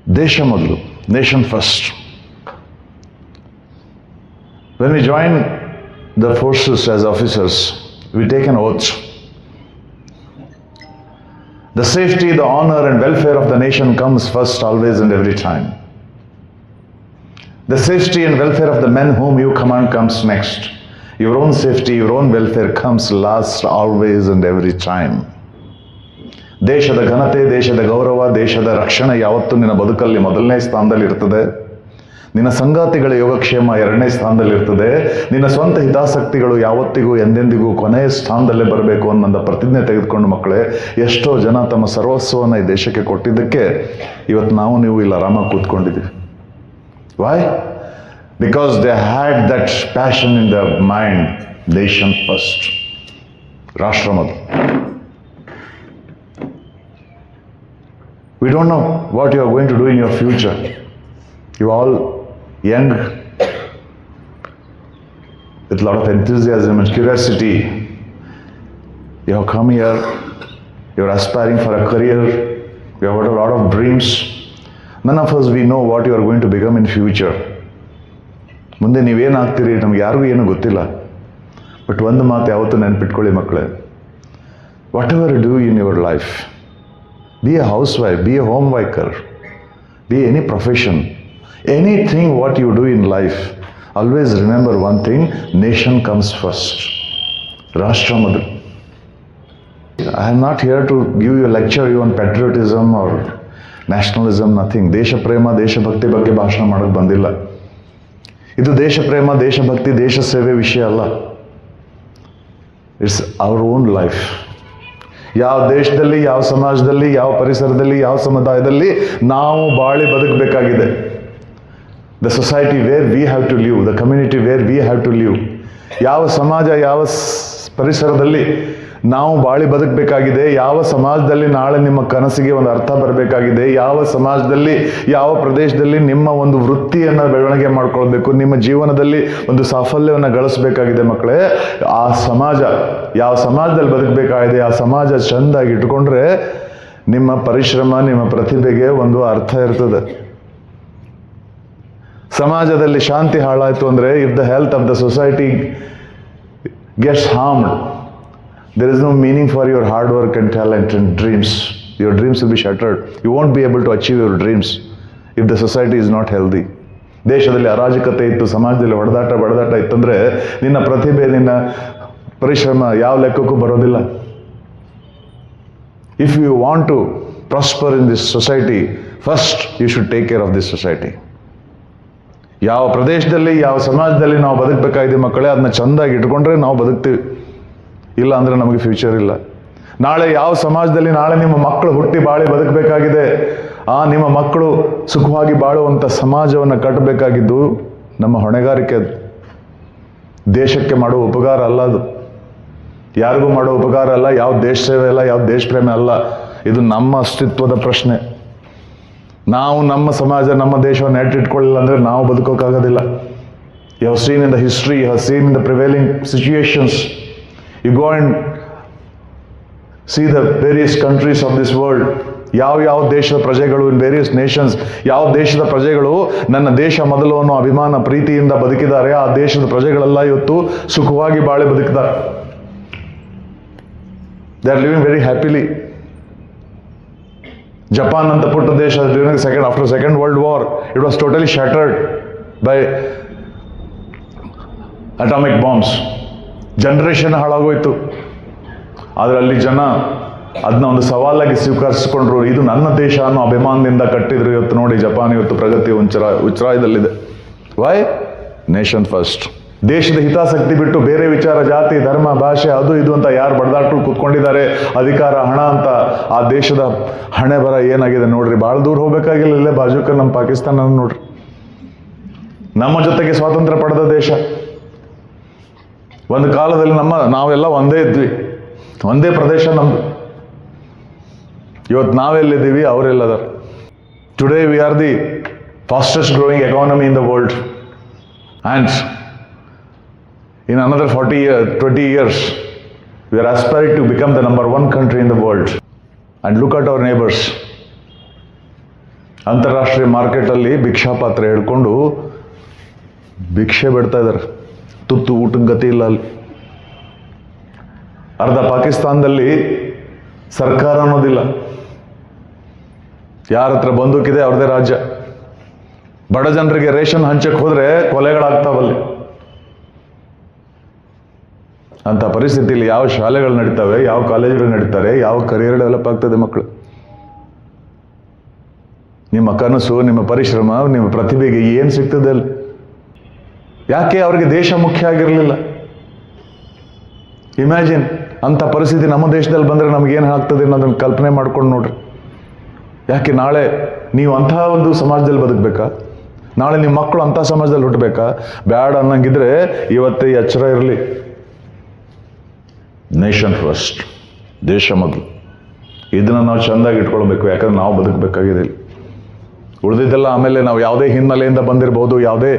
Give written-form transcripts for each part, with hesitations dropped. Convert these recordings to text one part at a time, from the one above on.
Desha Modlu, nation first. When we join the forces as officers, we take an oath. The safety, the honor and welfare of the nation comes first, always and every time. The safety and welfare of the men whom you command comes next. Your own safety, your own welfare comes last, always and every time. ದೇಶದ ಘನತೆ, ದೇಶದ ಗೌರವ, ದೇಶದ ರಕ್ಷಣೆ ಯಾವತ್ತೂ ನಿನ್ನ ಬದುಕಲ್ಲಿ ಮೊದಲನೇ ಸ್ಥಾನದಲ್ಲಿ ಇರ್ತದೆ. ನಿನ್ನ ಸಂಗಾತಿಗಳ ಯೋಗಕ್ಷೇಮ ಎರಡನೇ ಸ್ಥಾನದಲ್ಲಿ ಇರ್ತದೆ. ನಿನ್ನ ಸ್ವಂತ ಹಿತಾಸಕ್ತಿಗಳು ಯಾವತ್ತಿಗೂ ಎಂದೆಂದಿಗೂ ಕೊನೆಯ ಸ್ಥಾನದಲ್ಲೇ ಬರಬೇಕು ಅನ್ನೋ ಪ್ರತಿಜ್ಞೆ ತೆಗೆದುಕೊಂಡು ಮಕ್ಕಳೇ, ಎಷ್ಟೋ ಜನ ತಮ್ಮ ಸರ್ವಸ್ವವನ್ನು ಈ ದೇಶಕ್ಕೆ ಕೊಟ್ಟಿದ್ದಕ್ಕೆ ಇವತ್ತು ನಾವು ನೀವು ಇಲ್ಲಿ ಆರಾಮಾಗಿ ಕೂತ್ಕೊಂಡಿದ್ದೀವಿ. Why? Because they had that passion in their mind. Nation first. ರಾಷ್ಟ್ರ ಮೊದಲು. We don't know what you are going to do in your future. You are all young, with a lot of enthusiasm and curiosity. You have come here, you are aspiring for a career, you have got a lot of dreams. None of us, we know what you are going to become in future. ಮುಂದೆ ನೀವೇನಾಗ್ತೀರಿ ನಮ್ಗೆ ಯಾರಿಗೂ ಏನೂ ಗೊತ್ತಿಲ್ಲ. But ಒಂದು ಮಾತು ಯಾವತ್ತೂ ನೆನಪಿಟ್ಕೊಳ್ಳಿ ಮಕ್ಕಳೇ, whatever you do in your life, be a housewife, be a homemaker, be any profession, anything what you do in life, always remember one thing, nation comes first. Rashtra Madhu. I am not here to give you a lecture on patriotism or nationalism, nothing. Desha prema, desha bhakti ಬಗ್ಗೆ ಭಾಷಣ ಮಾಡೋಕ್ಕೆ ಬಂದಿಲ್ಲ. ಇದು ದೇಶ ಪ್ರೇಮ, ದೇಶಭಕ್ತಿ, ದೇಶ ಸೇವೆ ವಿಷಯ ಅಲ್ಲ. It's our own life. ಯಾವ ದೇಶದಲ್ಲಿ, ಯಾವ ಸಮಾಜದಲ್ಲಿ, ಯಾವ ಪರಿಸರದಲ್ಲಿ, ಯಾವ ಸಮುದಾಯದಲ್ಲಿ ನಾವು ಬಾಳಿ ಬದುಕಬೇಕಾಗಿದೆ. The society where we have to live, the community where we have to live. ಯಾವ ಸಮಾಜ, ಯಾವ ಪರಿಸರದಲ್ಲಿ ನಾವು ಬಾಳಿ ಬದುಕಬೇಕಾಗಿದೆ, ಯಾವ ಸಮಾಜದಲ್ಲಿ ನಾಳೆ ನಿಮ್ಮ ಕನಸಿಗೆ ಒಂದು ಅರ್ಥ ಬರಬೇಕಾಗಿದೆ, ಯಾವ ಸಮಾಜದಲ್ಲಿ, ಯಾವ ಪ್ರದೇಶದಲ್ಲಿ ನಿಮ್ಮ ಒಂದು ವೃತ್ತಿಯನ್ನು ಬೆಳವಣಿಗೆ ಮಾಡ್ಕೊಳ್ಬೇಕು, ನಿಮ್ಮ ಜೀವನದಲ್ಲಿ ಒಂದು ಸಾಫಲ್ಯವನ್ನು ಗಳಿಸಬೇಕಾಗಿದೆ ಮಕ್ಕಳೇ. ಆ ಸಮಾಜ, ಯಾವ ಸಮಾಜದಲ್ಲಿ ಬದುಕಬೇಕಾಗಿದೆ, ಆ ಸಮಾಜ ಚೆಂದಾಗಿ ಇಟ್ಕೊಂಡ್ರೆ ನಿಮ್ಮ ಪರಿಶ್ರಮ, ನಿಮ್ಮ ಪ್ರತಿಭೆಗೆ ಒಂದು ಅರ್ಥ ಇರ್ತದೆ. ಸಮಾಜದಲ್ಲಿ ಶಾಂತಿ ಹಾಳಾಯಿತು ಅಂದರೆ, if the health of the society gets harmed, there is no meaning for your hard work and talent and dreams. Your dreams will be shattered. You won't be able to achieve your dreams if the society is not healthy. ದೇಶದಲ್ಲಿ ಅರಾಜಕತೆ ಇತ್ತು, ಸಮಾಜದಲ್ಲಿ ಬಡದಾಟ ಇತ್ತಂದ್ರೆ ನಿನ್ನ ಪ್ರತಿಭೆ, ನಿನ್ನ ಪರಿಶ್ರಮ ಯಾವ ಲೆಕ್ಕಕ್ಕೂ ಬರೋದಿಲ್ಲ. If you want to prosper in this society, first you should take care of this society. ಯಾವ ಪ್ರದೇಶದಲ್ಲಿ, ಯಾವ ಸಮಾಜದಲ್ಲಿ ನಾವು ಬದುಕಬೇಕಾಗಿದೆ ಮಕ್ಕಳೇ, ಅದನ್ನ ಚೆಂದಾಗಿ ಇಟ್ಕೊಂಡ್ರೆ ನಾವು ಬದುಕ್ತೀವಿ. ಇಲ್ಲ ಅಂದರೆ ನಮಗೆ ಫ್ಯೂಚರ್ ಇಲ್ಲ. ನಾಳೆ ಯಾವ ಸಮಾಜದಲ್ಲಿ ನಾಳೆ ನಿಮ್ಮ ಮಕ್ಕಳು ಹುಟ್ಟಿ ಬಾಳಿ ಬದುಕಬೇಕಾಗಿದೆ, ಆ ನಿಮ್ಮ ಮಕ್ಕಳು ಸುಖವಾಗಿ ಬಾಳುವಂಥ ಸಮಾಜವನ್ನು ಕಟ್ಟಬೇಕಾಗಿದ್ದು ನಮ್ಮ ಹೊಣೆಗಾರಿಕೆ. ಅದು ದೇಶಕ್ಕೆ ಮಾಡುವ ಉಪಕಾರ ಅಲ್ಲ, ಅದು ಯಾರಿಗೂ ಮಾಡುವ ಉಪಕಾರ ಅಲ್ಲ, ಯಾವ ದೇಶ ಸೇವೆ ಅಲ್ಲ, ಯಾವ ದೇಶ ಪ್ರೇಮ ಅಲ್ಲ. ಇದು ನಮ್ಮ ಅಸ್ತಿತ್ವದ ಪ್ರಶ್ನೆ. ನಾವು ನಮ್ಮ ಸಮಾಜ, ನಮ್ಮ ದೇಶವನ್ನು ನೆಟ್ಟಿಟ್ಕೊಳ್ಳಿಲ್ಲ ಅಂದರೆ ನಾವು ಬದುಕೋಕ್ಕಾಗೋದಿಲ್ಲ. You have seen in the history, you have seen in the prevailing situations. You go and see the various countries of this world. ಯಾವ ದೇಶದ ಪ್ರಜೆಗಳು, ಇನ್ ವೇರಿಯಸ್ ನೇಷನ್ಸ್, ಯಾವ ದೇಶದ ಪ್ರಜೆಗಳು ನನ್ನ ದೇಶ ಮೊದಲು ಅನ್ನೋ ಅಭಿಮಾನ ಪ್ರೀತಿಯಿಂದ ಬದುಕಿದ್ದಾರೆ, ಆ ದೇಶದ ಪ್ರಜೆಗಳೆಲ್ಲ ಇವತ್ತು ಸುಖವಾಗಿ ಬಾಳಿ ಬದುಕಿದ್ದಾರೆ. They are living very happily. Japan ಅಂತ ಪುಟ್ಟ ದೇಶ, after second world war it was totally shattered by atomic bombs. Generation ಹಾಳಾಗೋಯ್ತು. ಆದರೆ ಅಲ್ಲಿ ಜನ ಅದನ್ನ ಒಂದು ಸವಾಲಾಗಿ ಸ್ವೀಕರಿಸಿಕೊಂಡ್ರು. ಇದು ನನ್ನ ದೇಶ ಅನ್ನೋ ಅಭಿಮಾನದಿಂದ ಕಟ್ಟಿದ್ರು. ಇವತ್ತು ನೋಡಿ ಜಪಾನ್ ಇವತ್ತು ಪ್ರಗತಿ ಉಚ್ಛ್ರಾಯದಲ್ಲಿದೆ. ವೈ? Nation first. ದೇಶದ ಹಿತಾಸಕ್ತಿ ಬಿಟ್ಟು ಬೇರೆ ವಿಚಾರ, ಜಾತಿ, ಧರ್ಮ, ಭಾಷೆ, ಅದು ಇದು ಅಂತ ಯಾರು ಬಡದಾಟರು ಕೂತ್ಕೊಂಡಿದ್ದಾರೆ, ಅಧಿಕಾರ, ಹಣ ಅಂತ, ಆ ದೇಶದ ಹಣೆ ಬರ ಏನಾಗಿದೆ ನೋಡ್ರಿ. ಭಾಳ ದೂರ ಹೋಗ್ಬೇಕಾಗಿಲ್ಲ, ಇಲ್ಲೇ ಬಾಜುಕ ನಮ್ಮ ಪಾಕಿಸ್ತಾನ ನೋಡ್ರಿ. ನಮ್ಮ ಜೊತೆಗೆ ಸ್ವಾತಂತ್ರ್ಯ ಪಡೆದ ದೇಶ. ಒಂದು ಕಾಲದಲ್ಲಿ ನಾವೆಲ್ಲ ಒಂದೇ ಇದ್ವಿ, ಒಂದೇ ಪ್ರದೇಶ ನಮ್ಮದು. ಇವತ್ತು ನಾವೆಲ್ಲಿದ್ದೀವಿ, ಅವರೆಲ್ಲದಾರ. Today we are the fastest growing economy in the world. And in another 20 years, we are aspiring to become the number one country in the world. And look at our neighbors. ಅಂತಾರಾಷ್ಟ್ರೀಯ ಮಾರ್ಕೆಟಲ್ಲಿ ಭಿಕ್ಷಾ ಪಾತ್ರ ಹಿಡ್ಕೊಂಡು ಭಿಕ್ಷೆ ಬಿಡ್ತಾ ಇದ್ದಾರೆ. ತುತ್ತು ಊಟಕ್ಕೆ ಗತಿ ಇಲ್ಲ ಅಲ್ಲಿ. ಅರ್ಧ ಪಾಕಿಸ್ತಾನದಲ್ಲಿ ಸರ್ಕಾರ ಅನ್ನೋದಿಲ್ಲ. ಯಾರ ಹತ್ರ ಬಂದೂಕಿದೆ ಅವ್ರದೇ ರಾಜ್ಯ. ಬಡ ಜನರಿಗೆ ರೇಷನ್ ಹಂಚಕ್ಕೆ ಹೋದ್ರೆ ಕೊಲೆಗಳಾಗ್ತಾವಲ್ಲಿ. ಅಂತ ಪರಿಸ್ಥಿತಿಯಲ್ಲಿ ಯಾವ ಶಾಲೆಗಳು ನಡೀತವೆ, ಯಾವ ಕಾಲೇಜುಗಳು ನಡೀತಾರೆ, ಯಾವ ಕರಿಯರ್ ಡೆವಲಪ್ ಆಗ್ತದೆ ಮಕ್ಕಳು? ನಿಮ್ಮ ಕನಸು, ನಿಮ್ಮ ಪರಿಶ್ರಮ, ನಿಮ್ಮ ಪ್ರತಿಭೆಗೆ ಏನು ಸಿಗ್ತದೆ ಅಲ್ಲಿ? ಯಾಕೆ ಅವರಿಗೆ ದೇಶ ಮುಖ್ಯ ಆಗಿರಲಿಲ್ಲ? ಇಮ್ಯಾಜಿನ್, ಅಂಥ ಪರಿಸ್ಥಿತಿ ನಮ್ಮ ದೇಶದಲ್ಲಿ ಬಂದರೆ ನಮಗೇನು ಆಗ್ತದೆ ಅನ್ನೋದನ್ನು ಕಲ್ಪನೆ ಮಾಡ್ಕೊಂಡು ನೋಡ್ರಿ. ಯಾಕೆ ನಾಳೆ ನೀವು ಅಂತಹ ಒಂದು ಸಮಾಜದಲ್ಲಿ ಬದುಕಬೇಕಾ? ನಾಳೆ ನಿಮ್ಮ ಮಕ್ಕಳು ಅಂಥ ಸಮಾಜದಲ್ಲಿ ಹುಟ್ಟಬೇಕಾ? ಬ್ಯಾಡ ಅನ್ನಂಗಿದ್ರೆ ಇವತ್ತೇ ಎಚ್ಚರ ಇರಲಿ. ನೇಷನ್ ಫಸ್ಟ್, ದೇಶ ಮೊದಲು. ಇದನ್ನು ನಾವು ಚೆಂದಾಗಿ ಇಟ್ಕೊಳ್ಬೇಕು. ಯಾಕಂದ್ರೆ ನಾವು ಬದುಕಬೇಕಾಗಿದೆ ಇಲ್ಲಿ. ಉಳಿದಿದ್ದೆಲ್ಲ ಆಮೇಲೆ ನಾವು ಯಾವುದೇ ಹಿನ್ನೆಲೆಯಿಂದ ಬಂದಿರಬಹುದು, ಯಾವುದೇ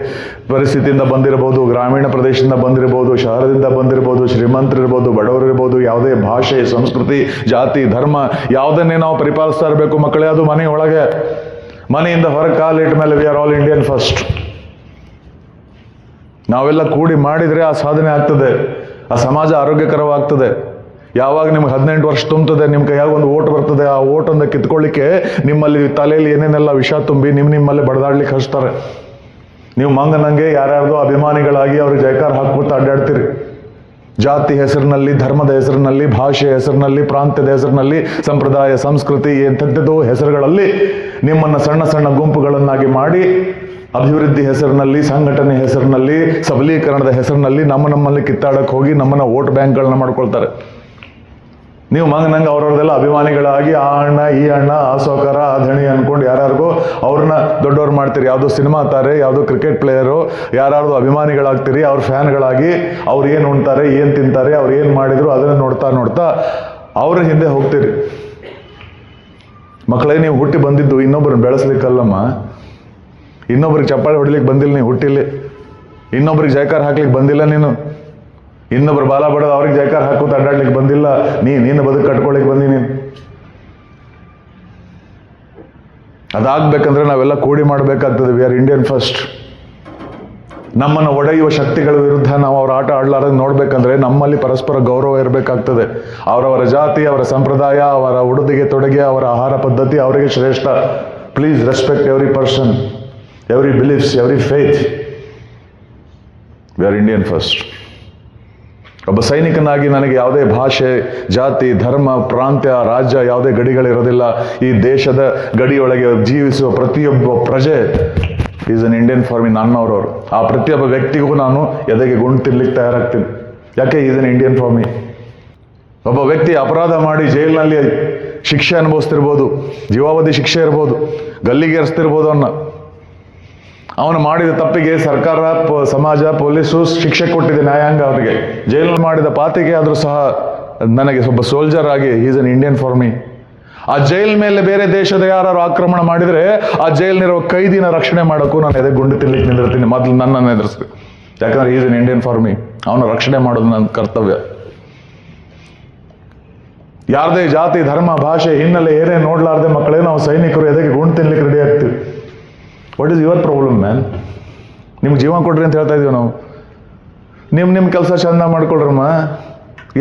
ಪರಿಸ್ಥಿತಿಯಿಂದ ಬಂದಿರಬಹುದು, ಗ್ರಾಮೀಣ ಪ್ರದೇಶದಿಂದ ಬಂದಿರಬಹುದು, ಶಹರದಿಂದ ಬಂದಿರಬಹುದು, ಶ್ರೀಮಂತರಿರ್ಬೋದು, ಬಡವರಿರ್ಬೋದು, ಯಾವುದೇ ಭಾಷೆ, ಸಂಸ್ಕೃತಿ, ಜಾತಿ, ಧರ್ಮ ಯಾವುದನ್ನೇ ನಾವು ಪರಿಪಾಲಿಸ್ತಾ ಇರಬೇಕು ಮಕ್ಕಳೇ. ಅದು ಮನೆ ಒಳಗೆ. ಮನೆಯಿಂದ ಹೊರಗೆ ಕಾಲಿಟ್ಟ ಮೇಲೆ V are all Indian first. ನಾವೆಲ್ಲ ಕೂಡಿ ಮಾಡಿದರೆ ಆ ಸಾಧನೆ ಆಗ್ತದೆ. ಆ ಸಮಾಜ ಆರೋಗ್ಯಕರವಾಗ್ತದೆ. ಯಾವಾಗ ನಿಮ್ಗೆ 18 ವರ್ಷ ತುಂಬುತ್ತದೆ, ನಿಮ್ಮ ಕೈಯಾಗ ಒಂದು ಓಟ್ ಬರ್ತದೆ, ಆ ಓಟನ್ನು ಕಿತ್ಕೊಳ್ಳಿಕ್ಕೆ ನಿಮ್ಮಲ್ಲಿ ತಲೆಯಲ್ಲಿ ಏನೇನೆಲ್ಲ ವಿಷ ತುಂಬಿ ನಿಮ್ಮಲ್ಲಿ ಬಡದಾಡ್ಲಿಕ್ಕೆ ಹಚ್ತಾರೆ. ನೀವು ಮಂಗನಂಗೆ ಯಾರ್ಯಾರ್ದೋ ಅಭಿಮಾನಿಗಳಾಗಿ ಅವ್ರಿಗೆ ಜಯಕಾರ ಹಾಕ್ಕೊತ ಅಡ್ಡಾಡ್ತೀರಿ. ಜಾತಿ ಹೆಸರಿನಲ್ಲಿ, ಧರ್ಮದ ಹೆಸರಿನಲ್ಲಿ, ಭಾಷೆಯ ಹೆಸರಿನಲ್ಲಿ, ಪ್ರಾಂತ್ಯದ ಹೆಸರಿನಲ್ಲಿ, ಸಂಪ್ರದಾಯ, ಸಂಸ್ಕೃತಿ ಎಂಥದ್ದೋ ಹೆಸರುಗಳಲ್ಲಿ ನಿಮ್ಮನ್ನು ಸಣ್ಣ ಸಣ್ಣ ಗುಂಪುಗಳನ್ನಾಗಿ ಮಾಡಿ ಅಭಿವೃದ್ಧಿ ಹೆಸರಿನಲ್ಲಿ, ಸಂಘಟನೆ ಹೆಸರಿನಲ್ಲಿ, ಸಬಲೀಕರಣದ ಹೆಸರಿನಲ್ಲಿ ನಮ್ಮಲ್ಲಿ ಕಿತ್ತಾಡಕ್ಕೆ ಹೋಗಿ ನಮ್ಮನ್ನು ವೋಟ್ ಬ್ಯಾಂಕ್ಗಳನ್ನ ಮಾಡ್ಕೊಳ್ತಾರೆ. ನೀವು ನಂಗೆ ಅವ್ರವ್ರದೆಲ್ಲ ಅಭಿಮಾನಿಗಳಾಗಿ ಆ ಅಣ್ಣ, ಈ ಅಣ್ಣ, ಆ ಸೌಕಾರ, ಆ ಧಣಿ ಅಂದ್ಕೊಂಡು ಯಾರ್ಯಾರಿಗೋ ಅವ್ರನ್ನ ದೊಡ್ಡವ್ರು ಮಾಡ್ತೀರಿ. ಯಾವುದೋ ಸಿನಿಮಾ ತಾರೆ, ಯಾವುದೋ ಕ್ರಿಕೆಟ್ ಪ್ಲೇಯರು, ಯಾರ್ಯಾರ್ದು ಅಭಿಮಾನಿಗಳಾಗ್ತೀರಿ. ಅವ್ರ ಫ್ಯಾನ್ಗಳಾಗಿ ಅವ್ರು ಏನು ಉಣ್ತಾರೆ, ಏನು ತಿಂತಾರೆ, ಅವ್ರು ಏನು ಮಾಡಿದ್ರು ಅದನ್ನು ನೋಡ್ತಾ ನೋಡ್ತಾ ಅವ್ರ ಹಿಂದೆ ಹೋಗ್ತೀರಿ. ಮಕ್ಕಳೇ, ನೀವು ಹುಟ್ಟಿ ಬಂದಿದ್ದು ಇನ್ನೊಬ್ಬರನ್ನ ಬೆಳೆಸ್ಲಿಕ್ಕಲ್ಲಮ್ಮ. ಇನ್ನೊಬ್ರಿಗೆ ಚಪ್ಪಾಳೆ ಹೊಡಿಲಿಕ್ಕೆ ಬಂದಿಲ್ಲ ನೀವು ಹುಟ್ಟಿಲ್ಲಿ. ಇನ್ನೊಬ್ರಿಗೆ ಜಯಕಾರ ಹಾಕ್ಲಿಕ್ಕೆ ಬಂದಿಲ್ಲ ನೀನು. ಇನ್ನೊಬ್ರು ಬಾಲ ಬಡೋದು ಅವ್ರಿಗೆ ಜಯಕಾರ ಹಾಕೋತ ಅಡ್ಡಾಡ್ಲಿಕ್ಕೆ ಬಂದಿಲ್ಲ. ನೀನು ಬದುಕು ಕಟ್ಕೊಳ್ಳಿಕ್ಕೆ ಬಂದಿ ನೀನು. ಅದಾಗಬೇಕಂದ್ರೆ ನಾವೆಲ್ಲ ಕೂಡಿ ಮಾಡಬೇಕಾಗ್ತದೆ. V are Indian first. ನಮ್ಮನ್ನು ಒಡೆಯುವ ಶಕ್ತಿಗಳ ವಿರುದ್ಧ ನಾವು ಅವ್ರ ಆಟ ಆಡಲಾರದು ನೋಡ್ಬೇಕಂದ್ರೆ ನಮ್ಮಲ್ಲಿ ಪರಸ್ಪರ ಗೌರವ ಇರಬೇಕಾಗ್ತದೆ. ಅವರವರ ಜಾತಿ, ಅವರ ಸಂಪ್ರದಾಯ, ಅವರ ಉಡುಗೆ ತೊಡುಗೆ, ಅವರ ಆಹಾರ ಪದ್ಧತಿ ಅವರಿಗೆ ಶ್ರೇಷ್ಠ. Please respect every person, every beliefs, every faith. V are Indian first. ಒಬ್ಬ ಸೈನಿಕನಾಗಿ ನನಗೆ ಯಾವುದೇ ಭಾಷೆ, ಜಾತಿ, ಧರ್ಮ, ಪ್ರಾಂತ್ಯ, ರಾಜ್ಯ ಯಾವುದೇ ಗಡಿಗಳಿರೋದಿಲ್ಲ. ಈ ದೇಶದ ಗಡಿಯೊಳಗೆ ಜೀವಿಸುವ ಪ್ರತಿಯೊಬ್ಬ ಪ್ರಜೆ is an Indian for me. ನನ್ನವರವರು. ಆ ಪ್ರತಿಯೊಬ್ಬ ವ್ಯಕ್ತಿಗೂ ನಾನು ಎದೆಗೆ ಗುಂಡು ತಿನ್ಲಿಕ್ಕೆ ತಯಾರಾಗ್ತೀನಿ. ಯಾಕೆ? Is an Indian for me. ಒಬ್ಬ ವ್ಯಕ್ತಿ ಅಪರಾಧ ಮಾಡಿ ಜೈಲಿನಲ್ಲಿ ಶಿಕ್ಷೆ ಅನುಭವಿಸ್ತಿರ್ಬೋದು, ಜೀವಾವಧಿ ಶಿಕ್ಷೆ ಇರ್ಬೋದು, ಗಲ್ಲಿಗೇರಿಸ್ತಿರ್ಬೋದು. ಅವನು ಮಾಡಿದ ತಪ್ಪಿಗೆ ಸರ್ಕಾರ, ಸಮಾಜ, ಪೊಲೀಸು ಶಿಕ್ಷೆ ಕೊಟ್ಟಿದೆ, ನ್ಯಾಯಾಂಗ ಅವರಿಗೆ. ಜೈಲಿನಲ್ಲಿ ಮಾಡಿದ ಪಾತಿಗೆ ಆದರೂ ಸಹ ನನಗೆ ಒಬ್ಬ ಸೋಲ್ಜರ್ ಆಗಿ ಈಸ್ ಅನ್ ಇಂಡಿಯನ್ ಫಾರ್ ಮಿ. ಆ ಜೈಲ್ ಮೇಲೆ ಬೇರೆ ದೇಶದ ಯಾರು ಆಕ್ರಮಣ ಮಾಡಿದರೆ ಆ ಜೈಲಿನಿರೋ ಕೈದಿನ ರಕ್ಷಣೆ ಮಾಡೋಕ್ಕೂ ನಾನು ಎದೆ ಗುಂಡು ತಿನ್ಲಿಕ್ಕೆ ನಿಂದಿರ್ತೀನಿ. ಮೊದಲು ನನ್ನನ್ನು ಎದುರಿಸ್ಬೇಕು. ಯಾಕಂದ್ರೆ ಈಸ್ ಅನ್ ಇಂಡಿಯನ್ ಫಾರ್ ಮಿ. ಅವನ ರಕ್ಷಣೆ ಮಾಡೋದು ನನ್ನ ಕರ್ತವ್ಯ. ಯಾರದೇ ಜಾತಿ, ಧರ್ಮ, ಭಾಷೆ, ಹಿನ್ನೆಲೆ ಏನೇ ನೋಡ್ಲಾರ್ದೆ ಮಕ್ಕಳೇ ನಾವು ಸೈನಿಕರು ಎದೆಗೆ ಗುಂಡು ತಿನ್ಲಿಕ್ಕೆ ರೆಡಿ ಆಗ್ತೀವಿ. What is your problem man? ನಿಮ್ಗೆ ಜೀವ ಕೊಡ್ರಿ ಅಂತ ಹೇಳ್ತಾ ಇದೀವಿ ನಾವು. ನಿಮ್ಮ ಕೆಲಸ ಚಂದ ಮಾಡ್ಕೊಳ್ರಮ್ಮ.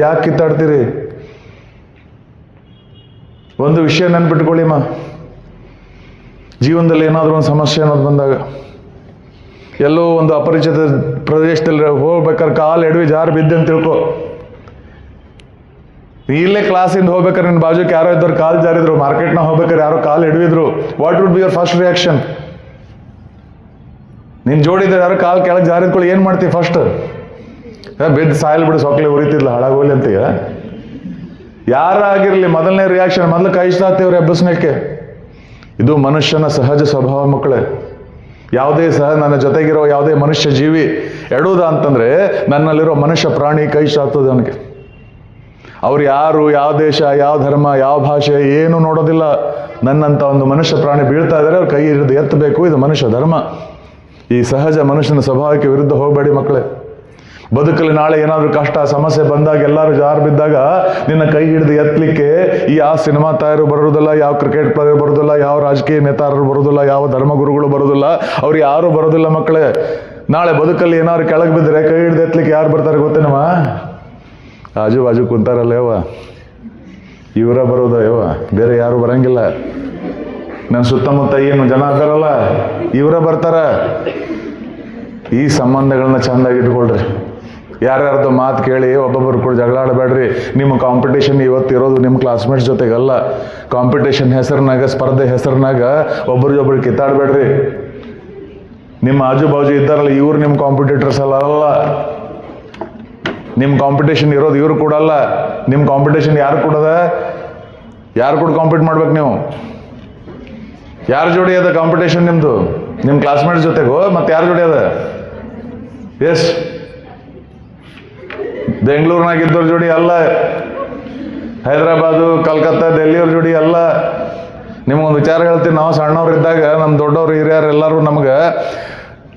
ಯಾಕೆ ಕಿತ್ತಾಡ್ತೀರಿ? ಒಂದು ವಿಷಯ ನೆನ್ಪಿಟ್ಕೊಳ್ಳಿಮ್ಮ. ಜೀವನದಲ್ಲಿ ಏನಾದರೂ ಒಂದು ಸಮಸ್ಯೆ ಅನ್ನೋದು ಬಂದಾಗ, ಎಲ್ಲೋ ಒಂದು ಅಪರಿಚಿತ ಪ್ರದೇಶದಲ್ಲಿ ಹೋಗ್ಬೇಕಾದ್ರೆ ಕಾಲು ಎಡವಿ ಜಾರು ಬಿದ್ದೆ ಅಂತ ತಿಳ್ಕೊ. ಇಲ್ಲೇ ಕ್ಲಾಸಿಂದ ಹೋಗ್ಬೇಕಾದ್ರೆ ನಿನ್ನ ಬಾಜುಕ್ಕೆ ಯಾರೋ ಇದ್ದವ್ರು ಕಾಲು ಜಾರಿದ್ರು, ಮಾರ್ಕೆಟ್ನ ಹೋಗ್ಬೇಕಾದ್ರೆ ಯಾರೋ ಕಾಲು ಎಡವಿದ್ರು, what would be your first reaction? ನಿನ್ನ ಜೋಡಿದ್ರೆ ಯಾರೋ ಕಾಲು ಕೆಳಗೆ ಜಾರಿದ್ಕೊಳ್ಳಿ, ಏನು ಮಾಡ್ತೀವಿ ಫಸ್ಟ್? ಬಿದ್ದು ಸಾಯಲ್ ಬಿಡು, ಸೊಕ್ಲೆ ಉರಿತಿದ್ಲ, ಹಾಳಾಗೋಲಿ ಅಂತೀಯ. ಯಾರಾಗಿರಲಿ ಮೊದಲನೇ ರಿಯಾಕ್ಷನ್ ಮೊದಲು ಕಾಯಿಸ್ತಾತೀವ್ರಿ ಎಬ್ಬಸ್ನಕ್ಕೆ. ಇದು ಮನುಷ್ಯನ ಸಹಜ ಸ್ವಭಾವ ಮಕ್ಕಳೇ. ಯಾವುದೇ ನನ್ನ ಜೊತೆಗಿರೋ ಯಾವುದೇ ಮನುಷ್ಯ ಜೀವಿ ಎಡುವುದ ಅಂತಂದ್ರೆ ನನ್ನಲ್ಲಿರೋ ಮನುಷ್ಯ ಪ್ರಾಣಿ ಕೈಷ್ಟಾಗ್ತದೆ ಅವನಿಗೆ. ಅವ್ರು ಯಾರು, ಯಾವ ದೇಶ, ಯಾವ ಧರ್ಮ, ಯಾವ ಭಾಷೆ ಏನು ನೋಡೋದಿಲ್ಲ. ನನ್ನಂತ ಒಂದು ಮನುಷ್ಯ ಪ್ರಾಣಿ ಬೀಳ್ತಾ ಇದ್ದಾರೆ, ಅವ್ರ ಕೈ ಹಿಡಿದು ಎತ್ತಬೇಕು. ಇದು ಮನುಷ್ಯ ಧರ್ಮ. ಈ ಸಹಜ ಮನುಷ್ಯನ ಸ್ವಭಾವಕ್ಕೆ ವಿರುದ್ಧ ಹೋಗಬೇಡಿ ಮಕ್ಕಳೇ. ಬದುಕಲ್ಲಿ ನಾಳೆ ಏನಾದರೂ ಕಷ್ಟ ಸಮಸ್ಯೆ ಬಂದಾಗ ಎಲ್ಲರೂ ಜಾರು ಬಿದ್ದಾಗ ನಿನ್ನ ಕೈ ಹಿಡಿದು ಎತ್ತಲಿಕ್ಕೆ ಯಾವ ಸಿನಿಮಾ ತಾಯರು ಬರೋದಿಲ್ಲ, ಯಾವ ಕ್ರಿಕೆಟ್ ಪ್ಲೇಯರ್ ಬರೋದಿಲ್ಲ, ಯಾವ ರಾಜಕೀಯ ನೇತಾರರು ಬರೋದಿಲ್ಲ, ಯಾವ ಧರ್ಮಗುರುಗಳು ಬರೋದಿಲ್ಲ, ಅವ್ರು ಯಾರೂ ಬರೋದಿಲ್ಲ ಮಕ್ಕಳೇ. ನಾಳೆ ಬದುಕಲ್ಲಿ ಏನಾದ್ರು ಕೆಳಗೆ ಬಿದ್ದರೆ ಕೈ ಹಿಡಿದು ಎತ್ತಲಿಕ್ಕೆ ಯಾರು ಬರ್ತಾರೆ ಗೊತ್ತೇನಮ್ಮ? ಆಜು ಬಾಜು ಕುಂತಾರಲ್ಲ ಯವ್ವ, ಇವರ ಬರೋದ ಯವ್ವ, ಬೇರೆ ಯಾರು ಬರಂಗಿಲ್ಲ. ನನ್ನ ಸುತ್ತಮುತ್ತ ಏನು ಜನ ಅದಾರಲ್ಲ ಇವರ ಬರ್ತಾರ. ಈ ಸಂಬಂಧಗಳನ್ನ ಚೆಂದಾಗಿ ಇಟ್ಕೊಳ್ರಿ. ಯಾರ್ಯಾರ್ದು ಮಾತು ಕೇಳಿ ಒಬ್ಬೊಬ್ಬರು ಕೂಡ ಜಗಳ ಆಡಬೇಡ್ರಿ. ನಿಮ್ಮ ಕಾಂಪಿಟೇಷನ್ ಇವತ್ತಿರೋದು ನಿಮ್ಮ ಕ್ಲಾಸ್ಮೇಟ್ಸ್ ಜೊತೆಗಲ್ಲ. ಕಾಂಪಿಟೇಷನ್ ಹೆಸರಿನಾಗ, ಸ್ಪರ್ಧೆ ಹೆಸರಿನಾಗ ಒಬ್ರಿಗೊಬ್ರು ಕಿತ್ತಾಡಬೇಡ್ರಿ. ನಿಮ್ಮ ಆಜು ಬಾಜು ಇದ್ದಾರಲ್ಲ ಇವ್ರು ನಿಮ್ಮ ಕಾಂಪಿಟೇಟರ್ಸ್ ಅಲ್ಲ. ನಿಮ್ಮ ಕಾಂಪಿಟೇಷನ್ ಇರೋದು ಇವ್ರು ಕೂಡ ಅಲ್ಲ. ನಿಮ್ಮ ಕಾಂಪಿಟೇಷನ್ ಯಾರು ಕೂಡದ? ಯಾರು ಕೂಡ ಕಾಂಪೀಟ್ ಮಾಡ್ಬೇಕು ನೀವು? ಯಾರ ಜೋಡಿ ಅದ ಕಾಂಪಿಟೇಷನ್ ನಿಮ್ಮದು? ನಿಮ್ಮ ಕ್ಲಾಸ್ಮೇಟ್ಸ್ ಜೊತೆಗೋ ಮತ್ತೆ ಯಾರ ಜೋಡಿ ಅದ? ಎಸ್, ಬೆಂಗಳೂರಿನಾಗಿದ್ದವ್ರ ಜೋಡಿ ಅಲ್ಲ, ಹೈದರಾಬಾದು, ಕಲ್ಕತ್ತಾ, ಡೆಲ್ಲಿಯವ್ರ ಜೋಡಿ ಅಲ್ಲ. ನಿಮಗೊಂದು ವಿಚಾರ ಹೇಳ್ತೀನಿ. ನಾವು ಸಣ್ಣವ್ರಿದ್ದಾಗ ನಮ್ಮ ದೊಡ್ಡವ್ರು ಹಿರಿಯರು ಎಲ್ಲರೂ ನಮ್ಗೆ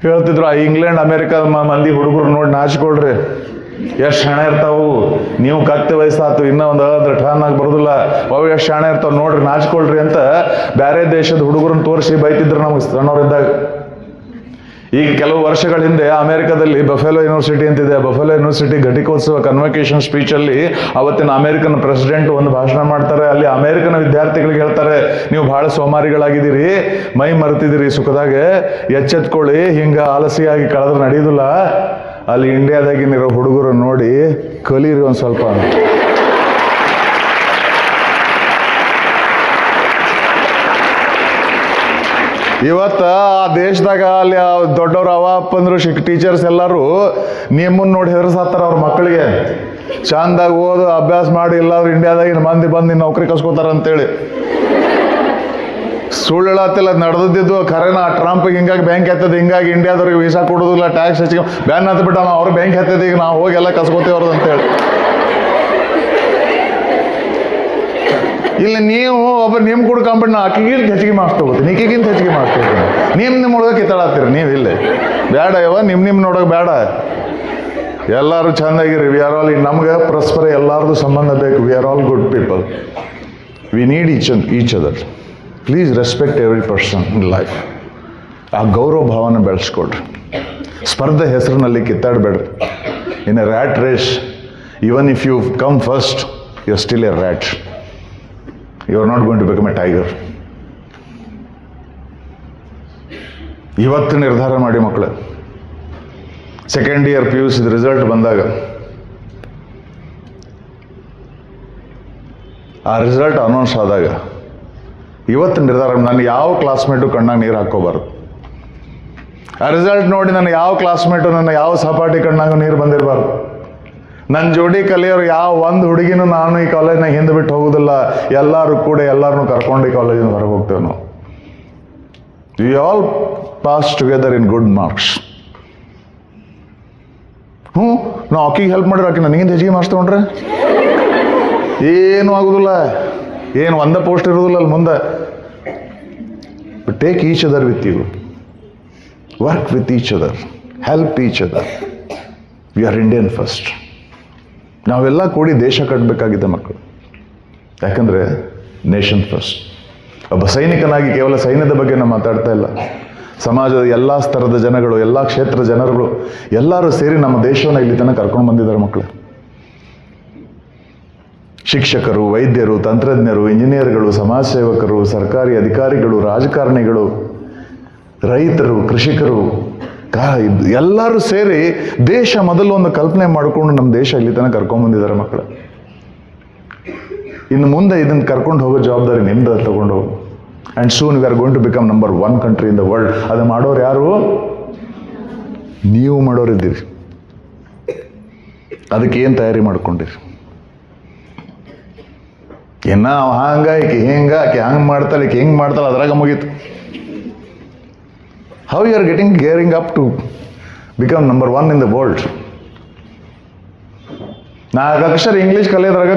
ಹೇಳ್ತಿದ್ರು, ಆ ಇಂಗ್ಲೆಂಡ್ ಅಮೇರಿಕಾದ ಮಂದಿ ಹುಡುಗರು ನೋಡಿ ನಾಚಿಕೊಳ್ರಿ, ಎಷ್ಟು ಹಣ ಇರ್ತಾವು, ನೀವು ಕತ್ತೆ ವಯಸ್ಸಾತು ಇನ್ನೂ ಒಂದು ಅಂದ್ರೆ ಟರ್ನ್ ಆಗಿ ಬರೋದಿಲ್ಲ, ಅವು ಎಷ್ಟು ಹಣ ಇರ್ತಾವೆ ನೋಡ್ರಿ, ನಾಚಿಕೊಳ್ರಿ ಅಂತ ಬೇರೆ ದೇಶದ ಹುಡುಗರನ್ನ ತೋರಿಸಿ ಬೈತಿದ್ರು ನಮಗೆ ಸಣ್ಣವ್ರಿದ್ದಾಗ. ಈಗ ಕೆಲವು ವರ್ಷಗಳ ಹಿಂದೆ ಅಮೆರಿಕದಲ್ಲಿ ಬಫೆಲೋ ಯೂನಿವರ್ಸಿಟಿ ಅಂತಿದೆ. ಬಫೆಲೋ ಯೂನಿವರ್ಸಿಟಿ ಘಟಿಕೋತ್ಸವ ಕನ್ವೊಕೇಶನ್ ಸ್ಪೀಚಲ್ಲಿ ಅವತ್ತಿನ ಅಮೆರಿಕನ್ ಪ್ರೆಸಿಡೆಂಟ್ ಒಂದು ಭಾಷಣ ಮಾಡ್ತಾರೆ. ಅಲ್ಲಿ ಅಮೆರಿಕನ್ ವಿದ್ಯಾರ್ಥಿಗಳಿಗೆ ಹೇಳ್ತಾರೆ, ನೀವು ಬಹಳ ಸೋಮಾರಿಗಳಾಗಿದ್ದೀರಿ, ಮೈ ಮರೆತಿದ್ದೀರಿ ಸುಖದಾಗ, ಎಚ್ಚೆತ್ಕೊಳ್ಳಿ, ಹಿಂಗೆ ಆಲಸಿಯಾಗಿ ಕಳೆದ್ರೆ ನಡೆಯೋದಿಲ್ಲ. ಅಲ್ಲಿ ಇಂಡಿಯಾದಾಗಿರೋ ಹುಡುಗರು ನೋಡಿ ಕಲೀರಿ ಒಂದು ಸ್ವಲ್ಪ. ಇವತ್ತು ಆ ದೇಶದಾಗ ಅಲ್ಲಿ ದೊಡ್ಡವ್ರು ಅವ ಅಪ್ಪಂದ್ರು ಟೀಚರ್ಸ್ ಎಲ್ಲರೂ ನಿಮ್ಮನ್ನು ನೋಡಿ ಹೆದರ್ಸಾತ್ತಾರ ಅವ್ರ ಮಕ್ಕಳಿಗೆ. ಚಂದಾಗಿ ಓದು ಅಭ್ಯಾಸ ಮಾಡಿ, ಇಲ್ಲಾದ್ರೂ ಇಂಡಿಯಾದಾಗ ಮಂದಿ ಬಂದು ನೌಕರಿ ಕಸ್ಕೋತಾರ ಅಂತೇಳಿ. ಸುಳ್ಳು ಹೇಳತ್ತಿಲ್ಲ, ನಡೆದಿದ್ದು ಖರೇನ. ಟ್ರಂಪ್ ಹಿಂಗಾಗಿ ಬ್ಯಾಂಕ್ ಹತ್ತದ, ಹಿಂಗಾಗಿ ಇಂಡಿಯಾದವ್ರಿಗೆ ವೀಸಾ ಕೊಡೋದಿಲ್ಲ, ಟ್ಯಾಕ್ಸ್ ಹೆಚ್ಚಿಗೆ ಬ್ಯಾನ್ ಹತ್ತು ಬಿಟ್ಟ, ಅವ್ರು ಬ್ಯಾಂಕ್ ಹತ್ತದ, ಈಗ ನಾವು ಹೋಗಿ ಎಲ್ಲ ಕಸ್ಕೋತೇವ್ರದ್ದು ಅಂತೇಳಿ. ಇಲ್ಲ ನೀವು ನಿಮ್ಮ ಕೂಡ ಕಂಪನಿ ಅಕ್ಕಿಗಿಂತ ಹೆಚ್ಚಿಗೆ ಮಾರ್ಕ್ಸ್ ತಗೋತೀನಿ, ಈಕಿಗಿಂತ ಹೆಚ್ಚಿಗೆ ಮಾರ್ಕ್ಸ್ ತಗೋತೀನಿ, ನಿಮ್ಮ ಹುಡುಗ ಕಿತ್ತಾಡತ್ತೀರಿ ನೀವು. ಇಲ್ಲಿ ಬೇಡ ಯವ, ನಿಮ್ಮ ನೋಡೋಕೆ ಬೇಡ. ಎಲ್ಲರೂ ಚೆಂದಾಗಿರಿ. ವಿ ಆರ್ ಆಲ್, ನಮ್ಗೆ ಪರಸ್ಪರ ಎಲ್ಲರದು ಸಂಬಂಧ ಬೇಕು. We are all good people. We need each other. Please respect every person in life. ಆ ಗೌರವ ಭಾವನೆ ಬೆಳೆಸ್ಕೊಡ್ರಿ. ಸ್ಪರ್ಧೆ ಹೆಸರಿನಲ್ಲಿ ಕಿತ್ತಾಡಬೇಡ್ರಿ. In a rat race, even if you come first, you are still a rat. You are not going to become a tiger. ಇವತ್ತು ನಿರ್ಧಾರ ಮಾಡಿ ಮಕ್ಕಳು. ಸೆಕೆಂಡ್ ಇಯರ್ PUC ರಿಸಲ್ಟ್ ಬಂದಾಗ ಆ ರಿಸಲ್ಟ್ ಅನೌನ್ಸ್ ಆದಾಗ ಇವತ್ತು ನಿರ್ಧಾರ, ನಾನು ಯಾವ ಕ್ಲಾಸ್ಮೇಟು ಕಣ್ಣಾಗ ನೀರು ಹಾಕೋಬಾರ್ದು. ಆ ರಿಸಲ್ಟ್ ನೋಡಿ ನನ್ನ ಯಾವ ಕ್ಲಾಸ್ಮೇಟು, ನನ್ನ ಯಾವ ಸಹಪಾಠಿ ಕಣ್ಣಾಗ ನೀರು ಬಂದಿರಬಾರ್ದು. ನನ್ನ ಜೋಡಿ ಕಲಿಯೋರು ಯಾವ ಒಂದು ಹುಡುಗಿನೂ ನಾನು ಈ ಕಾಲೇಜ್ನಾಗ ಹಿಂದೆ ಬಿಟ್ಟು ಹೋಗೋದಿಲ್ಲ. ಎಲ್ಲರೂ ಕೂಡ ಎಲ್ಲರನ್ನೂ ಕರ್ಕೊಂಡು ಈ ಕಾಲೇಜಿಂದ ಹೊರಗೆ ಹೋಗ್ತೇವೆ ನಾವು. We all pass together in good marks. ನಾವು ಆಕಿಗೆ ಹೆಲ್ಪ್ ಮಾಡಿದ್ರೆ ಆಕೆ ನನಗಿಂತ ಹೆಚ್ಚಿಗೆ ಮಾರ್ಕ್ಸ್ ತೊಗೊಂಡ್ರೆ ಏನೂ ಆಗೋದಿಲ್ಲ. ಏನು ಒಂದೇ ಪೋಸ್ಟ್ ಇರೋದಿಲ್ಲ ಅಲ್ಲಿ ಮುಂದೆ. Take each other with you, work with each other, help each other. We are Indian first. ನಾವೆಲ್ಲ ಕೂಡಿ ದೇಶ ಕಟ್ಟಬೇಕಾಗಿದೆ ಮಕ್ಕಳು. ಯಾಕಂದರೆ ನೇಷನ್ ಫಸ್ಟ್. ಒಬ್ಬ ಸೈನಿಕನಾಗಿ ಕೇವಲ ಸೈನ್ಯದ ಬಗ್ಗೆ ನಾವು ಮಾತಾಡ್ತಾ ಇಲ್ಲ. ಸಮಾಜದ ಎಲ್ಲ ಸ್ತರದ ಜನಗಳು, ಎಲ್ಲ ಕ್ಷೇತ್ರದ ಜನರುಗಳು ಎಲ್ಲರೂ ಸೇರಿ ನಮ್ಮ ದೇಶವನ್ನು ಇಲ್ಲಿ ತನಕ ಕರ್ಕೊಂಡು ಬಂದಿದ್ದಾರೆ ಮಕ್ಕಳು. ಶಿಕ್ಷಕರು, ವೈದ್ಯರು, ತಂತ್ರಜ್ಞರು, ಇಂಜಿನಿಯರ್ಗಳು, ಸಮಾಜ ಸೇವಕರು, ಸರ್ಕಾರಿ ಅಧಿಕಾರಿಗಳು, ರಾಜಕಾರಣಿಗಳು, ರೈತರು, ಕೃಷಿಕರು, ಎಲ್ಲರೂ ಸೇರಿ ದೇಶ ಮೊದಲು ಒಂದು ಕಲ್ಪನೆ ಮಾಡಿಕೊಂಡು ನಮ್ಮ ದೇಶ ಇಲ್ಲಿ ತನಕ ಕರ್ಕೊಂಡು ಬಂದಿದ್ದಾರೆ ಮಕ್ಕಳು. ಇನ್ನು ಮುಂದೆ ಇದನ್ನು ಕರ್ಕೊಂಡು ಹೋಗೋ ಜವಾಬ್ದಾರಿ ನಿಮ್ದು, ತಗೊಂಡು ಹೋಗು. And soon we are going to become number 1 country in the world. ಅದು ಮಾಡೋರು ಯಾರು? ನೀವು ಮಾಡೋರಿದ್ದೀರಿ. ಅದಕ್ಕೆ ಏನು ತಯಾರಿ ಮಾಡ್ಕೊಂಡಿರಿ? ಏನ ಹಂಗ ಈಕೆ ಹಿಂಗ, ಆಕೆ ಹಂಗೆ ಮಾಡ್ತಾಳೆ, ಈಕೆ ಹಿಂಗೆ ಮಾಡ್ತಾಳೆ, ಅದ್ರಾಗ ಮುಗೀತು. How you are gearing up to become number 1 in the world? 4 ಅಕ್ಷರ ಇಂಗ್ಲೀಷ್ ಕಲಿಯೋದ್ರಾಗ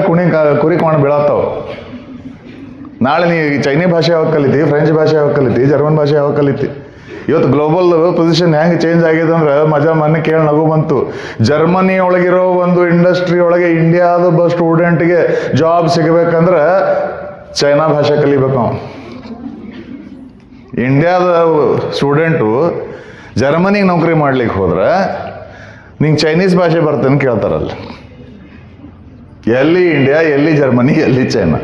ಕುರಿ ಕಾಣ ಬೀಳತ್ತಾವ. ನಾಳೆ ನೀ ಚೈನೀಸ್ ಭಾಷೆ ಯಾವಾಗ ಕಲಿತಿ, ಫ್ರೆಂಚ್ ಭಾಷೆ ಯಾವಾಗ ಕಲಿತಿ, ಜರ್ಮನ್ ಭಾಷೆ ಯಾವಾಗ ಕಲಿತಿ? ಇವತ್ತು ಗ್ಲೋಬಲ್ ಪೊಸಿಷನ್ ಹೆಂಗೆ ಚೇಂಜ್ ಆಗಿದೆ ಅಂದ್ರೆ ಮಜಾ ಮೊನ್ನೆ ಕೇಳಿ ನಗು ಬಂತು. ಜರ್ಮನಿ ಒಳಗಿರೋ ಒಂದು ಇಂಡಸ್ಟ್ರಿ ಒಳಗೆ ಇಂಡಿಯಾದ ಸ್ಟೂಡೆಂಟ್ಗೆ ಜಾಬ್ ಸಿಗಬೇಕಂದ್ರೆ ಚೈನಾ ಭಾಷೆ ಕಲಿಬೇಕು. ನಾವು ಇಂಡಿಯಾದ ಸ್ಟೂಡೆಂಟು ಜರ್ಮನಿಗೆ ನೌಕರಿ ಮಾಡ್ಲಿಕ್ಕೆ ಹೋದ್ರೆ ನಿಂಗೆ ಚೈನೀಸ್ ಭಾಷೆ ಬರ್ತೇನೆ ಕೇಳ್ತಾರಲ್ಲ. ಎಲ್ಲಿ ಇಂಡಿಯಾ, ಎಲ್ಲಿ ಜರ್ಮನಿ, ಎಲ್ಲಿ China.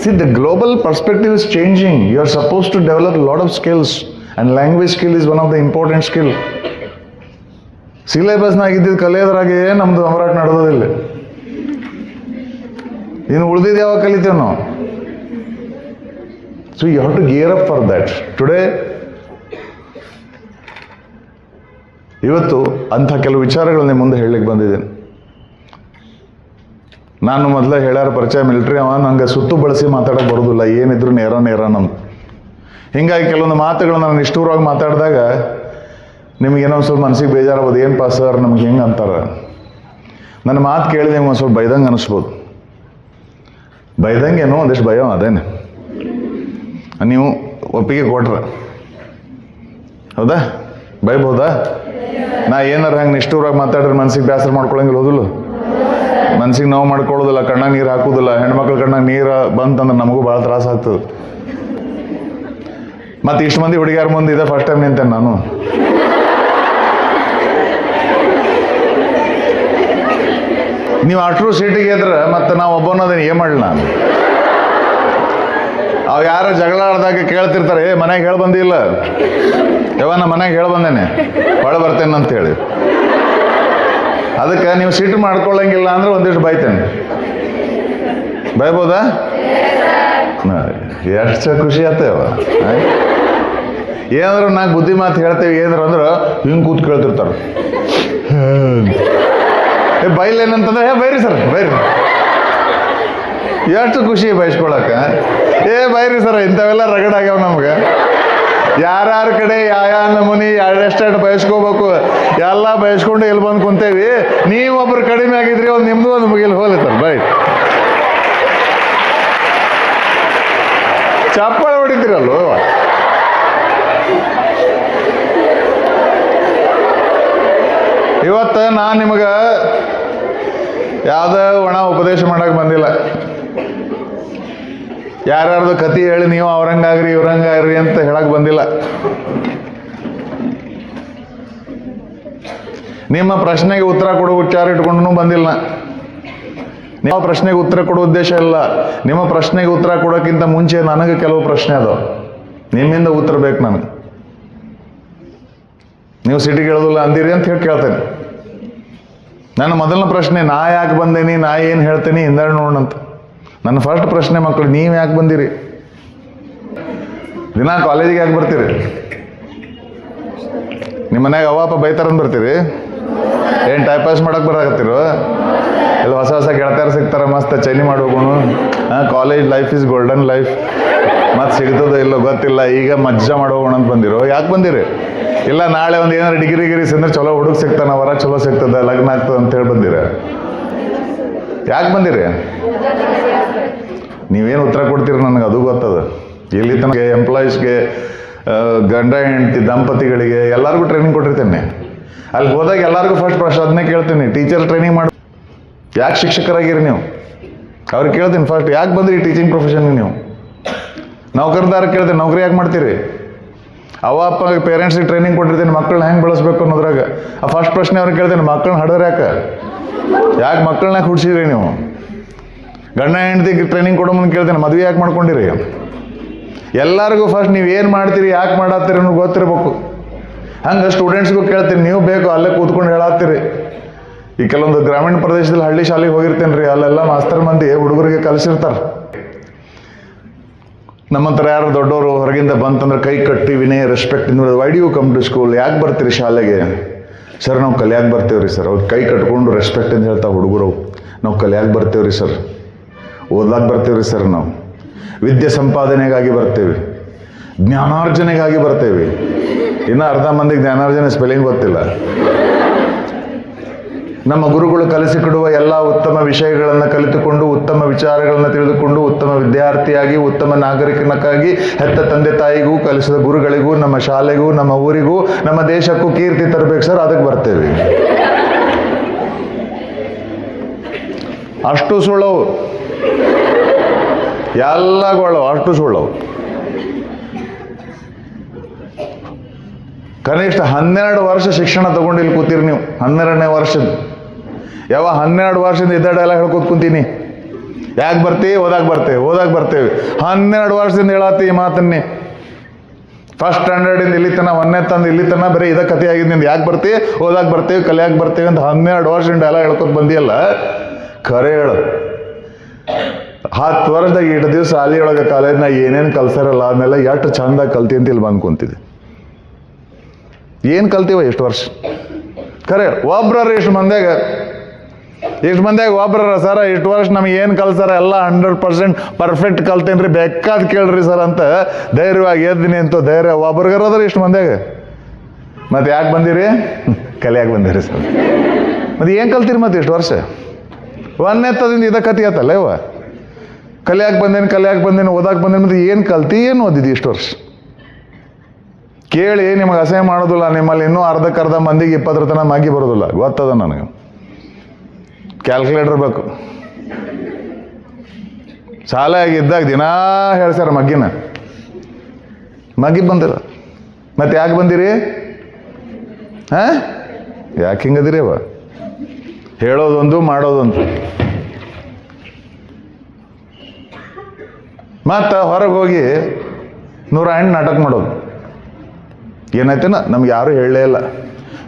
See, the global perspective is changing. You are supposed to develop a lot of skills, and language skill is one of the important skill. ಸಿಲೆಬಸ್ನಾಗ ಇದ್ದಿದ್ದು ಕಲಿಯೋದ್ರಾಗೆ ನಮ್ದು ಹೋರಾಟ ನಡೆದೋದಿಲ್ಲ. ಇನ್ನು ಉಳಿದಿದ್ದು ಯಾವಾಗ ಕಲಿತೇವೆ ನಾವು? So you have to gear up for that. Today ಇವತ್ತು ಅಂಥ ಕೆಲವು ವಿಚಾರಗಳನ್ನ ಮುಂದೆ ಹೇಳಲಿಕ್ಕೆ ಬಂದಿದ್ದೇನೆ. ನಾನು ಮೊದಲೇ ಹೇಳ್ಯಾರ ಪರಿಚಯ ಮಿಲಿಟ್ರಿ ಅವ, ನಂಗೆ ಸುತ್ತು ಬಳಸಿ ಮಾತಾಡೋಕೆ ಬರೋದಿಲ್ಲ, ಏನಿದ್ರು ನೇರ ನಮ್ದು. ಹೀಗಾಗಿ ಕೆಲವೊಂದು ಮಾತುಗಳು ನಾನು ನಿಷ್ಠೂರವಾಗಿ ಮಾತಾಡಿದಾಗ ನಿಮಗೇನೋ ಒಂದು ಸ್ವಲ್ಪ ಮನಸ್ಸಿಗೆ ಬೇಜಾರಾಗ್ಬೋದು. ಏನು ಪಾ ಸರ್ ನಮ್ಗೆ ಹೆಂಗೆ ಅಂತಾರೆ. ನನ್ನ ಮಾತು ಕೇಳಿ ನಿಮ್ಗೆ ಒಂದು ಸ್ವಲ್ಪ ಬೈದಂಗೆ ಅನಿಸ್ಬೋದು. ಬೈದಂಗೆ ಏನೋ ಒಂದಿಷ್ಟು ಭಯ ಅದೇನೆ. ನೀವು ಒಪ್ಪಿಗೆ ಕೊಟ್ರೆ ಹೌದಾ? ಬೈಬೋದಾ? ನಾ ಏನಾರ ಹಂಗೆ ನಿಷ್ಠೂರಾಗಿ ಮಾತಾಡ್ರೆ ಮನ್ಸಿಗೆ ಬೇಸರ ಮಾಡ್ಕೊಳಂಗಿಲ್ಲ, ಹೋದಿಲ್ಲ? ಮನ್ಸಿಗೆ ನೋವು ಮಾಡ್ಕೊಳ್ಳೋದಿಲ್ಲ, ಕಣ್ಣಾಗ ನೀರು ಹಾಕೋದಿಲ್ಲ. ಹೆಣ್ಮಕ್ಳ ಕಣ್ಣಾಗ ನೀರು ಬಂತಂದ್ರೆ ನಮಗೂ ಭಾಳ ತ್ರಾಸ ಆಗ್ತದೆ. ಮತ್ತು ಇಷ್ಟು ಮಂದಿ ಹುಡುಗಿಯಾರ ಮುಂದೆ ಇದೆ ಫಸ್ಟ್ ಟೈಮ್ ನಿಂತೇನೆ ನಾನು. ನೀವು ಅಟ್ರೂ ಸೀಟಿಗೆ ಇದ್ರೆ ಮತ್ತೆ ನಾವು ಒಬ್ಬನೋದೇನು ಏನು ಮಾಡಲಿ ನಾನು? ಅವು ಯಾರು ಜಗಳ ಆಡ್ದಾಗ ಕೇಳ್ತಿರ್ತಾರೆ, ಮನೆಗೆ ಹೇಳಿ ಬಂದಿಲ್ಲ ಯಾವ, ನಮ್ಮ ಮನೆಗೆ ಹೇಳಿ ಬಂದೇನೆ ಒಳ ಬರ್ತೇನೆ ಅಂತೇಳಿ. ಅದಕ್ಕೆ ನೀವು ಸೀಟ್ ಮಾಡ್ಕೊಳ್ಳಂಗಿಲ್ಲ ಅಂದ್ರೆ ಒಂದಿಷ್ಟು ಬೈತೇನೆ. ಬೈಬೋದಾ? ಎಷ್ಟು ಖುಷಿ ಆತೇವ. ಏನಾದ್ರು ನಾಲ್ಕು ಬುದ್ಧಿ ಮಾತು ಹೇಳ್ತೇವೆ, ಏನಾರು ಅಂದ್ರೆ ಹಿಂಗೆ ಕೂತ್ ಕೇಳ್ತಿರ್ತಾರೆ. ಬೈಲೇನಂತಂದ್ರೆ ಬೈರಿ ಸರ್ ಬೈರಿ. ಎಷ್ಟು ಖುಷಿ ಬಯಸ್ಕೊಳಕ. ಬೈರಿ ಸರ್, ಇಂಥವೆಲ್ಲ ರಗಡಾಗ್ಯಾವ ನಮ್ಗೆ. ಯಾರ್ಯಾರ ಕಡೆ ಯಾವ ನಮೂನಿ ಎಷ್ಟೆಷ್ಟು ಬಯಸ್ಕೋಬೇಕು ಎಲ್ಲ ಬಯಸ್ಕೊಂಡು ಇಲ್ಲಿ ಬಂದು ಕುಂತೇವಿ. ನೀವೊಬ್ರು ಕಡಿಮೆ ಆಗಿದ್ರಿ, ಒಂದು ನಿಮ್ದು ಒಂದು ಮುಗಿಲ್ ಹೋಗ್ಲತ್ತಾರ. ಬೈ ಚಪ್ಪಾಳೆ ಹೊಡಿತೀರಲ್ವ. ಇವತ್ತು ನಾನು ನಿಮಗೆ ಯಾವುದೇ ಒಣ ಉಪದೇಶ ಮಾಡಕ್ಕೆ ಬಂದಿಲ್ಲ. ಯಾರ್ಯಾರ್ದು ಕತಿ ಹೇಳಿ ನೀವು ಅವ್ರಂಗಾಗ್ರಿ ಇವ್ರಂಗಾಗ್ರಿ ಅಂತ ಹೇಳಕ್ ಬಂದಿಲ್ಲ. ನಿಮ್ಮ ಪ್ರಶ್ನೆಗೆ ಉತ್ತರ ಕೊಡೋ ವಿಚಾರ ಇಟ್ಕೊಂಡು ಬಂದಿಲ್ಲ. ನಿಮ್ಮ ಪ್ರಶ್ನೆಗೆ ಉತ್ತರ ಕೊಡೋ ಉದ್ದೇಶ ಇಲ್ಲ. ನಿಮ್ಮ ಪ್ರಶ್ನೆಗೆ ಉತ್ತರ ಕೊಡೋಕ್ಕಿಂತ ಮುಂಚೆ ನನಗೆ ಕೆಲವು ಪ್ರಶ್ನೆ ಅದಾವ, ನಿಮ್ಮಿಂದ ಉತ್ತರ ಬೇಕು ನನಗೆ. ನೀವು ಸಿಟಿಗೆ ಹೇಳೋದಿಲ್ಲ ಅಂದಿರಿ ಅಂತ ಹೇಳಿ ಕೇಳ್ತೇನೆ. ನನ್ನ ಮೊದಲನೇ ಪ್ರಶ್ನೆ, ನಾ ಯಾಕೆ ಬಂದೇನಿ, ನಾ ಏನು ಹೇಳ್ತೇನೆ ಹಿಂದಾಡಿ ನೋಡೋಣಂತ. ನನ್ನ ಫಸ್ಟ್ ಪ್ರಶ್ನೆ, ಮಕ್ಕಳು ನೀವು ಯಾಕೆ ಬಂದಿರಿ? ದಿನ ಕಾಲೇಜಿಗೆ ಯಾಕೆ ಬರ್ತೀರಿ? ನಿಮ್ಮ ಮನ್ಯಾಗ ಅವ್ವಪ್ಪ ಬೈತಾರಂತ ಬರ್ತೀರಿ? ಏನು ಟೈಮ್ ಪಾಸ್ ಮಾಡಕ್ಕೆ ಬರಾಕತ್ತೀರೋ? ಎಲ್ಲ ಹೊಸ ಹೊಸ ಗೆಳತಿಯರು ಸಿಗ್ತಾರೆ, ಮಸ್ತ್ ಚೈನಿ ಮಾಡೋಗುಣು. College life is golden life. ಮತ್ತೆ ಸಿಗ್ತದೋ ಇಲ್ಲೋ ಗೊತ್ತಿಲ್ಲ, ಈಗ ಮಜ್ಜಾ ಮಾಡೋಗೋಣ ಅಂತ ಬಂದಿರೋ? ಯಾಕೆ ಬಂದಿರಿ? ಇಲ್ಲ ನಾಳೆ ಒಂದು ಏನಾರು ಡಿಗ್ರಿ ಅಂದ್ರೆ ಚಲೋ ಹುಡುಗ ಸಿಗ್ತಾನ, ವರ ಚಲೋ ಸಿಗ್ತದೆ, ಲಗ್ನ ಆಗ್ತದೆ ಅಂತೇಳಿ ಬಂದಿರ? ಯಾಕೆ ಬಂದಿರಿ? ನೀವೇನು ಉತ್ತರ ಕೊಡ್ತೀರಿ ನನಗೆ ಅದು ಗೊತ್ತದ. ಇಲ್ಲಿ ತನಕ ಎಂಪ್ಲಾಯೀಸ್ಗೆ, ಗಂಡ ಹೆಂಡತಿ ದಂಪತಿಗಳಿಗೆ ಎಲ್ಲರಿಗೂ ಟ್ರೈನಿಂಗ್ ಕೊಟ್ಟಿರ್ತೇನೆ. ಅಲ್ಲಿ ಹೋದಾಗ ಎಲ್ಲರಿಗೂ ಫಸ್ಟ್ ಪ್ರಶ್ನೆ ಅದನ್ನೇ ಕೇಳ್ತೀನಿ, ಟೀಚರ್ ಟ್ರೈನಿಂಗ್ ಮಾಡಿ ಯಾಕೆ ಶಿಕ್ಷಕರಾಗಿರಿ ನೀವು? ಅವ್ರಿಗೆ ಕೇಳ್ತೀನಿ ಫಸ್ಟ್, ಯಾಕೆ ಬಂದ್ರಿ ಟೀಚಿಂಗ್ ಪ್ರೊಫೆಷನ್ಗೆ ನೀವು? ನೌಕರದಾರ ಕೇಳ್ತೀನಿ, ನೌಕರಿ ಯಾಕೆ ಮಾಡ್ತೀರಿ? ಅವ್ವ ಅಪ್ಪ ಪೇರೆಂಟ್ಸಿಗೆ ಟ್ರೈನಿಂಗ್ ಕೊಟ್ಟಿರ್ತೀನಿ ಮಕ್ಕಳನ್ನ ಹೆಂಗೆ ಬೆಳೆಸ್ಬೇಕು ಅನ್ನೋದ್ರಾಗ. ಆ ಫಸ್ಟ್ ಪ್ರಶ್ನೆ ಅವ್ರಿಗೆ ಕೇಳ್ತೀನಿ, ಮಕ್ಕಳನ್ನ ಹಡಿದ್ರೆ ಯಾಕೆ ಮಕ್ಕಳನ್ನ ಹುಡ್ಸಿದ್ರಿ ನೀವು? ಗಂಡ ಹೆಂಡತಿಗೆ ಟ್ರೈನಿಂಗ್ ಕೊಡೋ ಮುಂದೆ ಕೇಳ್ತೇನೆ, ಮದುವೆ ಯಾಕೆ ಮಾಡ್ಕೊಂಡಿರಿ? ಎಲ್ಲರಿಗೂ ಫಸ್ಟ್ ನೀವು ಏನು ಮಾಡ್ತೀರಿ, ಯಾಕೆ ಮಾಡತ್ತೀರಿ ಅನ್ನೋದು ಗೊತ್ತಿರ್ಬೇಕು. ಹಂಗೆ ಸ್ಟೂಡೆಂಟ್ಸ್ಗೂ ಕೇಳ್ತೀನಿ, ನೀವು ಬೇಕು ಅಲ್ಲೇ ಕೂತ್ಕೊಂಡು ಹೇಳತ್ತೀರಿ. ಈ ಕೆಲವೊಂದು ಗ್ರಾಮೀಣ ಪ್ರದೇಶದಲ್ಲಿ ಹಳ್ಳಿ ಶಾಲೆಗೆ ಹೋಗಿರ್ತೇನೆ ರೀ, ಅಲ್ಲೆಲ್ಲ ಮಾಸ್ತರ್ ಮಂದಿ ಹುಡುಗರಿಗೆ ಕಲಿಸಿರ್ತಾರೆ. ನಮ್ಮಂತರ ಯಾರು ದೊಡ್ಡವರು ಹೊರಗಿಂದ ಬಂತಂದ್ರೆ ಕೈ ಕಟ್ಟಿ ವಿನಯ ರೆಸ್ಪೆಕ್ಟ್ ಇಂದ, why do you come to school, ಯಾಕೆ ಬರ್ತೀರಿ ಶಾಲೆಗೆ? ಸರ್ ನಾವು ಕಲಿಯಾಕೆ ಬರ್ತೀವ್ರಿ ಸರ್. ಅವ್ರು ಕೈ ಕಟ್ಕೊಂಡು ರೆಸ್ಪೆಕ್ಟ್ ಅಂತ ಹೇಳ್ತಾವೆ ಹುಡುಗರು. ನಾವು ಕಲಿಯಾಕೆ ಬರ್ತೀವ್ರಿ ಸರ್, ಓದ್ಲಾಕೆ ಬರ್ತೀವ್ರಿ ಸರ್, ನಾವು ವಿದ್ಯೆ ಸಂಪಾದನೆಗಾಗಿ ಬರ್ತೇವೆ, ಜ್ಞಾನಾರ್ಜನೆಗಾಗಿ ಬರ್ತೇವೆ. ಇನ್ನು ಅರ್ಧ ಮಂದಿಗೆ ಜ್ಞಾನಾರ್ಜನೆ ಸ್ಪೆಲ್ಲಿಂಗ್ ಗೊತ್ತಿಲ್ಲ. ನಮ್ಮ ಗುರುಗಳು ಕಲಿಸಿಕೊಡುವ ಎಲ್ಲ ಉತ್ತಮ ವಿಷಯಗಳನ್ನು ಕಲಿತುಕೊಂಡು, ಉತ್ತಮ ವಿಚಾರಗಳನ್ನು ತಿಳಿದುಕೊಂಡು, ಉತ್ತಮ ವಿದ್ಯಾರ್ಥಿಯಾಗಿ, ಉತ್ತಮ ನಾಗರಿಕನಕ್ಕಾಗಿ ಹೆತ್ತ ತಂದೆ ತಾಯಿಗೂ, ಕಲಿಸಿದ ಗುರುಗಳಿಗೂ, ನಮ್ಮ ಶಾಲೆಗೂ, ನಮ್ಮ ಊರಿಗೂ, ನಮ್ಮ ದೇಶಕ್ಕೂ ಕೀರ್ತಿ ತರಬೇಕು ಸರ್. ಅದಕ್ಕೆ ಬರ್ತೇವೆ. ಅಷ್ಟು ಸುಳ್ಳವು, ಎಲ್ಲಗಳು ಅಷ್ಟು ಸುಳ್ಳವು. ಕನಿಷ್ಠ 12 ವರ್ಷ ಶಿಕ್ಷಣ ತಗೊಂಡು ಇಲ್ಲಿ ಕೂತೀರಿ ನೀವು. 12ನೇ ವರ್ಷದ 12 ವರ್ಷದಿಂದ ಇದ್ದಾಡ ಎಲ್ಲ ಹೇಳ್ಕೊತ ಕುಂತೀನಿ. ಯಾಕೆ ಬರ್ತೀವಿ? ಓದಾಕ್ ಬರ್ತೇವೆ. 12 ವರ್ಷದಿಂದ ಹೇಳತ್ತಿ ಈ ಮಾತನ್ನೇ. ಫಸ್ಟ್ ಸ್ಟ್ಯಾಂಡರ್ಡಿಂದ ಇಲ್ಲಿ ತನ, 1ನೇ ತಂದು ಇಲ್ಲಿ ತನ ಬರೀ ಇದ ಕಥೆ ಆಗಿದ್ದು. ಯಾಕೆ ಬರ್ತೀವಿ? ಓದಾಕ್ ಬರ್ತೇವೆ, ಕಲಿಯಾಕ್ ಬರ್ತೇವೆ ಅಂತ 12 ವರ್ಷದಿಂದ ಎಲ್ಲ ಹೇಳ್ಕೊತ ಬಂದಿಯಲ್ಲ. ಖರೆ ಹೇಳು, 10 ವರ್ಷದಾಗ ಇಷ್ಟು ದಿವಸ ಶಾಲೆಯೊಳಗೆ ಕಾಲೇಜ್ನಾಗ ಏನೇನು ಕಲ್ಸಾರಲ್ಲ ಅದನ್ನೆಲ್ಲ ಎಷ್ಟು ಚಂದಾಗಿ ಕಲ್ತಿ ಅಂತ ಇಲ್ಲಿ ಬಂದು ಕುಂತಿದೆ. ಏನು ಕಲ್ತೀವ ಎಷ್ಟು ವರ್ಷ? ಖರೆ ಒಬ್ರರ ಇಷ್ಟು ಮಂದ್ಯಾಗ ಒಬ್ರರ ಸರ ಇಷ್ಟು ವರ್ಷ ನಮ್ಗೆ ಏನು ಕಲ್ಸಾರ ಎಲ್ಲ 100% ಪರ್ಫೆಕ್ಟ್ ಕಲ್ತೇನ್ರಿ, ಬೇಕಾದ್ ಕೇಳ್ರಿ ಸರ್ ಅಂತ ಧೈರ್ಯವಾಗಿ ಎದ್ದಿನಿ ಅಂತ ಧೈರ್ಯ ಒಬ್ರಿಗರದ್ರ ಇಷ್ಟು ಮಂದ್ಯಾಗ. ಮತ್ತೆ ಯಾಕೆ ಬಂದಿರಿ? ಕಲಿಯಾಕೆ ಬಂದಿರಿ ಸರ್. ಮತ್ತೆ ಏನು ಕಲ್ತೀರಿ ಮತ್ತೆ ಇಷ್ಟು ವರ್ಷ? 1ನೇ ತದಿಂದ ಇದ ಕತಿ ಆತಲ್ಲ ಇವ. ಕಲಿಯಾಕೆ ಬಂದೇನು, ಓದಾಕ್ ಬಂದೇನು. ಮತ್ತೆ ಏನು ಕಲ್ತಿ, ಏನು ಓದಿದಿ ಇಷ್ಟು ವರ್ಷ? ಕೇಳಿ ನಿಮಗೆ ಅಸಹ್ಯ ಮಾಡೋದಿಲ್ಲ. ನಿಮ್ಮಲ್ಲಿ ಇನ್ನೂ ಅರ್ಧಕ್ಕರ್ಧ ಮಂದಿಗೆ 20 ತನ ಮಾಗಿ ಬರೋದಿಲ್ಲ, ಗೊತ್ತದ ನನಗೆ. ಕ್ಯಾಲ್ಕುಲೇಟರ್ ಬೇಕು. ಶಾಲೆಯಾಗಿದ್ದಾಗ ದಿನಾ ಹೇಳ್ಸ್ಯಾರ ಮಗ್ಗಿ ಬಂದಿರ. ಮತ್ತೆ ಯಾಕೆ ಬಂದಿರಿ? ಯಾಕೆ ಹಿಂಗದಿರಿ? ಅವ ಹೇಳೋದೊಂದು ಮಾಡೋದೊಂದು. ಮತ್ತು ಹೊರಗೆ ಹೋಗಿ 108 ನಾಟಕ ಮಾಡೋದು. ಏನಾಯ್ತೇನ ನಮ್ಗೆ ಯಾರು ಹೇಳಲೇ ಇಲ್ಲ.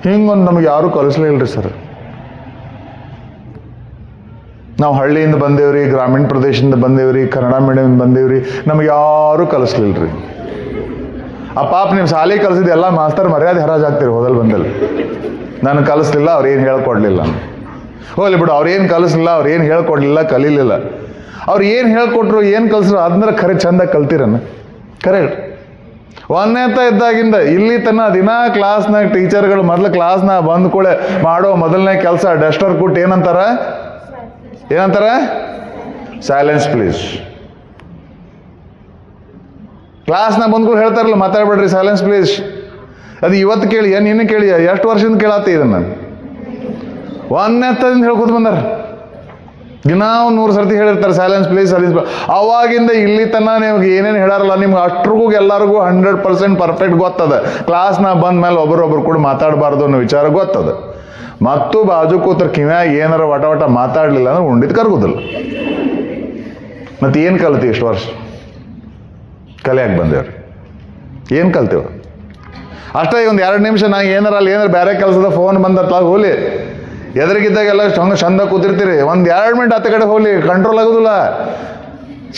ಹಿಂಗೊಂದು ನಮ್ಗೆ ಯಾರು ಕಲಿಸ್ಲೇ ಇಲ್ರಿ ಸರ್. ನಾವು ಹಳ್ಳಿಯಿಂದ ಬಂದೇವ್ರಿ, ಗ್ರಾಮೀಣ ಪ್ರದೇಶದಿಂದ ಬಂದೇವ್ರಿ, ಕನ್ನಡ ಮೀಡಿಯಮ್ ಬಂದೇವ್ರಿ, ನಮ್ಗೆ ಯಾರು ಕಲಿಸ್ಲಿಲ್ರಿ. ಆ ಪಾಪ ನೀವು ಶಾಲೆ ಕಲಿಸಿದ ಎಲ್ಲ ಮಾಸ್ತರ್ ಮರ್ಯಾದೆ ಹರಾಜಾಗ್ತೀರಿ ಹೋದಲ್ಲಿ ಬಂದಲ್ಲಿ. ನಾನು ಕಲಿಸ್ಲಿಲ್ಲ, ಅವ್ರೇನು ಹೇಳ್ಕೊಡ್ಲಿಲ್ಲ. ಹೋಗ್ಲಿ ಬಿಡು, ಅವ್ರೇನು ಕಲಿಸ್ಲಿಲ್ಲ, ಅವ್ರೇನು ಹೇಳ್ಕೊಡ್ಲಿಲ್ಲ, ಕಲೀಲಿಲ್ಲ. ಅವ್ರು ಏನು ಹೇಳ್ಕೊಟ್ರು, ಏನು ಕಲಿಸ್ರು ಅದನ್ನ ಖರೆ ಚಂದ ಕಲ್ತಿರನ್ನ. ಖರೆ 1ನೇ ಇದ್ದಾಗಿಂದ ಇಲ್ಲಿ ತನ ದಿನ ಕ್ಲಾಸ್ನಾಗ ಟೀಚರ್ಗಳು ಮೊದಲು ಕ್ಲಾಸ್ನಾಗ ಬಂದ ಕೂಳೆ ಮಾಡೋ ಮೊದಲನೇ ಕೆಲಸ ಡಸ್ಟರ್ ಕೊಟ್ಟು ಏನಂತಾರ? Silence please. ಕ್ಲಾಸ್ನಾಗ ಬಂದ್ಕೂಡ ಹೇಳ್ತಾರಲ್ಲ, ಮಾತಾಡ್ಬೇಡ್ರಿ, ಸೈಲೆನ್ಸ್ ಪ್ಲೀಸ್. ಅದು ಇವತ್ತು ಕೇಳಿ, ನಿನ್ನ ಕೇಳಿ, ಎಷ್ಟು ವರ್ಷದಿಂದ ಕೇಳತ್ತಿ ಇದನ್ನ? 1ನೇ ಹೇಳ್ಕೊತ ಬಂದಾರ. ದಿನ 100 ಸರ್ತಿ ಹೇಳಿರ್ತಾರೆ ಸೈಲೆನ್ಸ್ ಪ್ಲೀಸ್. ಅವಾಗಿಂದ ಇಲ್ಲಿ ತನ ನಿಮ್ಗೆ ಏನೇನು ಹೇಳಾರಲ್ಲ, ನಿಮ್ಗೆ ಅಷ್ಟ್ರಿಗೂ ಎಲ್ಲರಿಗೂ 100% ಪರ್ಫೆಕ್ಟ್ ಗೊತ್ತದ. ಕ್ಲಾಸ್ನಾಗ ಬಂದ ಮೇಲೆ ಒಬ್ಬರೊಬ್ರು ಕೂಡ ಮಾತಾಡಬಾರ್ದು ಅನ್ನೋ ವಿಚಾರ ಗೊತ್ತದ. ಮತ್ತು ಬಾಜು ಕೂತ್ರ ಕಿವ್ಯಾಗ ಏನಾರ ವಟ ಮಾತಾಡಲಿಲ್ಲ ಅಂದ್ರೆ ಉಂಡಿದ್ ಕರ್ಗೋದಿಲ್ಲ. ಮತ್ತೆ ಏನು ಕಲ್ತಿ ಇಷ್ಟು ವರ್ಷ? ಕಲಿಯಾಕೆ ಬಂದೇವ್ರಿ. ಏನು ಕಲ್ತೀವ? ಅಷ್ಟೇ ಒಂದು 2 ನಿಮಿಷ ನಾ ಏನಾರ ಬೇರೆ ಕೆಲಸದ ಫೋನ್ ಬಂದತ್ಲ ಹೋಲಿ, ಎದುರಿಗಿದ್ದಾಗೆಲ್ಲ ಚಂದ ಕೂತಿರ್ತೀರಿ. 1-2 ಮಿನಿಟ್ ಹತ್ತ ಕಡೆ ಹೋಗ್ಲಿ, ಕಂಟ್ರೋಲ್ ಆಗೋದಿಲ್ಲ.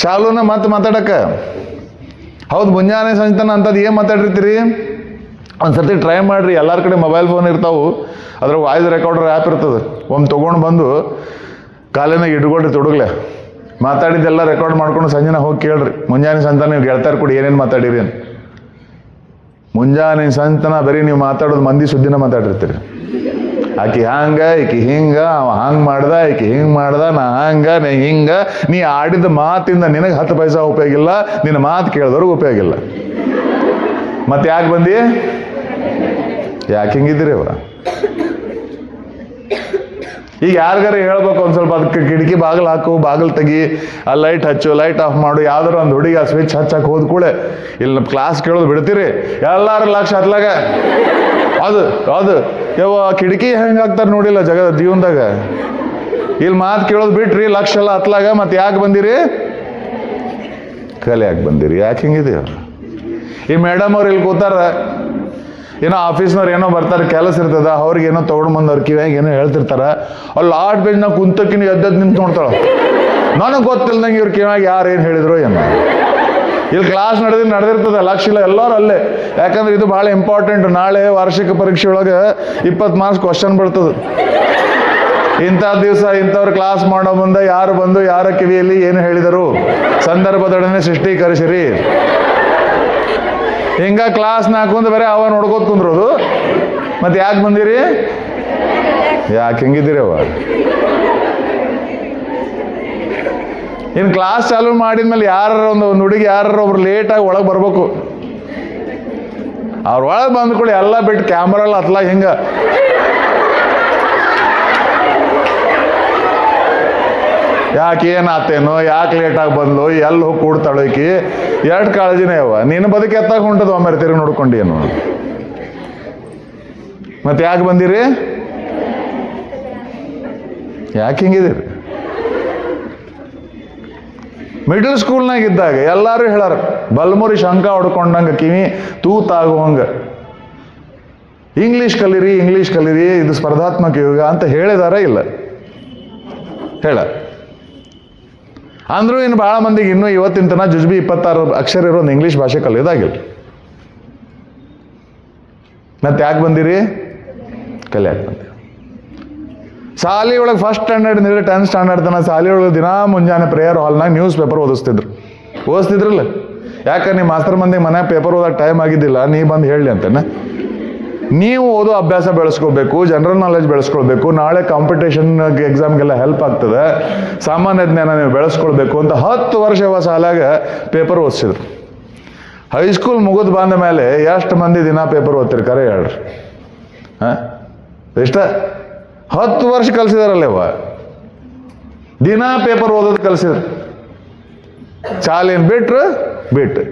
ಚಾಲೂನ ಮತ್ತೆ ಮಾತಾಡಕ್ಕೆ. ಹೌದು, ಮುಂಜಾನೆ ಸಂಜೆತನ ಅಂಥದ್ದು ಏನು ಮಾತಾಡಿರ್ತೀರಿ? ಒಂದ್ಸರ್ತಿ ಟ್ರೈ ಮಾಡಿರಿ. ಎಲ್ಲರ ಕಡೆ ಮೊಬೈಲ್ ಫೋನ್ ಇರ್ತಾವೆ, ಅದ್ರ ವಾಯ್ಸ್ ರೆಕಾರ್ಡರ್ ಆ್ಯಪ್ ಇರ್ತದೆ. ತೊಗೊಂಡು ಬಂದು ಕಾಲಿನಾಗ ಇಟ್ಕೊಳ್ರಿ ತೊಡಗ್ಲೆ. ಮಾತಾಡಿದ್ದೆಲ್ಲ ರೆಕಾರ್ಡ್ ಮಾಡ್ಕೊಂಡು ಸಂಜೆನ ಹೋಗಿ ಕೇಳ್ರಿ. ಮುಂಜಾನೆ ಸಂಜೆ ನೀವು ಗೆಳತಾರ ಕೂಡ ಏನೇನು ಮಾತಾಡಿರಿ ಅಂತ. ಮುಂಜಾನೆ ಸಂಜೆತನ ಬರೀ ನೀವು ಮಾತಾಡೋದು ಮಂದಿ ಸುದ್ದಿನ ಮಾತಾಡಿರ್ತೀರಿ. ಆಕಿ ಹಂಗ, ಈಕಿ ಹಿಂಗ, ಅವ ಹಂಗೆ ಮಾಡ್ದ, ಈಕಿ ಹಿಂಗೆ ಮಾಡ್ದ, ನಾ ಹಂಗ, ನೀ ಹಿಂಗ. ನೀ ಆಡಿದ ಮಾತಿಂದ ನಿನಗೆ 10 ಪೈಸಾ ಉಪಯೋಗ ಇಲ್ಲ, ನಿನ್ನ ಮಾತು ಕೇಳಿದವ್ರಿಗೆ ಉಪಯೋಗ ಇಲ್ಲ. ಮತ್ತೆ ಯಾಕೆ ಬಂದಿ? ಯಾಕೆ ಹಿಂಗಿದ್ದೀರಿ ಅವ? ಈಗ ಯಾರಿಗಾರ ಹೇಳ್ಬೇಕು ಒಂದು ಸ್ವಲ್ಪ, ಅದಕ್ಕೆ ಕಿಟಕಿ ಬಾಗಿಲು ಹಾಕು, ಬಾಗಿಲು ತೆಗಿ, ಆ ಲೈಟ್ ಹಚ್ಚು, ಲೈಟ್ ಆಫ್ ಮಾಡು. ಯಾವ್ದಾರು ಒಂದು ಹುಡುಗಿ ಆ ಸ್ವಿಚ್ ಹಚ್ಚಕ್ಕೆ ಹೋದ ಕೂಡಲೇ ಇಲ್ಲಿ ಕ್ಲಾಸ್ ಕೇಳೋದು ಬಿಡ್ತೀರಿ. ಎಲ್ಲರೂ ಲಕ್ಷ ಹತ್ಲಾಗ ಅದು ಯಾವ ಕಿಟಕಿ ಹೆಂಗೆ ಹಾಕ್ತಾರೆ ನೋಡಿಲ್ಲ ಜೀವನದಾಗ. ಇಲ್ಲಿ ಮಾತು ಕೇಳೋದು ಬಿಟ್ರಿ, ಲಕ್ಷ ಎಲ್ಲ ಹತ್ಲಾಗ. ಮತ್ತೆ ಯಾಕೆ ಬಂದಿರಿ? ಕಲಿಯಾಕೆ ಬಂದಿರಿ. ಯಾಕೆ ಹಿಂಗಿದೆ? ಈ ಮೇಡಮ್ ಅವ್ರು ಇಲ್ಲಿ ಕೂತಾರ, ಏನೋ ಆಫೀಸ್ನವ್ರು ಏನೋ ಬರ್ತಾರೆ, ಕೆಲಸ ಇರ್ತದ, ಅವ್ರಿಗೆ ಏನೋ ತೊಗೊಂಡು ಬಂದವ್ರು ಕಿವ್ಯಾಗ ಏನೋ ಹೇಳ್ತಿರ್ತಾರ. ಅಲ್ಲಿ ಲಾಸ್ಟ್ ಬೆಂಚ್ನಾಗ ಕುಂತಕ್ಕಿನ ಎದ್ದದ್ದು ನಿಂತು ನೋಡ್ತಾಳ. ನನಗೆ ಗೊತ್ತಿಲ್ದಂಗೆ ಇವ್ರು ಕಿವ್ಯಾಗ ಯಾರು ಏನು ಹೇಳಿದ್ರು ಏನೋ. ಇಲ್ಲಿ ಕ್ಲಾಸ್ ನಡೆದಿರ್ತದೆ, ಲಕ್ಷ ಇಲ್ಲ, ಎಲ್ಲರೂ ಅಲ್ಲೇ. ಯಾಕಂದ್ರೆ ಇದು ಭಾಳ ಇಂಪಾರ್ಟೆಂಟ್. ನಾಳೆ ವಾರ್ಷಿಕ ಪರೀಕ್ಷೆ ಒಳಗೆ 20 ಮಾರ್ಕ್ಸ್ ಕ್ವಶನ್ ಬರ್ತದೆ. ಇಂಥ ದಿವಸ ಇಂಥವ್ರು ಕ್ಲಾಸ್ ಮಾಡೋ ಮುಂದೆ ಯಾರು ಬಂದು ಯಾರ ಕಿವಿಯಲ್ಲಿ ಏನು ಹೇಳಿದರು, ಸಂದರ್ಭದೊಡನೆ ಸೃಷ್ಟೀಕರಿಸಿರಿ. ಹಿಂಗ ಕ್ಲಾಸ್ ನಾಕುಂದು ಬರೀ ಅವ ನೋಡ್ಕೋತ ಕುಂದ್ರೋದು. ಮತ್ತೆ ಯಾಕೆ ಬಂದಿರಿ? ಯಾಕೆ ಹಿಂಗಿದ್ದೀರಿ ಅವ್ವ? ಇನ್ನು ಕ್ಲಾಸ್ ಚಾಲೂ ಮಾಡಿದ್ಮೇಲೆ ಯಾರು ಒಂದು ಹುಡುಗಿ ಯಾರು ಒಬ್ರು ಲೇಟಾಗಿ ಒಳಗೆ ಬರ್ಬೇಕು. ಅವ್ರ ಒಳಗೆ ಬಂದ್ಕೊಳ್ಳಿ ಎಲ್ಲ ಬಿಟ್ಟು ಕ್ಯಾಮ್ರಾ ಎಲ್ಲ ಹತ್ಲಾಗ ಹಿಂಗೆ ಯಾಕೆ ಏನಾತೇನೋ, ಯಾಕೆ ಲೇಟಾಗಿ ಬಂದ್ಲು, ಎಲ್ಲಿ ಹೋಗಿ ಕೂಡ್ತಾಳೋಕಿ, ಎರಡು ಕಾಳಜಿನೇ ಅವ. ನೀನು ಬದುಕು ಎತ್ತಾಗ ಹೊಂಟದ ಒಮ್ಮೆ ತಿರುಗಿ ನೋಡ್ಕೊಂಡು ಏನು ಮತ್ತೆ ಯಾಕೆ ಬಂದಿರಿ? ಯಾಕೆ ಹಿಂಗಿದ್ದೀರಿ? ಮಿಡಲ್ ಸ್ಕೂಲ್ನಾಗ ಇದ್ದಾಗ ಎಲ್ಲರೂ ಹೇಳಾರ ಬಲ್ಮುರಿ ಶಂಕ ಹೊಡ್ಕೊಂಡಂಗೆ ಕಿವಿ ತೂತಾಗುವಂಗೆ ಇಂಗ್ಲೀಷ್ ಕಲೀರಿ, ಇಂಗ್ಲೀಷ್ ಕಲೀರಿ, ಇದು ಸ್ಪರ್ಧಾತ್ಮಕ ಯುಗ ಅಂತ ಹೇಳಿದಾರ ಇಲ್ಲ? ಹೇಳ ಅಂದ್ರೂ ಇನ್ನು ಭಾಳ ಮಂದಿಗೆ ಇನ್ನೂ ಇವತ್ತಿನ ತನಕ ಜುಜ್ಬಿ 26 ಅಕ್ಷರ ಇರೋ ಒಂದು ಇಂಗ್ಲೀಷ್ ಭಾಷೆ ಕಲಿಯೋದಾಗಿಲ್ಲ. ಮತ್ತೆ ಯಾಕೆ ಬಂದಿರಿ? ಕಲಿಯಾಕೆ ಬಂದಿರಿ. ಶಾಲೆ ಒಳಗೆ ಫಸ್ಟ್ ಸ್ಟ್ಯಾಂಡರ್ಡ್ 10th ಸ್ಟ್ಯಾಂಡರ್ಡ್ ತನಕ ಶಾಲೆ ಒಳಗೆ ದಿನ ಮುಂಜಾನೆ ಪ್ರೇಯರ್ ಹಾಲ್ನಾಗ ನ್ಯೂಸ್ ಪೇಪರ್ ಓದಿಸ್ತಿದ್ರಲ್ಲ. ಯಾಕೆ ನಿಮ್ಮ ಮಾಸ್ತರ್ ಮಂದಿಗೆ ಮನೆ ಪೇಪರ್ ಓದೋಕೆ ಟೈಮ್ ಆಗಿದ್ದಿಲ್ಲ, ನೀ ಬಂದು ಹೇಳಿ ಅಂತೇನೆ. ನೀವು ಓದೋ ಅಭ್ಯಾಸ ಬೆಳೆಸ್ಕೋಬೇಕು, ಜನರಲ್ ನಾಲೆಜ್ ಬೆಳೆಸ್ಕೊಳ್ಬೇಕು, ನಾಳೆ ಕಾಂಪಿಟೇಷನ್ ಎಕ್ಸಾಮ್ಗೆಲ್ಲ ಹೆಲ್ಪ್ ಆಗ್ತದೆ, ಸಾಮಾನ್ಯ ಜ್ಞಾನ ನೀವು ಬೆಳೆಸ್ಕೊಳ್ಬೇಕು ಅಂತ 10 ವರ್ಷ ಶಾಲ್ಯಾಗ ಪೇಪರ್ ಓದಿಸಿದ್ರು. ಹೈಸ್ಕೂಲ್ ಮುಗಿದು ಬಂದ ಮೇಲೆ ಎಷ್ಟು ಮಂದಿ ದಿನ ಪೇಪರ್ ಓದ್ತಿರ್ತಾರೆ ಹೇಳ್ರಿ? ಹಾಂ, ಇಷ್ಟ 10 ವರ್ಷ ಕಲಿಸಿದಾರಲ್ಲವ, ದಿನ ಪೇಪರ್ ಓದೋದು ಕಲಿಸಿದ್ರು. ಶಾಲೆಯನ್ನು ಬಿಟ್ಟು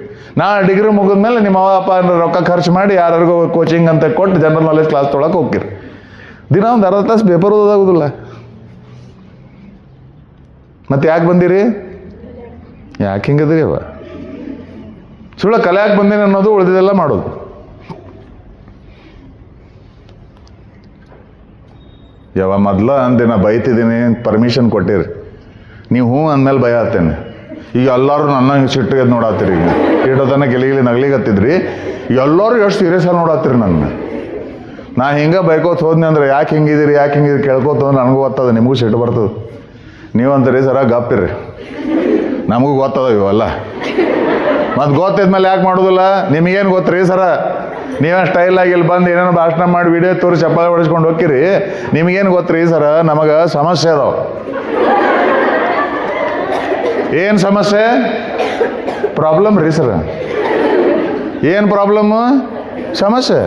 ನಾಳೆ ಡಿಗ್ರಿ ಮುಗಿದ್ಮೇಲೆ ನಿಮ್ಮ ಅಪ್ಪ ರೊಕ್ಕ ಖರ್ಚು ಮಾಡಿ ಯಾರಿಗೂ ಕೋಚಿಂಗ್ ಅಂತ ಕೊಟ್ಟು ಜನರಲ್ ನಾಲೆಜ್ ಕ್ಲಾಸ್ ತೊಗೊಳಕ್ಕೆ ಹೋಗ್ತೀರಿ. ದಿನ ಒಂದು ಅರ್ಧ ತಾಸು ಪೇಪರ್ ಓದೋದಾಗುದಿಲ್ಲ. ಮತ್ತೆ ಯಾಕೆ ಬಂದಿರಿ? ಯಾಕೆ ಹಿಂಗಿದ್ರಿ ಅವ? ಸುಳ್ಳ ಕಲಿಯಾಕೆ ಬಂದೀನಿ ಅನ್ನೋದು, ಉಳಿದಿದೆಲ್ಲ ಮಾಡೋದು. ಯಾವ ಮೊದ್ಲ ಅಂದಿನ ಬೈತಿದ್ದೀನಿ, ಪರ್ಮಿಷನ್ ಕೊಟ್ಟಿರಿ, ನೀವು ಹ್ಞೂ ಅಂದಮೇಲೆ ಭಯ ಆಗ್ತೇನೆ. ಈಗ ಎಲ್ಲರೂ ನನ್ನ ಸಿಟ್ಟಿಗೆ ನೋಡಾತ್ತೀರಿ. ಈಗ ಇಡೋದನ್ನ ಗೆಲಿಗಿಲಿ ನಗ್ಲಿಗತ್ತಿದ್ರಿ, ಎಲ್ಲರೂ ಎಷ್ಟು ಸೀರಿಯಸ್ ಆಗಿ ನೋಡಾತ್ತೀರಿ ನನ್ನ. ನಾ ಹಿಂಗೆ ಬೈಕೋತ ಹೋದ್ನಿ ಅಂದ್ರೆ ಯಾಕೆ ಹಿಂಗಿದ್ದೀರಿ ಕೇಳ್ಕೋತ ಅಂದ್ರೆ ನನಗೂ ಗೊತ್ತದ, ನಿಮಗೂ ಸಿಟ್ಟು ಬರ್ತದೆ. ನೀವಂತೀರಿ ಸರ ಗಪ್ಪಿರಿ, ನಮಗೂ ಗೊತ್ತದ ಇವೆಲ್ಲ. ಮತ್ತು ಗೊತ್ತಿದ್ಮೇಲೆ ಯಾಕೆ ಮಾಡೋದಿಲ್ಲ? ನಿಮಗೇನು ಗೊತ್ತ್ರಿ ಸರ? ನೀವೇ ಸ್ಟೈಲಾಗಿ ಇಲ್ಲಿ ಬಂದು ಏನೇನೋ ಭಾಷಣ ಮಾಡಿ ವಿಡಿಯೋ ತೋರಿ ಚಪ್ಪಾಳೆ ಹೊಡಿಸ್ಕೊಂಡು ಹೋಗ್ತೀರಿ. ನಿಮಗೇನು ಗೊತ್ತ್ರಿ ಸರ? ನಮಗೆ ಸಮಸ್ಯೆ ಅದಾವ. ಏನು ಸಮಸ್ಯೆ? ಪ್ರಾಬ್ಲಮ್ ರೀ ಸರ. ಏನು ಪ್ರಾಬ್ಲಮ್ಮು? ಸಮಸ್ಯೆ.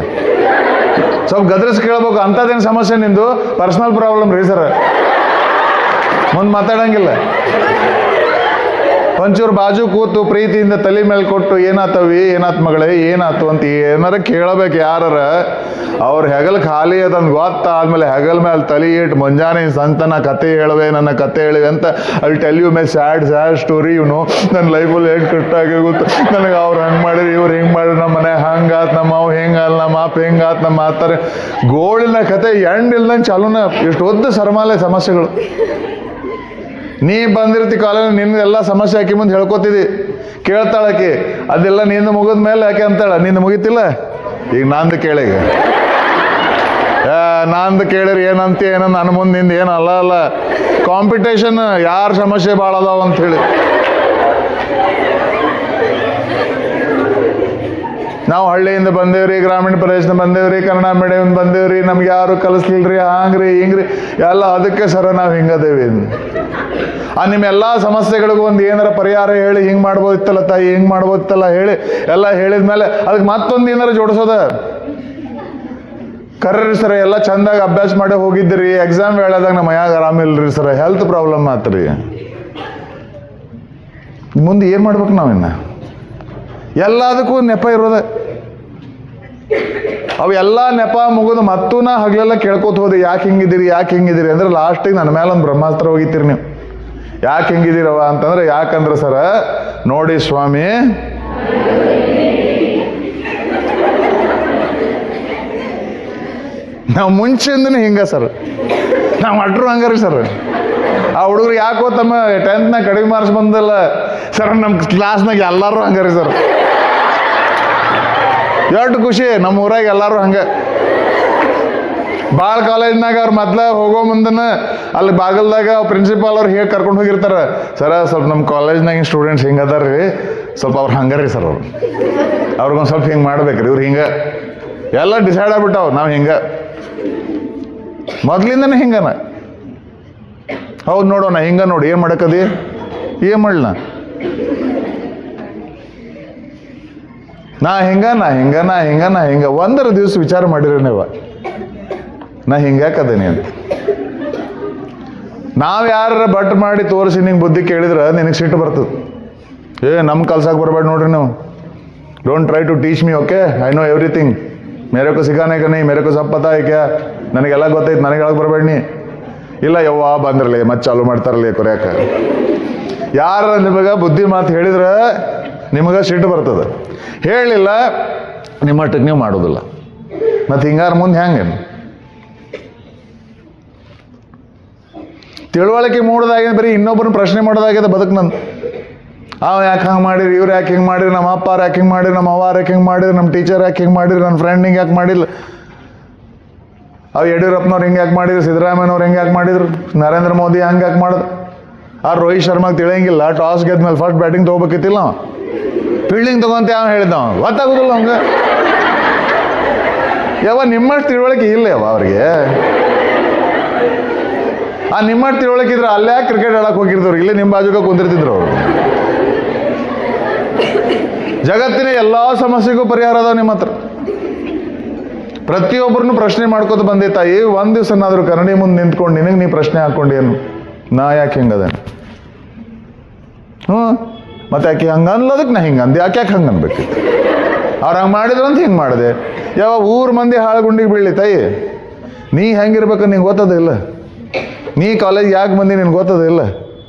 ಸ್ವಲ್ಪ ಗದ್ರಿಸಿ ಕೇಳ್ಬೇಕು. ಅಂಥದ್ದೇನು ಸಮಸ್ಯೆ ನಿಂದು? ಪರ್ಸ್ನಲ್ ಪ್ರಾಬ್ಲಮ್ ರೀ ಸರ. ಮುಂದೆ ಮಾತಾಡಂಗಿಲ್ಲ. ಒಂಚೂರು ಬಾಜು ಕೂತು ಪ್ರೀತಿಯಿಂದ ತಲೆ ಮೇಲೆ ಕೊಟ್ಟು ಏನಾತವಿ, ಏನಾತ್ ಮಗಳೇ, ಏನಾತು ಅಂತ ಏನಾರ ಕೇಳಬೇಕು. ಯಾರ ಅವ್ರ ಹೆಗಲ್ ಖಾಲಿ ಅದಂದು ಗೊತ್ತಾದ್ಮೇಲೆ ಹೆಗಲ್ ಮೇಲೆ ತಲೆ ಇಟ್ಟು ಮುಂಜಾನೆ ಸಂತನ ಕತೆ ಹೇಳುವೆ, ನನ್ನ ಕತೆ ಹೇಳಿವೆ ಅಂತ ಅಲ್ಲಿ tell you my sad story. ಇವನು ನನ್ನ ಲೈಫಲ್ಲಿ ಹೇಗೆ ಕಟ್ಟಾಗಿ ಗೊತ್ತು ನನಗೆ. ಅವ್ರು ಹಂಗೆ ಮಾಡಿರಿ, ಇವ್ರು ಹಿಂಗೆ ಮಾಡಿರಿ, ನಮ್ಮ ಮನೆ ಹಂಗಾತ್, ನಮ್ಮ ಅವು ಹಿಂಗಲ್ಲ, ನಮ್ಮ ಅಪ್ಪ ಹಿಂಗಾತ್, ನಮ್ಮ ಮಾತಾರೆ ಗೋಳಿನ ಕತೆ ಎಂಡ್ ಇಲ್ದಂಗೆ ಚಾಲೂನ. ಎಷ್ಟು ಒದ್ದು ಸರ್ಮಾಲೆ ಸಮಸ್ಯೆಗಳು. ನೀ ಬಂದಿರ್ತಿ ಕಾಲೇಜ್, ನಿನ್ನೆಲ್ಲ ಸಮಸ್ಯೆ ಹಾಕಿ ಮುಂದೆ ಹೇಳ್ಕೊತಿದ್ದಿ, ಕೇಳ್ತಾಳಕಿ. ಅದೆಲ್ಲ ನಿಂದು ಮುಗಿದ ಮೇಲೆ ಯಾಕೆ ಅಂತಾಳ? ನಿಂದು ಮುಗಿತಿಲ್ಲ, ಈಗ ನಂದು ಕೇಳೀಗ. ನಂದು ಕೇಳಿರಿ ಏನಂತ, ಏನೋ ನನ್ನ ಮುಂದೆ ನಿಂದು ಏನು ಅಲ್ಲ. ಕಾಂಪಿಟೇಷನ್ ಯಾರ ಸಮಸ್ಯೆ ಭಾಳ ಅದಾವ ಅಂಥೇಳಿ. ನಾವು ಹಳ್ಳಿಯಿಂದ ಬಂದೇವ್ರಿ, ಗ್ರಾಮೀಣ ಪ್ರದೇಶದಿಂದ ಬಂದೇವ್ರಿ, ಕನ್ನಡ ಮೀಡಿಯಮ್ ಬಂದೇವ್ರಿ, ನಮ್ಗೆ ಯಾರು ಕಲಿಸ್ಲಿಲ್ರಿ, ಹಂಗ್ರಿ ಹಿಂಗ್ರಿ ಎಲ್ಲ. ಅದಕ್ಕೆ ಸರ ನಾವು ಹಿಂಗದೇವಿ. ನಿಮ್ಮೆಲ್ಲ ಸಮಸ್ಯೆಗಳಿಗೂ ಒಂದು ಏನಾರ ಪರಿಹಾರ ಹೇಳಿ, ಹಿಂಗೆ ಮಾಡ್ಬೋದಿತ್ತಲ್ಲ ತಾಯಿ, ಹಿಂಗೆ ಮಾಡ್ಬೋದಿತ್ತಲ್ಲ ಹೇಳಿ ಎಲ್ಲ ಹೇಳಿದ್ಮೇಲೆ ಅದಕ್ಕೆ ಮತ್ತೊಂದು ಏನಾರ ಜೋಡಿಸೋದ. ಕರ್ರಿ ಸರ, ಎಲ್ಲ ಚಂದಾಗಿ ಅಭ್ಯಾಸ ಮಾಡಿ ಹೋಗಿದ್ರಿ, ಎಕ್ಸಾಮ್ ಹೇಳದಾಗ ನಮ್ಮ ಮನ್ಯಾಗ ಆರಾಮಿಲ್ರಿ ಸರ, ಹೆಲ್ತ್ ಪ್ರಾಬ್ಲಮ್ ಆತ್ರಿ. ಮುಂದೆ ಏನು ಮಾಡ್ಬೇಕು ನಾವಿನ್ನ? ಎಲ್ಲದಕ್ಕೂ ನೆಪ ಇರೋದ. ಅವೆಲ್ಲ ನೆಪ ಮುಗಿದು ಮತ್ತೂ ನಾ ಹಗಲೆಲ್ಲ ಕೇಳ್ಕೊತ ಹೋದೆ, ಯಾಕೆ ಹಿಂಗಿದ್ದೀರಿ ಅಂದ್ರೆ ಲಾಸ್ಟಿಗೆ ನನ್ನ ಮೇಲೆ ಒಂದು ಬ್ರಹ್ಮಾಸ್ತ್ರ ಹೋಗಿತ್ತೀರಿ ನೀವು. ಯಾಕೆ ಹಿಂಗಿದ್ದೀರವ ಅಂತಂದ್ರೆ, ಯಾಕಂದ್ರೆ ಸರ ನೋಡಿ ಸ್ವಾಮಿ, ನಾವು ಮುಂಚೆಯಿಂದನೇ ಹಿಂಗ ಸರ್, ನಾವು ಅಟ್ರು ಹಂಗಾರಿ ಸರ್. ಆ ಹುಡುಗರು ಯಾಕೋ ತಮ್ಮ 10th ಕಡಿಮೆ ಮಾರ್ಕ್ಸ್ ಬಂದಲ್ಲ ಸರ್, ನಮ್ಮ ಕ್ಲಾಸ್ನಾಗ ಎಲ್ಲರೂ ಹಂಗಾರಿ ಸರ್. ಎಷ್ಟು ಖುಷಿ, ನಮ್ಮ ಊರಾಗ ಎಲ್ಲರೂ ಹಂಗೆ. ಭಾಳ ಕಾಲೇಜ್ನಾಗ ಅವ್ರು ಮೊದ್ಲ ಹೋಗೋ ಮುಂದನ ಅಲ್ಲಿ ಬಾಗಲ್ದಾಗ ಪ್ರಿನ್ಸಿಪಾಲ್ ಅವ್ರು ಹೇಗೆ ಕರ್ಕೊಂಡು ಹೋಗಿರ್ತಾರೆ, ಸರ ಸ್ವಲ್ಪ ನಮ್ಮ ಕಾಲೇಜ್ನಾಗ ಸ್ಟೂಡೆಂಟ್ಸ್ ಹಿಂಗೆ ಅದಾರ ರೀ, ಸ್ವಲ್ಪ ಅವ್ರು ಹಂಗಾರಿ ಸರ್, ಅವ್ರಿಗೊಂದು ಸ್ವಲ್ಪ ಹಿಂಗೆ ಮಾಡ್ಬೇಕ್ರಿ, ಇವ್ರು ಹಿಂಗೆ ಎಲ್ಲ ಡಿಸೈಡ್ ಆಗ್ಬಿಟ್ಟವು ನಾವು ಹಿಂಗೆ. ಮೊದಲಿಂದನೇ ಹಿಂಗನ. ಹೌದು ನೋಡೋಣ, ಹಿಂಗ ನೋಡಿ ಏನು ಮಾಡಕ್ಕದಿ, ಏನು ಮಾಡಲ, ನಾ ಹಿಂಗ ಒಂದರ ದಿವಸ ವಿಚಾರ ಮಾಡಿರಿ ನೀವು, ನಾ ಹಿಂಗ್ಯಾಕದೇನಿ ಅಂತ. ನಾವು ಯಾರ ಬಟ್ ಮಾಡಿ ತೋರಿಸಿ ನಿಂಗೆ ಬುದ್ಧಿ ಕೇಳಿದ್ರೆ ನಿನಗೆ ಸಿಟ್ಟು ಬರ್ತದೆ. ನಮ್ಮ ಕಲ್ಸಕ್ಕೆ ಬರಬೇಡ ನೋಡ್ರಿ ನೀವು. Don't try to teach me, okay, I know everything, ಮೇರೆಕೋ ಸಿಖಾನೆ ಕ ನೈ, ಮೇರೆಕೋ ಸಬ್ ಪತಾ ಹೈ ಕ್ಯಾ, ನನಗೆಲ್ಲ ಗೊತ್ತೈತೆ, ನನಗೆ ಹೇಳಕ್ಕೆ ಬರಬೇಡ ನೀ. ಇಲ್ಲ ಯವ್ವ ಬಂದ್ರಲಿ ಮತ್ತೆ ಚಾಲು ಮಾಡ್ತಾರಲ್ಲ ಕೊರ್ಯಾಕ. ಯಾರ ನಿಮಗೆ ಬುದ್ಧಿ ಮಾತು ಹೇಳಿದ್ರೆ ನಿಮಗೆ ಸಿಟ್ಟು ಬರ್ತದೆ. ಹೇಳಿಲ್ಲ ನಿಮ್ಮ ಮಟ್ಟಕ್ಕೆ ನೀವು ಮಾಡೋದಿಲ್ಲ. ಮತ್ತು ಹಿಂಗಾರ ಮುಂದೆ ಹೆಂಗೇನು ತಿಳುವಳಿಕೆ ಮೂಡೋದಾಗಿದೆ, ಬರೀ ಇನ್ನೊಬ್ಬರನ್ನ ಪ್ರಶ್ನೆ ಮಾಡೋದಾಗಿದೆ ಬದುಕು ನಂದು. ಅವ ಯಾಕೆ ಹಂಗೆ ಮಾಡಿರಿ, ಇವ್ರು ಯಾಕೆ ಹಿಂಗೆ ಮಾಡಿರಿ, ನಮ್ಮ ಅಪ್ಪ ಯಾಕೆ ಹಿಂಗೆ ಮಾಡಿರಿ, ನಮ್ಮ ಅವ್ವಾರು ಯಾಕೆ ಹಿಂಗೆ ಮಾಡಿರಿ, ನಮ್ಮ ಟೀಚರ್ ಯಾಕೆ ಹಿಂಗೆ ಮಾಡಿರಿ, ನನ್ನ ಫ್ರೆಂಡ್ ಹಿಂಗೆ ಯಾಕೆ ಮಾಡಿಲ್ಲ, ಅವು ಯಡಿಯೂರಪ್ಪನವ್ರು ಹಿಂಗೆ ಯಾಕೆ ಮಾಡಿದ್ರು, ಸಿದ್ದರಾಮಯ್ಯನವ್ರು ಹಿಂಗೆ ಯಾಕೆ ಮಾಡಿದ್ರು, ನರೇಂದ್ರ ಮೋದಿ ಹಂಗೆ ಯಾಕೆ ಮಾಡಿದ್ರು. ಆ ರೋಹಿತ್ ಶರ್ಮಾಗೆ ತಿಳಿಯಂಗಿಲ್ಲ, ಟಾಸ್ ಗೆದ್ಮೇಲೆ ಫಸ್ಟ್ ಬ್ಯಾಟಿಂಗ್ ತೊಗೋಬೇಕಿತ್ತಿಲ್ಲ, ನಾವು ಫೀಲ್ಡಿಂಗ್ ತೊಗೊಂತ ಯಾವ ಹೇಳಿದ್ದ ಅವ, ಗೊತ್ತಾಗೋದಿಲ್ಲ ಅವಂಗೆ. ನಿಮ್ಮಷ್ಟು ತಿಳುವಳಿಕೆ ಇಲ್ಲ ಅವ್ರಿಗೆ. ಆ ನಿಮ್ಮಷ್ಟು ತಿಳುವಳಿಕೆ ಇದ್ರೆ ಅಲ್ಲೇ ಕ್ರಿಕೆಟ್ ಆಡಕ್ಕೆ ಹೋಗಿರ್ದವ್ರು, ಇಲ್ಲೇ ನಿಮ್ಮ ಬಾಜುಗ ಕುಂದಿರ್ತಿದ್ರು ಅವರು. ಜಗತ್ತಿನ ಎಲ್ಲ ಸಮಸ್ಯೆಗೂ ಪರಿಹಾರ ಅದಾವ ನಿಮ್ಮ ಹತ್ರ. ಪ್ರತಿಯೊಬ್ಬರನ್ನು ಪ್ರಶ್ನೆ ಮಾಡ್ಕೋತ ಬಂದೆ ತಾಯಿ. ಒಂದು ದಿವಸನಾದರೂ ಕನ್ನಡಿ ಮುಂದೆ ನಿಂತ್ಕೊಂಡು ನಿನಗೆ ನೀ ಪ್ರಶ್ನೆ ಹಾಕ್ಕೊಂಡೇನು, ನಾ ಯಾಕೆ ಹಿಂಗದೇನು, ಮತ್ತೆ ಯಾಕೆ ಹಂಗೆ ಅನ್ಲೋದಕ್ಕೆ ನಾ ಹಿಂಗೆ ಅಂದೆ, ಯಾಕೆ ಹಂಗೆ ಅನ್ಬೇಕಿತ್ತು, ಅವ್ರು ಹಂಗೆ ಮಾಡಿದ್ರು ಅಂತ ಹಿಂಗೆ ಮಾಡಿದೆ. ಯಾವ ಊರು ಮಂದಿ ಹಾಳುಗುಂಡಿಗೆ ಬೀಳಲಿ ತಾಯಿ. ನೀ ಹೆಂಗಿರ್ಬೇಕು ನಿಂಗೆ ಗೊತ್ತದಿಲ್ಲ. ನೀ ಕಾಲೇಜ್ ಯಾಕೆ ಬಂದಿ ನಿನ್ಗೆ ಗೊತ್ತದಿಲ್ಲ.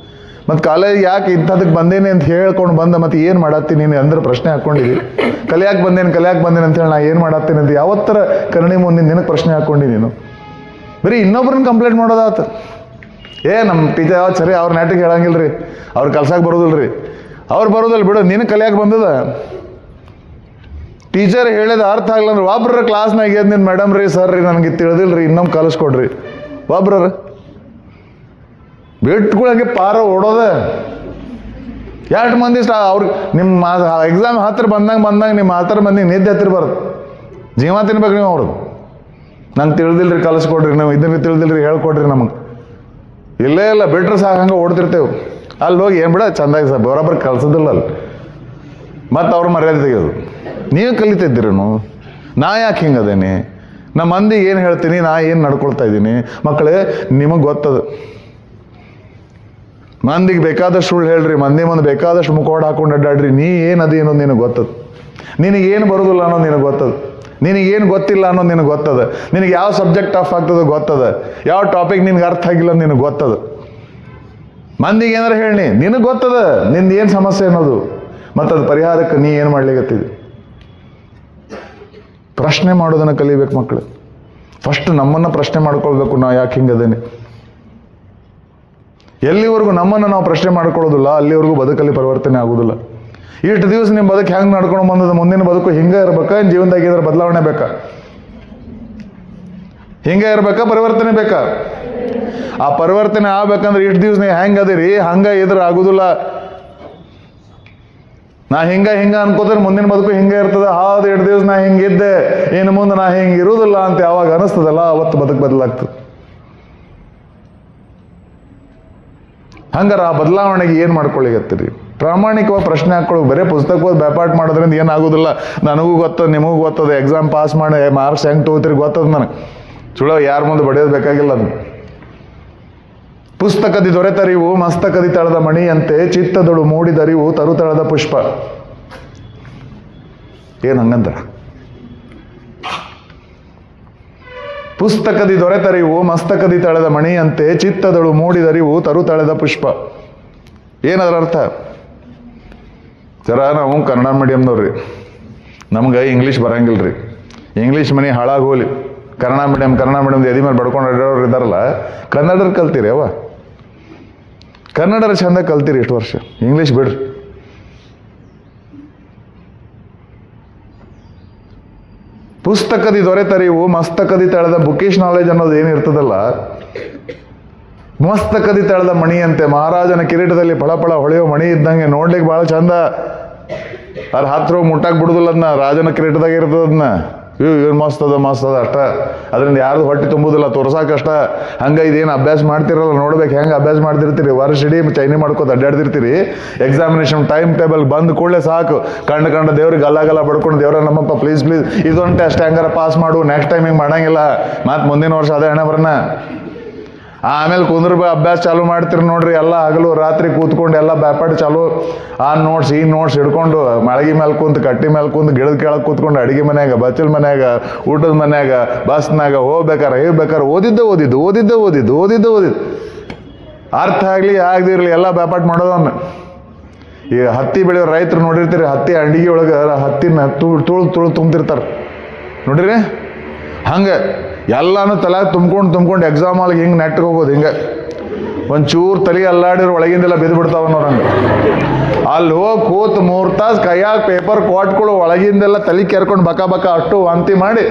ಮತ್ತು ಕಾಲೇಜ್ ಯಾಕೆ ಇಂಥದಕ್ಕೆ ಬಂದೇನೆ ಅಂತ ಹೇಳ್ಕೊಂಡು ಬಂದ, ಮತ್ತು ಏನು ಮಾಡತ್ತೀನಿ ನೀನು ಅಂದ್ರೆ ಪ್ರಶ್ನೆ ಹಾಕ್ಕೊಂಡಿದ್ದಿ. ಕಲಿಯಾಕೆ ಬಂದೇನೆ ಅಂತ ಹೇಳಿ ನಾ ಏನು ಮಾಡತ್ತೀನಿ ಅಂತ ಯಾವತ್ತರ ಕನ್ನಡಿ ಮುಂದೆ ನಿನಗೆ ಪ್ರಶ್ನೆ ಹಾಕ್ಕೊಂಡು ನೀನು ಬರೀ ಇನ್ನೊಬ್ರನ್ನ ಕಂಪ್ಲೇಂಟ್ ಮಾಡೋದಾತ. ನಮ್ಮ ಟೀಚರ್ ಯಾವತ್ತು ಸರಿ ಅವ್ರ ನಾಟಿಗೆ ಹೇಳಂಗಿಲ್ಲ ರೀ, ಅವ್ರು ಕಲ್ಸಕ್ಕೆ ಬರೋದಿಲ್ಲ ರೀ, ಅವ್ರು ಬರೋದಿಲ್ಲ ಬಿಡು, ನಿನಗೆ ಕಲಿಯಾಕೆ ಬಂದದ. ಟೀಚರ್ ಹೇಳಿದ ಅರ್ಥ ಆಗ್ಲ ಅಂದ್ರೆ ಒಬ್ರ ಕ್ಲಾಸ್ನಾಗ ಎದ್ದು ನಿನ್ನ ಮೇಡಮ್ ರೀ ಸರ್ ರೀ ನನಗೆ ತಿಳಿದಿಲ್ಲ ರೀ ಇನ್ನೊಮ್ಮೆ ಕಲಿಸ್ಕೊಡ್ರಿ ಒಬ್ರ ಬಿಟ್ಕೊಳಗೆ ಪಾರ ಓಡೋದ. ಎಷ್ಟು ಮಂದಿ ಅವ್ರಿಗೆ ನಿಮ್ಮ ಎಕ್ಸಾಮ್ ಹತ್ರ ಬಂದಂಗೆ ನಿಮ್ಮ ಹತ್ರ ಮಂದಿಗೆ ನಿದ್ದೆ ಹತ್ತಿರ ಬರುತ್ತೆ. ಜೀವ ತಿನ್ಬೇಕು ನೀವು ಅವ್ರದ್ದು. ನಂಗೆ ತಿಳಿದಿಲ್ರಿ ಕಲಿಸ್ಕೊಡ್ರಿ, ನಾವು ಇದನ್ನ ತಿಳಿದಿಲ್ರಿ ಹೇಳ್ಕೊಡ್ರಿ ನಮಗೆ. ಇಲ್ಲೇ ಇಲ್ಲ ಬಿಟ್ರೆ ಸಾಕು ಹಂಗೆ ಓಡ್ತಿರ್ತೇವೆ. ಅಲ್ಲಿ ಹೋಗಿ ಏನು ಬಿಡ ಚಂದಾಗಿ ಸರ್ ಬರೋಬ್ಬರ ಕಲ್ಸೋದಿಲ್ಲ ಅಲ್ಲಿ. ಮತ್ತು ಅವ್ರ ಮರ್ಯಾದೆ ತೆಗೆಯೋದು. ನೀವು ಕಲಿತಿದ್ದೀರೇನು, ನಾ ಯಾಕೆ ಹಿಂಗದೇನಿ, ನಮ್ಮ ಮಂದಿಗೆ ಏನು ಹೇಳ್ತೀನಿ, ನಾ ಏನು ನಡ್ಕೊಳ್ತಾ ಇದ್ದೀನಿ. ಮಕ್ಕಳೇ ನಿಮಗೆ ಗೊತ್ತದು. ಮಂದಿಗೆ ಬೇಕಾದಷ್ಟು ಸುಳ್ಳು ಹೇಳ್ರಿ, ಮಂದಿ ಮುಂದೆ ಬೇಕಾದಷ್ಟು ಮುಖವಾಡ ಹಾಕೊಂಡು ಅಡ್ಡಾಡ್ರಿ. ನೀ ಏನದು ಅನ್ನೋದು ನಿನಗೆ ಗೊತ್ತದು. ನಿನಗೇನು ಬರೋದಿಲ್ಲ ಅನ್ನೋದು ನಿನಗೆ ಗೊತ್ತದು. ನಿನಗೇನು ಗೊತ್ತಿಲ್ಲ ಅನ್ನೋದು ನಿನಗೆ ಗೊತ್ತದ. ನಿನಗೆ ಯಾವ ಸಬ್ಜೆಕ್ಟ್ ಟಫ್ ಆಗ್ತದೆ ಗೊತ್ತದ. ಯಾವ ಟಾಪಿಕ್ ನಿನ್ಗೆ ಅರ್ಥ ಆಗಿಲ್ಲ ನಿನಗೆ ಗೊತ್ತದ. ಮಂದಿಗೆ ಏನಾರು ಹೇಳಿ ನಿನಗೆ ಗೊತ್ತದ ನಿಂದು ಏನು ಸಮಸ್ಯೆ ಅನ್ನೋದು. ಮತ್ತು ಅದು ಪರಿಹಾರಕ್ಕೆ ನೀ ಏನು ಮಾಡ್ಲಿಕ್ಕತ್ತಿದ್ದಿ. ಪ್ರಶ್ನೆ ಮಾಡೋದನ್ನು ಕಲಿಬೇಕು ಮಕ್ಕಳು. ಫಸ್ಟ್ ನಮ್ಮನ್ನು ಪ್ರಶ್ನೆ ಮಾಡ್ಕೊಳ್ಬೇಕು, ನಾ ಯಾಕೆ ಹಿಂಗದೇನೆ. ಎಲ್ಲಿವರೆಗೂ ನಮ್ಮನ್ನು ನಾವು ಪ್ರಶ್ನೆ ಮಾಡ್ಕೊಳ್ಳೋದಿಲ್ಲ ಅಲ್ಲಿವರೆಗೂ ಬದುಕಲ್ಲಿ ಪರಿವರ್ತನೆ ಆಗೋದಿಲ್ಲ. ಇಷ್ಟು ದಿವಸ ನಿಮ್ಮ ಬದುಕು ಹೆಂಗೆ ನಡ್ಕೊಂಡು ಬಂದದ, ಮುಂದಿನ ಬದುಕು ಹಿಂಗೆ ಇರ್ಬೇಕಾ, ಜೀವನದಾಗ ಇದ್ರ ಬದಲಾವಣೆ ಬೇಕಾ, ಹಿಂಗೆ ಇರ್ಬೇಕಾ, ಪರಿವರ್ತನೆ ಬೇಕಾ? ಆ ಪರಿವರ್ತನೆ ಆಗ್ಬೇಕಂದ್ರೆ ಇಷ್ಟು ದಿವಸ ನೀವು ಹೆಂಗೆ ಅದಿರಿ ಹಂಗೆ ಇದ್ರೆ ಆಗೋದಿಲ್ಲ. ನಾ ಹಿಂಗ ಅನ್ಕೋದ್ರೆ ಮುಂದಿನ ಬದುಕು ಹಿಂಗೆ ಇರ್ತದೆ. ಹೌದು, 2 ದಿವಸ ನಾ ಹಿಂಗಿದ್ದೆ, ಇನ್ನು ಮುಂದೆ ನಾ ಹಿಂಗೆ ಇರುವುದಿಲ್ಲ ಅಂತ ಯಾವಾಗ ಅನಿಸ್ತದಲ್ಲ ಅವತ್ತು ಬದುಕು ಬದಲಾಗ್ತದೆ. ಹಂಗಾರ ಆ ಬದಲಾವಣೆಗೆ ಏನು ಮಾಡ್ಕೊಳ್ಳಿಗತ್ತೀರಿ? ಪ್ರಾಮಾಣಿಕವಾಗಿ ಪ್ರಶ್ನೆ ಹಾಕೊಳ್ಳಿ. ಬರೀ ಪುಸ್ತಕ ಓದಿ ಬ್ಯಾಪಾಟ್ ಮಾಡೋದ್ರಿಂದ ಏನಾಗೋದಿಲ್ಲ. ನನಗೂ ಗೊತ್ತದ, ನಿಮಗೂ ಗೊತ್ತದ. ಎಕ್ಸಾಮ್ ಪಾಸ್ ಮಾಡಿ ಮಾರ್ಕ್ಸ್ ಹೆಂಗೆ ತೊಗೋತೀರಿ ಗೊತ್ತದ ನನಗೆ. ಸುಳ್ಳು ಯಾರ ಮುಂದೆ ಬಡಿಯೋದು ಬೇಕಾಗಿಲ್ಲ. ಅದು ಪುಸ್ತಕದಿ ದೊರೆತರಿವು ಮಸ್ತಕದಿ ತಳದ ಮಣಿಯಂತೆ, ಚಿತ್ತದಳು ಮೂಡಿದರಿವು ತರುತಳದ ಪುಷ್ಪ. ಏನು ಹಂಗಂತ? ಪುಸ್ತಕದಿ ದೊರೆತರಿವು ಮಸ್ತಕದಿ ತಳದ ಮಣಿಯಂತೆ, ಚಿತ್ತದಳು ಮೂಡಿದರಿವು ತರುತಳದ ಪುಷ್ಪ. ಏನದರ ಅರ್ಥ? ಜರ ನಾವು ಕನ್ನಡ ಮೀಡಿಯಮ್ನವ್ರಿ, ನಮ್ಗೆ ಇಂಗ್ಲೀಷ್ ಬರಂಗಿಲ್ಲ ರೀ. ಇಂಗ್ಲೀಷ್ ಮನೆ ಹಾಳಾಗಿ ಹೋಗ್ಲಿ. ಕನ್ನಡ ಮೀಡಿಯಮ್ದು ಎದಿ ಮೇಲೆ ಬಡ್ಕೊಂಡು ಅಡ್ಡೋರು ಇದ್ದಾರಲ್ಲ, ಕನ್ನಡರು ಕಲ್ತೀರಿ ಅವ. ಕನ್ನಡರ ಚಂದ ಕಲ್ತೀರಿ ಇಷ್ಟು ವರ್ಷ, ಇಂಗ್ಲೀಷ್ ಬಿಡ್ರಿ. ಪುಸ್ತಕದಿ ದೊರೆತರಿವು ಮಸ್ತಕದಿ ತಳೆದ ಬುಕಿಶ್ ನಾಲೆಜ್ ಅನ್ನೋದು ಏನಿರ್ತದಲ್ಲ, ಮಸ್ತಕದಿ ತಳೆದ ಮಣಿಯಂತೆ, ಮಹಾರಾಜನ ಕಿರೀಟದಲ್ಲಿ ಫಳಫಳ ಹೊಳೆಯೋ ಮಣಿ ಇದ್ದಂಗೆ ನೋಡ್ಲಿಕ್ಕೆ ಭಾಳ ಚಂದ. ಅದ್ರ ಹತ್ರ ಮುಟ್ಟಾಕ್ ಬಿಡುದಿಲ್ಲ ಅದನ್ನ, ರಾಜನ ಕಿರೀಟದಾಗ ಇರ್ತದನ್ನ. ಇವ್ನು ಮಸ್ತ್ ಅದ ಅಷ್ಟ, ಅದರಿಂದ ಯಾರ್ದು ಹೊಟ್ಟೆ ತುಂಬುದಿಲ್ಲ, ತೋರ್ಸಾಕಷ್ಟ. ಹಂಗೆ ಇದೇನು ಅಭ್ಯಾಸ ಮಾಡ್ತಿರಲ್ಲ, ನೋಡ್ಬೇಕು ಹೆಂಗೆ ಅಭ್ಯಾಸ ಮಾಡ್ತಿರ್ತೀರಿ, ವರ್ಷ ಇಡೀ ಚೈನಿ ಮಾಡ್ಕೋತ ಅಡ್ಡಾಡ್ತಿರ್ತೀರಿ. ಎಕ್ಸಾಮಿನೇಷನ್ ಟೈಮ್ ಟೇಬಲ್ ಬಂದ್ ಕೂಡಲೇ ಸಾಕು ಕಂಡು ದೇವ್ರಿಗೆ ಗಲ್ಲ ಬಡ್ಕೊಂಡು, ದೇವ್ರ ನಮ್ಮಪ್ಪ ಪ್ಲೀಸ್ ಇದೊಂದು ಟೆಸ್ಟ್ ಹೆಂಗಾರ ಪಾಸ್ ಮಾಡು, ನೆಕ್ಸ್ಟ್ ಟೈಮ್ ಹಿಂಗೆ ಮಾಡಂಗಿಲ್ಲ, ಮತ್ತು ಮುಂದಿನ ವರ್ಷ ಅದೇ ಹಣೆ ಬರೋಣ. ಆಮೇಲೆ ಕುಂದ್ರ ಅಭ್ಯಾಸ ಚಾಲು ಮಾಡ್ತೀರಿ ನೋಡ್ರಿ, ಎಲ್ಲ ಹಗಲು ರಾತ್ರಿ ಕೂತ್ಕೊಂಡು ಎಲ್ಲ ಬ್ಯಾಪಾಟ್ ಚಾಲು, ಆ ನೋಟ್ಸ್ ಈ ನೋಟ್ಸ್ ಹಿಡ್ಕೊಂಡು ಮಳಗಿ ಮೇಲೆ ಕುಂತು, ಕಟ್ಟಿ ಮೇಲೆ ಕುಂತು, ಗಿಡದ ಕೆಳಗೆ ಕೂತ್ಕೊಂಡು, ಅಡಿಗೆ ಮನ್ಯಾಗ, ಬಚ್ಚಲ್ ಮನ್ಯಾಗ, ಊಟದ ಮನ್ಯಾಗ, ಬಸ್ನಾಗ ಹೋಗ್ಬೇಕಾರೆ ಓದಿದ್ದು ಅರ್ಥ ಆಗಲಿ ಆಗದಿರಲಿ ಎಲ್ಲ ಬ್ಯಾಪಾಟ್ ಮಾಡೋದನ್ನ. ಈಗ ಹತ್ತಿ ಬೆಳೆಯೋ ರೈತರು ನೋಡಿರ್ತೀರಿ, ಹತ್ತಿ ಅಂಡಿಗೆ ಒಳಗೆ ಹತ್ತಿನ ತುಳು ತುಂಬ್ತಿರ್ತಾರೆ ನೋಡ್ರಿ. ಹಂಗೆ ಎಲ್ಲಾನು ತಲೆ ತುಂಬ್ಕೊಂಡು ಎಕ್ಸಾಮ್ ಆಗಿ ಹಿಂಗೆ ನೆಟ್ಟಿಗೆ ಹೋಗೋದು, ಹಿಂಗೆ ಒಂಚೂರು ತಲೆ ಅಲ್ಲಾಡಿದ್ರೆ ಒಳಗಿಂದೆಲ್ಲ ಬಿದ್ದು ಬಿಡ್ತಾವ ನೋಡಂಗೆ. ಅಲ್ಲಿ ಹೋಗಿ ಕೂತ್ 3 ತಾಸು ಕೈಯಾಗ ಪೇಪರ್ ಕೊಟ್ಕೊಳ್ಳೋ ಒಳಗಿಂದೆಲ್ಲ ತಲೆ ಕೆರ್ಕೊಂಡು ಬಕ ಅಷ್ಟು ವಾಂತಿ ಮಾಡಿ,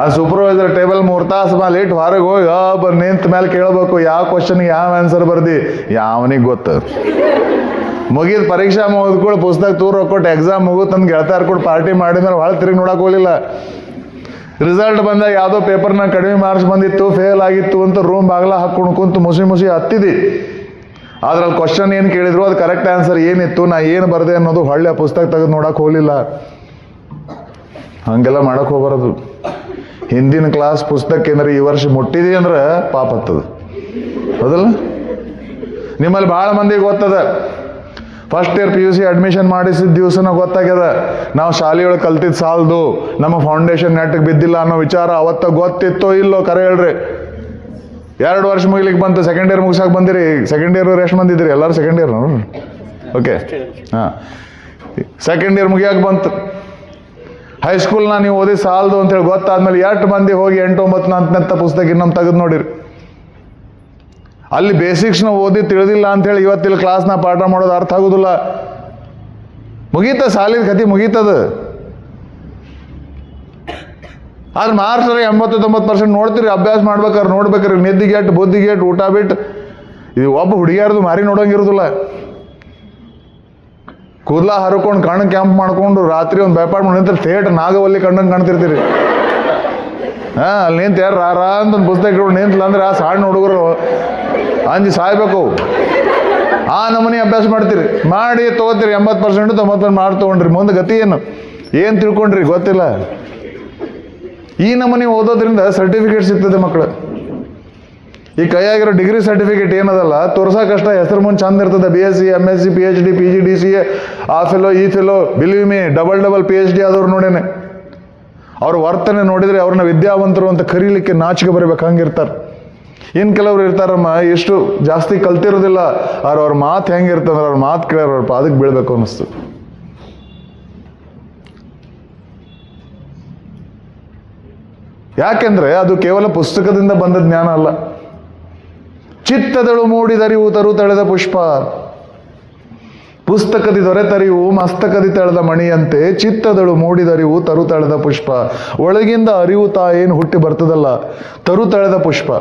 ಆ ಸೂಪರ್ವೈಸರ್ ಟೇಬಲ್ 3 ತಾಸು ಮೇಲೆ ಇಟ್ಟು ಹೊರಗೆ ಹೋಗಿ ನಿಂತ ಮೇಲೆ ಕೇಳಬೇಕು, ಯಾವ ಕ್ವಶನ್ಗೆ ಯಾವ ಆನ್ಸರ್ ಬರ್ದಿ, ಯಾವನಿಗೆ ಗೊತ್ತು. ಮುಗಿದ ಪರೀಕ್ಷಾ ಮುಗಿದ್ಕೊಂಡು ಪುಸ್ತಕ ತೂರು ಕೊಟ್ಟು ಎಕ್ಸಾಮ್ ಮುಗುತ್ತಂದು ಗೆಳತಾರ ಕೂಡ ಪಾರ್ಟಿ ಮಾಡಿದ್ಮೇಲೆ ಭಾಳ ತಿರುಗಿ ನೋಡಕ್ಕೆ ಹೋಗಲಿಲ್ಲ. ರಿಸಲ್ಟ್ ಬಂದಾಗ ಯಾವುದೋ ಪೇಪರ್ನ ಕಡಿಮೆ ಮಾರ್ಕ್ಸ್ ಬಂದಿತ್ತು, ಫೇಲ್ ಆಗಿತ್ತು ಅಂತ ರೂಮ್ ಬಾಗ್ಲ ಹಾಕ್ಕೊಂಡು ಕುಂತು ಮುಸಿ ಹತ್ತಿದಿ. ಅದ್ರಲ್ಲಿ ಕ್ವಶನ್ ಏನು ಕೇಳಿದ್ರು ಅದು ಕರೆಕ್ಟ್ ಆನ್ಸರ್ ಏನಿತ್ತು, ನಾ ಏನು ಬರ್ದೆ ಅನ್ನೋದು ಹೊಳ್ಳೆ ಪುಸ್ತಕ ತೆಗೆದು ನೋಡಕ್ಕೆ ಹೋಗಲಿಲ್ಲ. ಹಂಗೆಲ್ಲ ಮಾಡಕ್ಕೆ ಹೋಗ್ಬಾರದು. ಹಿಂದಿನ ಕ್ಲಾಸ್ ಪುಸ್ತಕ ಏನಾರ ಈ ವರ್ಷ ಮುಟ್ಟಿದಿ ಅಂದ್ರೆ ಪಾಪ ಹತ್ತದ, ಹೌದಲ್ಲ? ನಿಮ್ಮಲ್ಲಿ ಭಾಳ ಮಂದಿಗೆ ಗೊತ್ತದ, ಫಸ್ಟ್ ಇಯರ್ PUC ಅಡ್ಮಿಷನ್ ಮಾಡಿಸಿದ ದಿವಸನ ಗೊತ್ತಾಗ್ಯದ, ನಾವು ಶಾಲೆಯೊಳಗೆ ಕಲ್ತಿದ್ದು ಸಾಲದು, ನಮ್ಮ ಫೌಂಡೇಶನ್ ನೆಟ್ಗೆ ಬಿದ್ದಿಲ್ಲ ಅನ್ನೋ ವಿಚಾರ ಅವತ್ತ ಗೊತ್ತಿತ್ತೋ ಇಲ್ಲೋ ಕರೆ ಹೇಳ್ರಿ. 2 ವರ್ಷ ಮುಗಿಲಿಕ್ಕೆ ಬಂತು, ಸೆಕೆಂಡ್ ಇಯರ್ ಮುಗಿಸಾಕ್ ಬಂದಿರಿ. ಸೆಕೆಂಡ್ ಇಯರ್ ಎಷ್ಟು ಬಂದಿದ್ರಿ? ಎಲ್ಲರೂ ಸೆಕೆಂಡ್ ಇಯರ್ ಓಕೆ. ಹಾಂ, ಸೆಕೆಂಡ್ ಇಯರ್ ಮುಗಿಯಾಕೆ ಬಂತು. ಹೈಸ್ಕೂಲ್ನ ನೀವು ಓದಿ ಸಾಲದು ಅಂತೇಳಿ ಗೊತ್ತಾದ್ಮೇಲೆ 8 ಮಂದಿ ಹೋಗಿ 8, 9, 10ನೇ ಪುಸ್ತಕ ಇನ್ನೊಮ್ಮೆ ತೆಗೆದು ನೋಡಿರಿ. ಅಲ್ಲಿ ಬೇಸಿಕ್ಸ್ನ ಓದಿ ತಿಳಿದಿಲ್ಲ ಅಂಥೇಳಿ ಇವತ್ತಿಲ್ಲಿ ಕ್ಲಾಸ್ನ ಪಾಠ ಮಾಡೋದು ಅರ್ಥ ಆಗೋದಿಲ್ಲ. ಮುಗೀತ, ಸಾಲಿನ ಕತಿ ಮುಗೀತದ. ಆದ್ರೆ ಮಾರ್ಕ್ಸ್ 80-90% ನೋಡ್ತೀರಿ, ಅಭ್ಯಾಸ ನೋಡ್ಬೇಕಾರೆ ನಿದ್ದಿಗೆಟ್ಟು ಬುದ್ಧಿಗೆಟ್ಟು ಊಟ ಬಿಟ್ಟು. ಇದು ಒಬ್ಬ ಹುಡುಗಿಯಾರದು ಮಾರಿ ನೋಡೋಂಗಿರೋದಿಲ್ಲ. ಕೂದಲ ಹರ್ಕೊಂಡು ಕಣ್ಣು ಕ್ಯಾಂಪ್ ಮಾಡ್ಕೊಂಡು ರಾತ್ರಿ ಒಂದು ಬೇಪಾಡ್ ಮಾಡಿ ನಿಂತ ಥೇಟ್ ನಾಗವಲ್ಲಿ ಕಣ್ಣಂಗೆ ಕಾಣ್ತಿರ್ತೀರಿ. ಅಲ್ಲಿ ನಿಂತು ಯಾರು ರಾ ಅಂತ ಒಂದು ಪುಸ್ತಕ ಇಟ್ಕೊಂಡು ನಿಂತಲ್ಲ ಅಂದ್ರೆ ಆ ಸಣ್ಣ ಹುಡುಗರು ಅಂಜಿ ಸಾಯ್ಬೇಕು. ಆ ನಮೂನಿ ಅಭ್ಯಾಸ ಮಾಡ್ತೀರಿ, ಮಾಡಿ ತೊಗೋತೀರಿ 80% 90% ಮಾಡಿ ತೊಗೊಂಡ್ರಿ. ಮುಂದೆ ಗತಿ ಏನು ತಿಳ್ಕೊಂಡ್ರಿ ಗೊತ್ತಿಲ್ಲ. ಈ ನಮೂನಿ ಓದೋದ್ರಿಂದ ಸರ್ಟಿಫಿಕೇಟ್ ಸಿಗ್ತದೆ ಮಕ್ಕಳು. ಈ ಕೈಯಾಗಿರೋ ಡಿಗ್ರಿ ಸರ್ಟಿಫಿಕೇಟ್ ಏನದಲ್ಲ ತೋರ್ಸೋಕಷ್ಟ, ಹೆಸರು ಮುಂದೆ ಚಂದ ಇರ್ತದೆ. BSc, MSc, PhD, PG, DCA, ಆ ಫೆಲೋ ಈ fellow, believe me double PhD ಆದವ್ರು ನೋಡೇನೆ. ಅವ್ರ ವರ್ತನೆ ನೋಡಿದರೆ ಅವ್ರನ್ನ ವಿದ್ಯಾವಂತರು ಅಂತ ಕರೀಲಿಕ್ಕೆ ನಾಚಿಕೆ ಬರಬೇಕು, ಹಂಗಿರ್ತಾರೆ. ಇನ್ನು ಕೆಲವ್ರು ಇರ್ತಾರಮ್ಮ, ಎಷ್ಟು ಜಾಸ್ತಿ ಕಲ್ತಿರೋದಿಲ್ಲ, ಆದ್ರೆ ಅವ್ರ ಮಾತು ಹೆಂಗಿರ್ತಂದ್ರೆ ಅವ್ರ ಮಾತು ಕೇಳೋರು ಅವ್ರ ಪಾದಕ್ಕೆ ಬೀಳ್ಬೇಕು ಅನ್ನಿಸ್ತು. ಯಾಕೆಂದ್ರೆ ಅದು ಕೇವಲ ಪುಸ್ತಕದಿಂದ ಬಂದ ಜ್ಞಾನ ಅಲ್ಲ. ಚಿತ್ತದಳು ಮೂಡಿದರಿವು ತರು ತಳೆದ ಪುಷ್ಪ, ಪುಸ್ತಕದಿ ದೊರೆತರಿವು ಮಸ್ತಕದಿ ತಳೆದ ಮಣಿಯಂತೆ ಚಿತ್ತದಳು ಮೂಡಿದರಿವು ತರು ತಳೆದ ಪುಷ್ಪ. ಒಳಗಿಂದ ಅರಿವು ಏನು ಹುಟ್ಟಿ ಬರ್ತದಲ್ಲ, ತರು ತಳೆದ ಪುಷ್ಪ.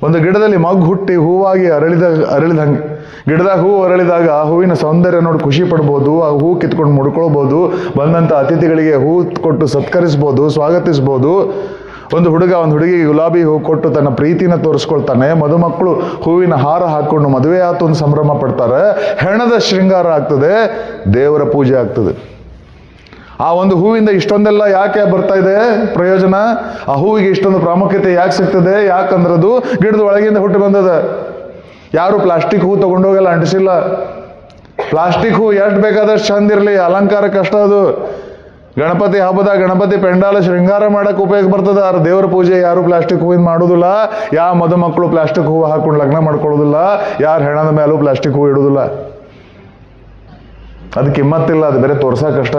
ಒಂದು ಗಿಡದಲ್ಲಿ ಮಗು ಹುಟ್ಟಿ ಹೂವಾಗಿ ಅರಳಿದಂಗೆ, ಗಿಡದಾಗ ಹೂ ಅರಳಿದಾಗ ಆ ಹೂವಿನ ಸೌಂದರ್ಯ ನೋಡಿ ಖುಷಿ ಪಡ್ಬೋದು, ಆ ಹೂ ಕಿತ್ಕೊಂಡು ಮುಡ್ಕೊಳ್ಬೋದು, ಬಂದಂಥ ಅತಿಥಿಗಳಿಗೆ ಹೂ ಕೊಟ್ಟು ಸತ್ಕರಿಸ್ಬೋದು, ಸ್ವಾಗತಿಸ್ಬೋದು. ಒಂದು ಹುಡುಗ ಒಂದು ಹುಡುಗಿಗೆ ಗುಲಾಬಿ ಹೂ ಕೊಟ್ಟು ತನ್ನ ಪ್ರೀತಿನ ತೋರಿಸ್ಕೊಳ್ತಾನೆ. ಮದುಮಕ್ಕಳು ಹೂವಿನ ಹಾರ ಹಾಕೊಂಡು ಮದುವೆ ಆತು ಒಂದು ಸಂಭ್ರಮ ಪಡ್ತಾರೆ. ಹೆಣದ ಶೃಂಗಾರ ಆಗ್ತದೆ, ದೇವರ ಪೂಜೆ ಆಗ್ತದೆ. ಆ ಒಂದು ಹೂವಿಂದ ಇಷ್ಟೊಂದೆಲ್ಲ ಯಾಕೆ ಬರ್ತಾ ಇದೆ ಪ್ರಯೋಜನ? ಆ ಹೂವಿಗೆ ಇಷ್ಟೊಂದು ಪ್ರಾಮುಖ್ಯತೆ ಯಾಕೆ ಸಿಗ್ತದೆ? ಯಾಕಂದ್ರೆ ಅದು ಗಿಡದ ಒಳಗಿಂದ ಹುಟ್ಟಿ ಬಂದದ. ಯಾರು ಪ್ಲಾಸ್ಟಿಕ್ ಹೂ ತಗೊಂಡೋಗೆಲ್ಲ ಅಂಟಿಸಿಲ್ಲ. ಪ್ಲಾಸ್ಟಿಕ್ ಹೂ ಎಷ್ಟು ಬೇಕಾದಷ್ಟು ಚಂದ ಇರಲಿ, ಅಲಂಕಾರಕ್ಕೆ ಅಷ್ಟ ಅದು. ಗಣಪತಿ ಹಬ್ಬದ ಗಣಪತಿ ಪೆಂಡಾಲ ಶೃಂಗಾರ ಮಾಡಕ್ಕೆ ಉಪಯೋಗ ಬರ್ತದೆ. ಆದ್ರೆ ದೇವರ ಪೂಜೆ ಯಾರು ಪ್ಲಾಸ್ಟಿಕ್ ಹೂವಿನ ಮಾಡೋದಿಲ್ಲ. ಯಾವ ಮದುಮಕ್ಕಳು ಪ್ಲಾಸ್ಟಿಕ್ ಹೂವು ಹಾಕೊಂಡು ಲಗ್ನ ಮಾಡ್ಕೊಳ್ಳೋದಿಲ್ಲ. ಯಾರು ಹೆಣದ ಮೇಲೂ ಪ್ಲಾಸ್ಟಿಕ್ ಹೂವು ಇಡೋದಿಲ್ಲ. ಅದು ಕಿಮ್ಮತ್ತಿಲ್ಲ, ಅದು ಬೇರೆ ತೋರ್ಸಕ್ಕಷ್ಟ.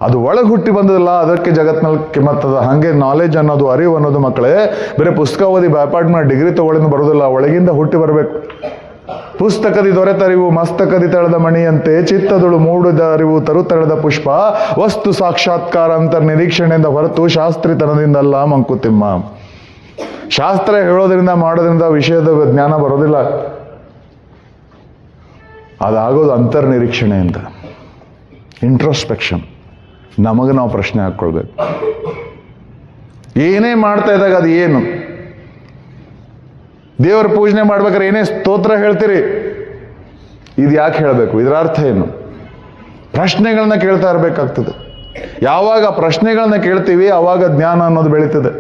ಅದು ಒಳಗೆ ಹುಟ್ಟಿ ಬಂದದಲ್ಲ, ಅದಕ್ಕೆ ಜಗತ್ನಲ್ಲಿ ಕಿಮ್ಮತ್ತದ. ಹಾಗೆ ನಾಲೆಜ್ ಅನ್ನೋದು, ಅರಿವು ಅನ್ನೋದು ಮಕ್ಕಳೇ ಬೇರೆ ಪುಸ್ತಕ ಓದಿ ಬ್ಯಾಪಾಟ್ ಮಾಡಿ ಡಿಗ್ರಿ ತಗೊಳ್ಳೋದು ಬರೋದಿಲ್ಲ, ಒಳಗಿಂದ ಹುಟ್ಟಿ ಬರಬೇಕು. ಪುಸ್ತಕದಿ ದೊರೆತರಿವು ಮಸ್ತಕದಿ ತಳೆದ ಮಣಿಯಂತೆ ಚಿತ್ತದಳು ಮೂಡಿದ ಅರಿವು ತರು ತಳೆದ ಪುಷ್ಪ. ವಸ್ತು ಸಾಕ್ಷಾತ್ಕಾರ ಅಂತ ನಿರೀಕ್ಷಣೆಯಿಂದ ಹೊರತು ಶಾಸ್ತ್ರಿತನದಿಂದಲ್ಲ ಮಂಕುತಿಮ್ಮ. ಶಾಸ್ತ್ರ ಹೇಳೋದ್ರಿಂದ ಮಾಡೋದ್ರಿಂದ ವಿಷಯದ ಜ್ಞಾನ ಬರೋದಿಲ್ಲ. ಅದಾಗೋದು ಅಂತರ್ನಿರೀಕ್ಷಣೆಯಿಂದ, ಇಂಟ್ರೋಸ್ಪೆಕ್ಷನ್. ನಮಗೆ ನಾವು ಪ್ರಶ್ನೆ ಹಾಕ್ಕೊಳ್ಬೇಕು. ಏನೇ ಮಾಡ್ತಾ ಇದ್ದಾಗ ಅದು ಏನು? ದೇವರ ಪೂಜನೆ ಮಾಡ್ಬೇಕಾದ್ರೆ ಏನೇ ಸ್ತೋತ್ರ ಹೇಳ್ತೀರಿ, ಇದು ಯಾಕೆ ಹೇಳಬೇಕು? ಇದರ ಅರ್ಥ ಏನು? ಪ್ರಶ್ನೆಗಳನ್ನ ಕೇಳ್ತಾ ಇರಬೇಕಾಗ್ತದೆ. ಯಾವಾಗ ಪ್ರಶ್ನೆಗಳನ್ನ ಕೇಳ್ತೀವಿ ಆವಾಗ ಜ್ಞಾನ ಅನ್ನೋದು ಬೆಳೀತದೆ.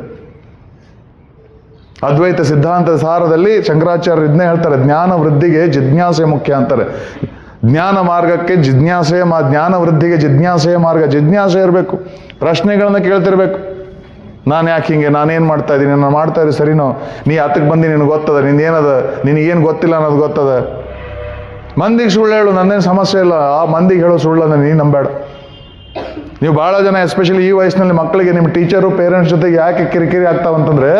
ಅದ್ವೈತ ಸಿದ್ಧಾಂತದ ಸಾರದಲ್ಲಿ ಶಂಕರಾಚಾರ್ಯರು ಇದನ್ನೇ ಹೇಳ್ತಾರೆ, ಜ್ಞಾನ ವೃದ್ಧಿಗೆ ಜಿಜ್ಞಾಸೆ ಮುಖ್ಯ ಅಂತಾರೆ. ಜ್ಞಾನ ಮಾರ್ಗಕ್ಕೆ ಜಿಜ್ಞಾಸೆ, ಜ್ಞಾನ ವೃದ್ಧಿಗೆ ಜಿಜ್ಞಾಸೆಯ ಮಾರ್ಗ. ಜಿಜ್ಞಾಸೆ ಇರಬೇಕು, ಪ್ರಶ್ನೆಗಳನ್ನ ಕೇಳ್ತಿರ್ಬೇಕು. ನಾನು ಯಾಕೆ ಹಿಂಗೆ, ನಾನೇನು ಮಾಡ್ತಾ ಇದ್ದೀನಿ, ನಾನು ಮಾಡ್ತಾ ಇದ್ದೀನಿ ಸರಿನೋ, ನೀ ಹತ್ತಕ್ಕೆ ಬಂದು ನಿನಗೆ ಗೊತ್ತದ, ನಿಂದೇನದ, ನಿನಗೇನು ಗೊತ್ತಿಲ್ಲ ಅನ್ನೋದು ಗೊತ್ತದ. ಮಂದಿಗೆ ಸುಳ್ಳು ಹೇಳು, ನನ್ನೇನು ಸಮಸ್ಯೆ ಇಲ್ಲ. ಆ ಮಂದಿಗೆ ಹೇಳೋ ಸುಳ್ಳನ್ನು ನೀನು ನಂಬೇಡ. ನೀವು ಭಾಳ ಜನ ಎಸ್ಪೆಷಲಿ ಈ ವಯಸ್ಸಿನಲ್ಲಿ ಮಕ್ಕಳಿಗೆ ನಿಮ್ಮ ಟೀಚರು ಪೇರೆಂಟ್ಸ್ ಜೊತೆಗೆ ಯಾಕೆ ಕಿರಿಕಿರಿ ಆಗ್ತಾವಂತಂದ್ರೆ,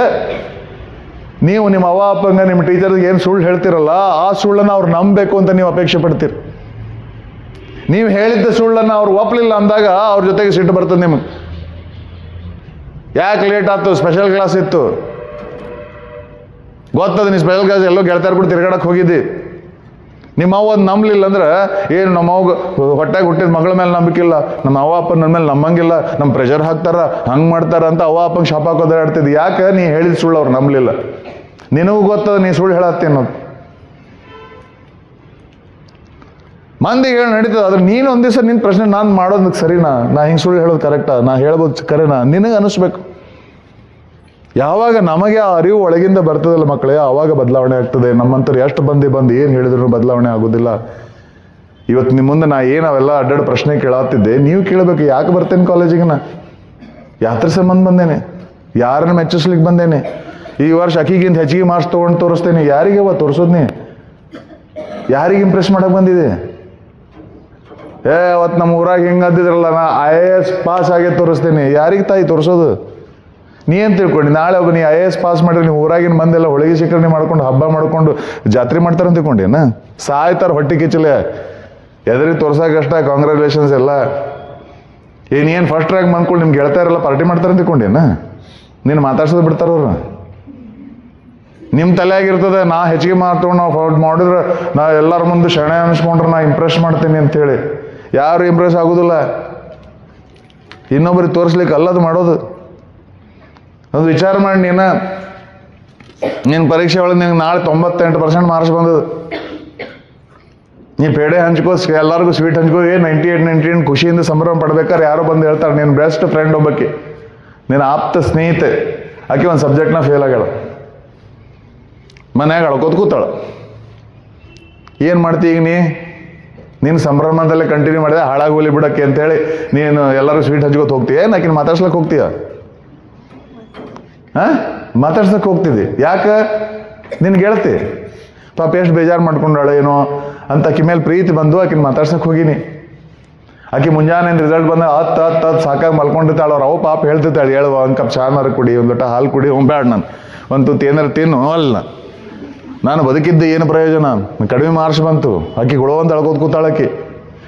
ನೀವು ನಿಮ್ಮ ಅವ್ವ ಅಪ್ಪಂಗ ನಿಮ್ಮ ಟೀಚರ್ಗೆ ಏನು ಸುಳ್ಳು ಹೇಳ್ತಿರಲ್ಲ, ಆ ಸುಳ್ಳನ್ನು ಅವ್ರು ನಂಬಬೇಕು ಅಂತ ನೀವು ಅಪೇಕ್ಷೆ ಪಡ್ತೀರಿ. ನೀವು ಹೇಳಿದ್ದ ಸುಳ್ಳನ್ನು ಅವ್ರು ಒಪ್ಪಲಿಲ್ಲ ಅಂದಾಗ ಅವ್ರ ಜೊತೆಗೆ ಸಿಟ್ಟು ಬರ್ತದೆ ನಿಮಗೆ. ಯಾಕೆ ಲೇಟ್ ಆಯ್ತು, ಸ್ಪೆಷಲ್ ಕ್ಲಾಸ್ ಇತ್ತು, ಗೊತ್ತದ ನೀ ಸ್ಪೆಷಲ್ ಕ್ಲಾಸ್ ಎಲ್ಲೋ ಗೆಳತಿಯರು ಕೂಡ ತಿರ್ಗಾಡಕ್ಕೆ ಹೋಗಿದ್ದಿ. ನಿಮ್ಮ ಅವ್ವ ಅದು ನಂಬಲಿಲ್ಲ ಅಂದ್ರೆ ಏನು, ನಮ್ಮ ಅವ್ಗೆ ಹೊಟ್ಟೆಗೆ ಹುಟ್ಟಿದ ಮಗಳ ಮೇಲೆ ನಂಬಿಕಿಲ್ಲ, ನಮ್ಮ ಅವ್ವ ಅಪ್ಪ ನನ್ನ ಮೇಲೆ ನಂಬಂಗಿಲ್ಲ, ನಮ್ಮ ಪ್ರೆಷರ್ ಹಾಕ್ತಾರ, ಹಂಗೆ ಮಾಡ್ತಾರ ಅಂತ ಅವ್ವ ಅಪ್ಪಂಗೆ ಶಾಪ ಹಾಕೋದಾಡ್ತಿದ್ದೆ. ಯಾಕೆ? ನೀ ಹೇಳಿದ ಸುಳ್ಳು ಅವ್ರು ನಂಬಲಿಲ್ಲ. ನಿನಗೂ ಗೊತ್ತದ ನೀ ಸುಳ್ಳು ಹೇಳತ್ತಿ ಅನ್ನೋದು. ಮಂದಿಗೆ ಹೇಳಿ ನಡೀತದೆ, ಆದ್ರೆ ನೀನು ಒಂದು ದಿವಸ ನಿನ್ನ ಪ್ರಶ್ನೆ ನಾನು ಮಾಡೋದಕ್ಕೆ ಸರಿನಾ, ನಾ ಹಿಂಗೆ ಸುಳ್ಳು ಹೇಳೋದು ಕರೆಕ್ಟಾ, ನಾ ಹೇಳ್ಬೋದು ಕರೆನಾ, ನಿನಗೆ ಅನಿಸ್ಬೇಕು. ಯಾವಾಗ ನಮಗೆ ಆ ಅರಿವು ಒಳಗಿಂದ ಬರ್ತದಲ್ಲ ಮಕ್ಕಳೇ, ಆವಾಗ ಬದಲಾವಣೆ ಆಗ್ತದೆ. ನಮ್ಮಂತರು ಎಷ್ಟು ಬಂದು ಏನು ಹೇಳಿದ್ರು ಬದಲಾವಣೆ ಆಗೋದಿಲ್ಲ. ಇವತ್ತು ನಿಮ್ಮ ಮುಂದೆ ನಾ ಏನು ಅವೆಲ್ಲ ಅಡ್ಡಾಡು ಪ್ರಶ್ನೆ ಕೇಳಾತಿದ್ದೆ, ನೀವು ಕೇಳಬೇಕು, ಯಾಕೆ ಬರ್ತೇನೆ ಕಾಲೇಜಿಗೆ, ನಾ ಯಾತ್ರ ಸಂಬಂಧ ಬಂದೇನೆ, ಯಾರನ್ನ ಮೆಚ್ಚಿಸ್ಲಿಕ್ಕೆ ಬಂದೇನೆ, ಈ ವರ್ಷ ಅಕ್ಕಿಗಿಂತ ಹೆಚ್ಚಿಗೆ ಮಾರ್ಕ್ಸ್ ತೊಗೊಂಡು ತೋರಿಸ್ತೇನೆ, ಯಾರಿಗೆ ತೋರಿಸೋದ್ನಿ, ಯಾರಿಗೆ ಇಂಪ್ರೆಸ್ ಮಾಡಕ್ಕೆ ಬಂದಿದೆ? ಅವತ್ತು ನಮ್ಮ ಊರಾಗ ಹಿಂಗೆ ಅಂದಿದ್ರಲ್ಲ, ನಾ IAS ಪಾಸ್ ಆಗಿ ತೋರಿಸ್ತೇನೆ, ಯಾರಿಗೆ ತಾಯಿ ತೋರಿಸೋದು? ನೀ ಏನು ತಿಳ್ಕೊಂಡು ನಾಳೆ ಒಬ್ಬ ನೀ IAS ಪಾಸ್ ಮಾಡಿದ್ರೆ ನೀವು ಊರಾಗಿನ ಬಂದೆಲ್ಲ ಹೋಳಿಗೆ ಶಿಖರಣೆ ಮಾಡ್ಕೊಂಡು ಹಬ್ಬ ಮಾಡ್ಕೊಂಡು ಜಾತ್ರೆ ಮಾಡ್ತಾರೆ ಅಂತ ತಿಳ್ಕೊಂಡೇನ? ಸಾಯ್ತಾರೆ ಹೊಟ್ಟೆ ಕಿಚ್ಚಲೆ, ಎದುರಿಗೆ ತೋರ್ಸಕ್ಕಷ್ಟ ಕಾಂಗ್ರ್ಯಾಚುಲೇಷನ್ಸ್ ಎಲ್ಲ. ಏನು ಫಸ್ಟ್ ರ್ಯಾಂಕ್ ಬಂದ್ಕೊಂಡು ನಿಮ್ಗೆ ಗೆಳತಾರೆಲ್ಲ ಪಾರ್ಟಿ ಮಾಡ್ತಾರೆ ಅಂತ ತಿಳ್ಕೊಂಡೇನ? ನೀನು ಮಾತಾಡ್ಸೋದು ಬಿಡ್ತಾರವ್ರು. ನಿಮ್ಮ ತಲೆಯಾಗಿರ್ತದೆ, ನಾ ಹೆಚ್ಚಿಗೆ ಮಾಡ್ಕೊಂಡು ನಾವು ಮಾಡಿದ್ರೆ ನಾ ಎಲ್ಲರ ಮುಂದೆ ಶಣೆ ಅನಿಸ್ಕೊಂಡ್ರೆ ನಾ ಇಂಪ್ರೆಸ್ ಮಾಡ್ತೀನಿ ಅಂತೇಳಿ. ಯಾರು ಇಂಪ್ರೆಸ್ ಆಗೋದಿಲ್ಲ, ಇನ್ನೊಬ್ಬರಿಗೆ ತೋರಿಸ್ಲಿಕ್ಕೆ ಅಲ್ಲದು ಮಾಡೋದು. ಅದು ವಿಚಾರ ಮಾಡಿ, ನಿನ್ನ ಪರೀಕ್ಷೆ ಒಳಗೆ ನಿನಗೆ ನಾಳೆ 98% ಮಾರ್ಕ್ಸ್ ಬಂದದು. ನೀ ಪೇಡೆ ಹಂಚ್ಕೋ, ಎಲ್ಲರಿಗೂ ಸ್ವೀಟ್ ಹಂಚ್ಕೋ, 98 ಖುಷಿಯಿಂದ ಸಂಭ್ರಮ ಪಡ್ಬೇಕಾದ್ರೆ ಯಾರೋ ಬಂದು ಹೇಳ್ತಾರೆ, ನಿನ್ನ ಬೆಸ್ಟ್ ಫ್ರೆಂಡ್ ಒಬ್ಬಕ್ಕೆ, ನಿನ್ನ ಆಪ್ತ ಸ್ನೇಹಿತೆ, ಆಕೆ ಒಂದು ಸಬ್ಜೆಕ್ಟ್ನ ಫೇಲ್ ಆಗ್ಯಾಳ, ಮನ್ಯಾಗ ಅಳ್ಕೋತ ಕೂತಾಳ. ಏನು ಮಾಡ್ತಿ ಈಗ ನೀನು ಸಂಭ್ರಮದಲ್ಲೇ ಕಂಟಿನ್ಯೂ ಮಾಡಿದೆ, ಹಾಳಾಗೋಲಿ ಬಿಡಕ್ಕೆ ಅಂತೇಳಿ ನೀನು ಎಲ್ಲರೂ ಸ್ವೀಟ್ ಹಂಚ್ಕೋತ ಹೋಗ್ತೀಯ, ಆಕಿನ ಮಾತಾಡ್ಸ್ಲಕ್ಕೆ ಹೋಗ್ತೀಯ? ಮಾತಾಡ್ಸಕ್ಕೆ ಹೋಗ್ತಿದ್ದಿ. ಯಾಕೆ? ನಿನ್ಗೆ ಗೆಳತಿ ಪಾಪ ಎಷ್ಟು ಬೇಜಾರು ಮಾಡ್ಕೊಂಡಾಳೆ ಏನೋ ಅಂತ ಆಕಿ ಮೇಲೆ ಪ್ರೀತಿ ಬಂದು ಆಕಿನ ಮಾತಾಡ್ಸಕ್ಕೆ ಹೋಗಿನಿ. ಆಕಿ ಮುಂಜಾನೆ ರಿಸಲ್ಟ್ ಬಂದ ಹತ್ತು ಸಾಕಾಗಿ ಮಲ್ಕೊಂಡಿರ್ತಾಳೆ. ಅವ್ರು ಪಾಪ ಹೇಳ್ತಿರ್ತಾಳೆ, ಹೇಳುವ ಒಂದು ಕಪ್ ಚಾನಾರು ಕುಡಿ, ಒಂದು ಲೋಟ ಹಾಲು ಕುಡಿ, ಬೇಡ ನಾನು ಒಂದು ತುತ್ತು ಏನಾರು ತಿನ್ನು. ಅಲ್ಲ, ನಾನು ಬದುಕಿದ್ದೆ ಏನು ಪ್ರಯೋಜನ? ಕಡಿಮೆ ಮಾರ್ಕ್ಸ್ ಬಂತು, ಆಕಿ ಗುಳವಂತ ಅಳ್ಕೋತ ಕೂತಾಳಕಿ.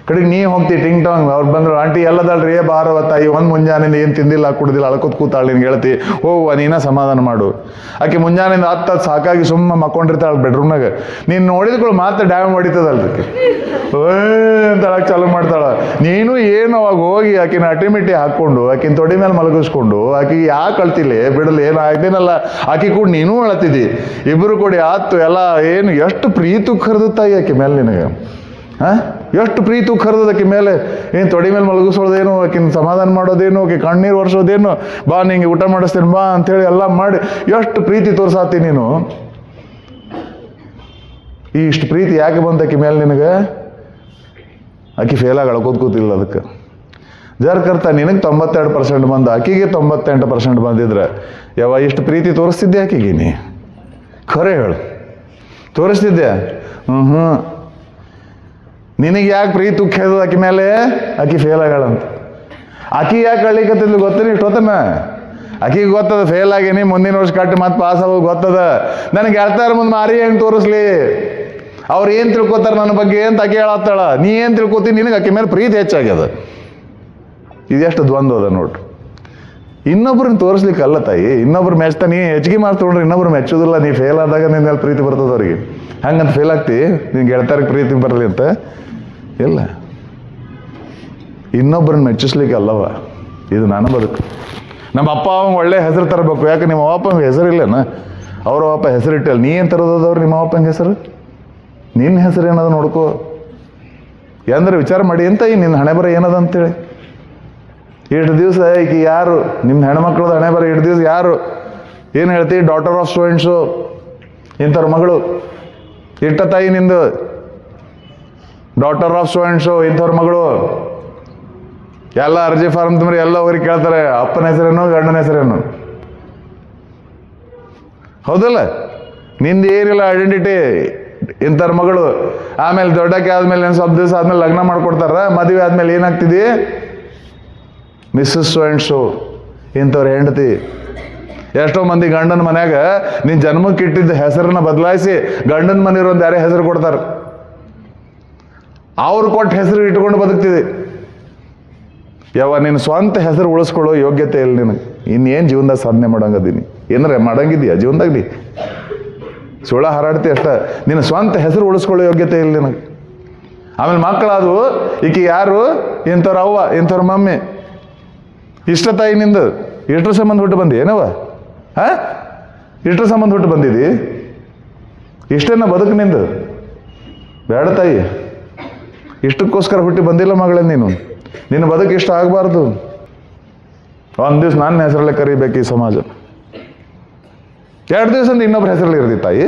ಕಡೆಗೆ ನೀ ಹೋಗ್ತಿ ಟಿಂಗ್ ಟಾಂಗ್, ಅವ್ರು ಬಂದ್ರು, ಆಂಟಿ ಎಲ್ಲದಲ್ರಿ ಬಾರವ ತಾಯಿ, ಒಂದು ಮುಂಜಾನೆಯಿಂದ ಏನು ತಿಂದಿಲ್ಲ ಕುಡ್ದಿಲ್ಲ ಅಳ್ಕೋತ ಕೂತಾಳೆ. ನೀನು ಹೇಳ್ತಿ ಹೋಗುವ, ನೀನ ಸಮಾಧಾನ ಮಾಡು. ಆಕೆ ಮುಂಜಾನೆಯಿಂದ ಹತ್ತು ಸಾಕಾಗಿ ಸುಮ್ಮ ಮಕ್ಕೊಂಡಿರ್ತಾಳೆ ಬೆಡ್ರೂಮ್ನಾಗ. ನೀನು ನೋಡಿದ್ಗಳು ಮಾತ್ರ ಡ್ಯಾಮ್ ಹೊಡಿತದಲ್ರಿ ಅಂತ ಅಳಕ್ಕೆ ಚಾಲು ಮಾಡ್ತಾಳ. ನೀನು ಏನು ಅವಾಗ ಹೋಗಿ ಆಕಿನ ಅಟಿಮಿಟಿ ಹಾಕ್ಕೊಂಡು ಆಕಿನ ತೊಡಿ ಮೇಲೆ ಮಲಗಿಸ್ಕೊಂಡು ಆಕಿಗೆ ಯಾಕೆ ಅಳ್ತಿಲ್ಲ ಬಿಡಲ್ಲ, ಏನು ಆಗ್ತೇನಲ್ಲ ಆಕಿ ಕೂಡ ನೀನು ಅಳತಿದ್ದಿ, ಇಬ್ಬರು ಕೂಡಿ ಆತು ಎಲ್ಲ. ಏನು ಎಷ್ಟು ಪ್ರೀತಿ ಕರೆದು ತಾಯಿ ಆಕೆ ಮೇಲೆ ನಿನಗೆ, ಎಷ್ಟು ಪ್ರೀತಿ ಕರೆದಕ್ಕೆ ಮೇಲೆ. ಏನು ತೊಡಿ ಮೇಲೆ ಮಲಗಿಸೋದೇನು, ಆಕಿನ ಸಮಾಧಾನ ಮಾಡೋದೇನು, ಆಕೆ ಕಣ್ಣೀರು ಒರೆಸೋದೇನು, ಬಾ ನಿಂಗೆ ಊಟ ಮಾಡಿಸ್ತೇನೆ ಬಾ ಅಂಥೇಳಿ ಎಲ್ಲ ಮಾಡಿ ಎಷ್ಟು ಪ್ರೀತಿ ತೋರ್ಸಾತಿ ನೀನು. ಇಷ್ಟು ಪ್ರೀತಿ ಯಾಕೆ ಬಂತು ಆಕೆ ಮೇಲೆ ನಿನಗೆ? ಆಕೆ ಫೇಲಾಗಿ ಅಳ್ಕೋತ ಕೂತಿಲ್ಲ ಅದಕ್ಕೆ. ಜರ್ಕರ್ತ ನಿನಗೆ 92% ಬಂದು ಆಕೆಗೆ 98% ಬಂದಿದ್ರೆ ಯಾವ ಇಷ್ಟು ಪ್ರೀತಿ ತೋರಿಸ್ತಿದ್ದೆ ಆಕೆಗೆ? ನೀ ಖರೆ ಹೇಳು, ತೋರಿಸ್ತಿದ್ದೆ? ನಿನಗೆ ಯಾಕೆ ಪ್ರೀತಿ ಉಕ್ಕೇದು ಆಕೆ ಮೇಲೆ? ಆಕೆ ಫೇಲ್ ಆಗ್ಯಾಳಂತ. ಆಕೆ ಯಾಕೆ ಅಳ್ಳಿಕತ್ತಿದ್ಲು ಗೊತ್ತೇನೆ ಇಷ್ಟೊತ್ತನ? ಆಕೆಗೆ ಗೊತ್ತದ ಫೇಲ್ ಆಗೀನಿ, ಮುಂದಿನ ವರ್ಷ ಕಟ್ಟಿ ಮತ್ತೆ ಪಾಸ್ ಆಗೋದು ಗೊತ್ತದ. ನನಗೆ ಹೇಳ್ತಾರ ಮುಂದೆ ಮಾರಿ ಹೆಂಗೆ ತೋರಿಸ್ಲಿ, ಅವ್ರು ಏನು ತಿಳ್ಕೊತಾರೆ ನನ್ನ ಬಗ್ಗೆ ಅಂತ ಆಕೆ ಹೇಳತ್ತಾಳ. ನೀ ಏನು ತಿಳ್ಕೊತೀನಿ, ನಿನಗೆ ಆಕೆ ಮೇಲೆ ಪ್ರೀತಿ ಹೆಚ್ಚಾಗ್ಯದ. ಇದೆಷ್ಟು ದ್ವಂದ್ವ ಅದ ನೋಡ್ರಿ. ಇನ್ನೊಬ್ರನ್ನ ತೋರಿಸ್ಲಿಕ್ಕೆ ಅಲ್ಲ ತಾಯಿ, ಇನ್ನೊಬ್ರು ಮೆಚ್ತಾ. ನೀ ಹೆಚ್ಚಿಗೆ ಮಾರ್ಕ್ಸ್ ತೊಗೊಂಡ್ರೆ ಇನ್ನೊಬ್ರು ಮೆಚ್ಚೋದಿಲ್ಲ. ನೀ ಫೇಲ್ ಆದಾಗ ನಿನ್ನ ಮೇಲೆ ಪ್ರೀತಿ ಬರ್ತದ ಅವ್ರಿಗೆ. ಹಂಗಂತ ಫೇಲ್ ಆಗ್ತಿ, ನಿನ್ಗೆ ಗೆಳತಾರಿಗೆ ಪ್ರೀತಿ ಬರಲಿ ಅಂತ ಇಲ್ಲ. ಇನ್ನೊಬ್ಬರನ್ನ ಮೆಚ್ಚಿಸ್ಲಿಕ್ಕೆ ಅಲ್ಲವ, ಇದು ನನ್ನ ಬದುಕು. ನಮ್ಮ ಅಪ್ಪ ಅವ ಒಳ್ಳೆ ಹೆಸರು ತರಬೇಕು. ಯಾಕೆ ನಿಮ್ಮ ಅಪ್ಪಂಗೆ ಹೆಸರು ಇಲ್ಲೇನ? ಅವ್ರ ಅಪ್ಪ ಹೆಸರಿಟ್ಟಲ್ಲ, ನೀ ಏನು ತರೋದವ್ರು ನಿಮ್ಮ ಅಪ್ಪಂಗೆ ಹೆಸರು? ನಿನ್ನ ಹೆಸರು ಏನದ ನೋಡ್ಕೋ. ಅಂದ್ರೆ ವಿಚಾರ ಮಾಡಿ ಅಂತ ನಿನ್ನ ಹಣೆ ಬರ ಏನದ ಅಂತೇಳಿ. ಎಷ್ಟು ದಿವಸ ಈಗ ಯಾರು ನಿಮ್ಮ ಹೆಣ್ಮಕ್ಳದ ಹಣೆ ಬರ, ಎಷ್ಟು ದಿವಸ ಯಾರು ಏನು ಹೇಳ್ತೀವಿ, ಡಾಟರ್ ಆಫ್ ಸ್ಟೂಡೆಂಟ್ಸು ಇಂಥವ್ರ ಮಗಳು. ಇಟ್ಟ ತಾಯಿ ನಿಂದು ಡಾಟರ್ ಆಫ್ ಸ್ಟೂಡೆಂಟ್ಸು ಇಂಥವ್ರ ಮಗಳು. ಎಲ್ಲ ಅರ್ಜಿ ಫಾರ್ಮ್ ತುಂಬ್ರಿ, ಎಲ್ಲ ಹೋಗಿ ಕೇಳ್ತಾರೆ ಅಪ್ಪನ ಹೆಸರೇನು ಗಂಡನ ಹೆಸರೇನು. ಹೌದಲ್ಲ? ನಿಂದು ಏನಿಲ್ಲ ಐಡೆಂಟಿಟಿ, ಇಂಥವ್ರ ಮಗಳು. ಆಮೇಲೆ ದೊಡ್ಡಕ್ಕೆ ಆದ್ಮೇಲೆ ಏನು ಸ್ವಲ್ಪ ದಿವಸ ಆದ್ಮೇಲೆ ಲಗ್ನ ಮಾಡ್ಕೊಡ್ತಾರ. ಮದುವೆ ಆದ್ಮೇಲೆ ಏನಾಗ್ತಿದಿ, ಮಿಸ್ಸಸ್ ಸ್ಟೂಡೆಂಟ್ಸು ಇಂಥವ್ರ ಹೆಂಡತಿ. ಎಷ್ಟೋ ಮಂದಿ ಗಂಡನ ಮನ್ಯಾಗ ನೀನು ಜನ್ಮಕ್ಕೆ ಇಟ್ಟಿದ್ದ ಹೆಸರನ್ನ ಬದಲಾಯಿಸಿ ಗಂಡನ ಮನೆಯವ್ರು ಯಾರೇ ಹೆಸರು ಕೊಡ್ತಾರೆ. ಅವ್ರು ಕೊಟ್ಟ ಹೆಸರು ಇಟ್ಕೊಂಡು ಬದುಕ್ತಿದೆ. ನಿನ್ನ ಸ್ವಂತ ಹೆಸರು ಉಳಿಸ್ಕೊಳ್ಳೋ ಯೋಗ್ಯತೆ ಇಲ್ಲ ನಿನಗೆ. ಇನ್ನೇನು ಜೀವನದಾಗ ಸಾಧನೆ ಮಾಡಂಗದೀನಿ, ಏನಾರ ಮಾಡಂಗಿದೀಯ ಜೀವನದಾಗ? ನೀ ಸುಳ್ಳ ಹಾರಾಡ್ತಿ ಅಷ್ಟ. ನಿನ್ನ ಸ್ವಂತ ಹೆಸರು ಉಳಿಸ್ಕೊಳ್ಳೋ ಯೋಗ್ಯತೆ ಇಲ್ಲ ನಿನಗೆ. ಆಮೇಲೆ ಮಕ್ಕಳಾದವು, ಈಕಿ ಯಾರು, ಇಂಥವ್ರ ಅವ್ವ ಇಂಥವ್ರ ಮಮ್ಮಿ. ಇಷ್ಟ ತಾಯಿ ನಿಂದು ಇಷ್ಟರ ಸಂಬಂಧ ಹುಟ್ಟು ಬಂದಿ ಏನವ? ಇಷ್ಟರ ಸಂಬಂಧ ಹುಟ್ಟು ಬಂದಿದಿ? ಇಷ್ಟೇನ ಬದುಕು ನಿಂದು? ಬೇಡ ತಾಯಿ, ಇಷ್ಟಕ್ಕೋಸ್ಕರ ಹುಟ್ಟಿ ಬಂದಿಲ್ಲ ಮಗಳೇ ನೀನು. ನಿನ್ನ ಬದುಕು ಇಷ್ಟ ಆಗಬಾರ್ದು. ಒಂದು ದಿವ್ಸ ನನ್ನ ಹೆಸರಲ್ಲೇ ಕರಿಬೇಕು ಈ ಸಮಾಜ. 2 ದಿವಸದಿಂದ ಇನ್ನೊಬ್ಬರ ಹೆಸರಲ್ಲಿ ಇರ್ದಿ ತಾಯಿ.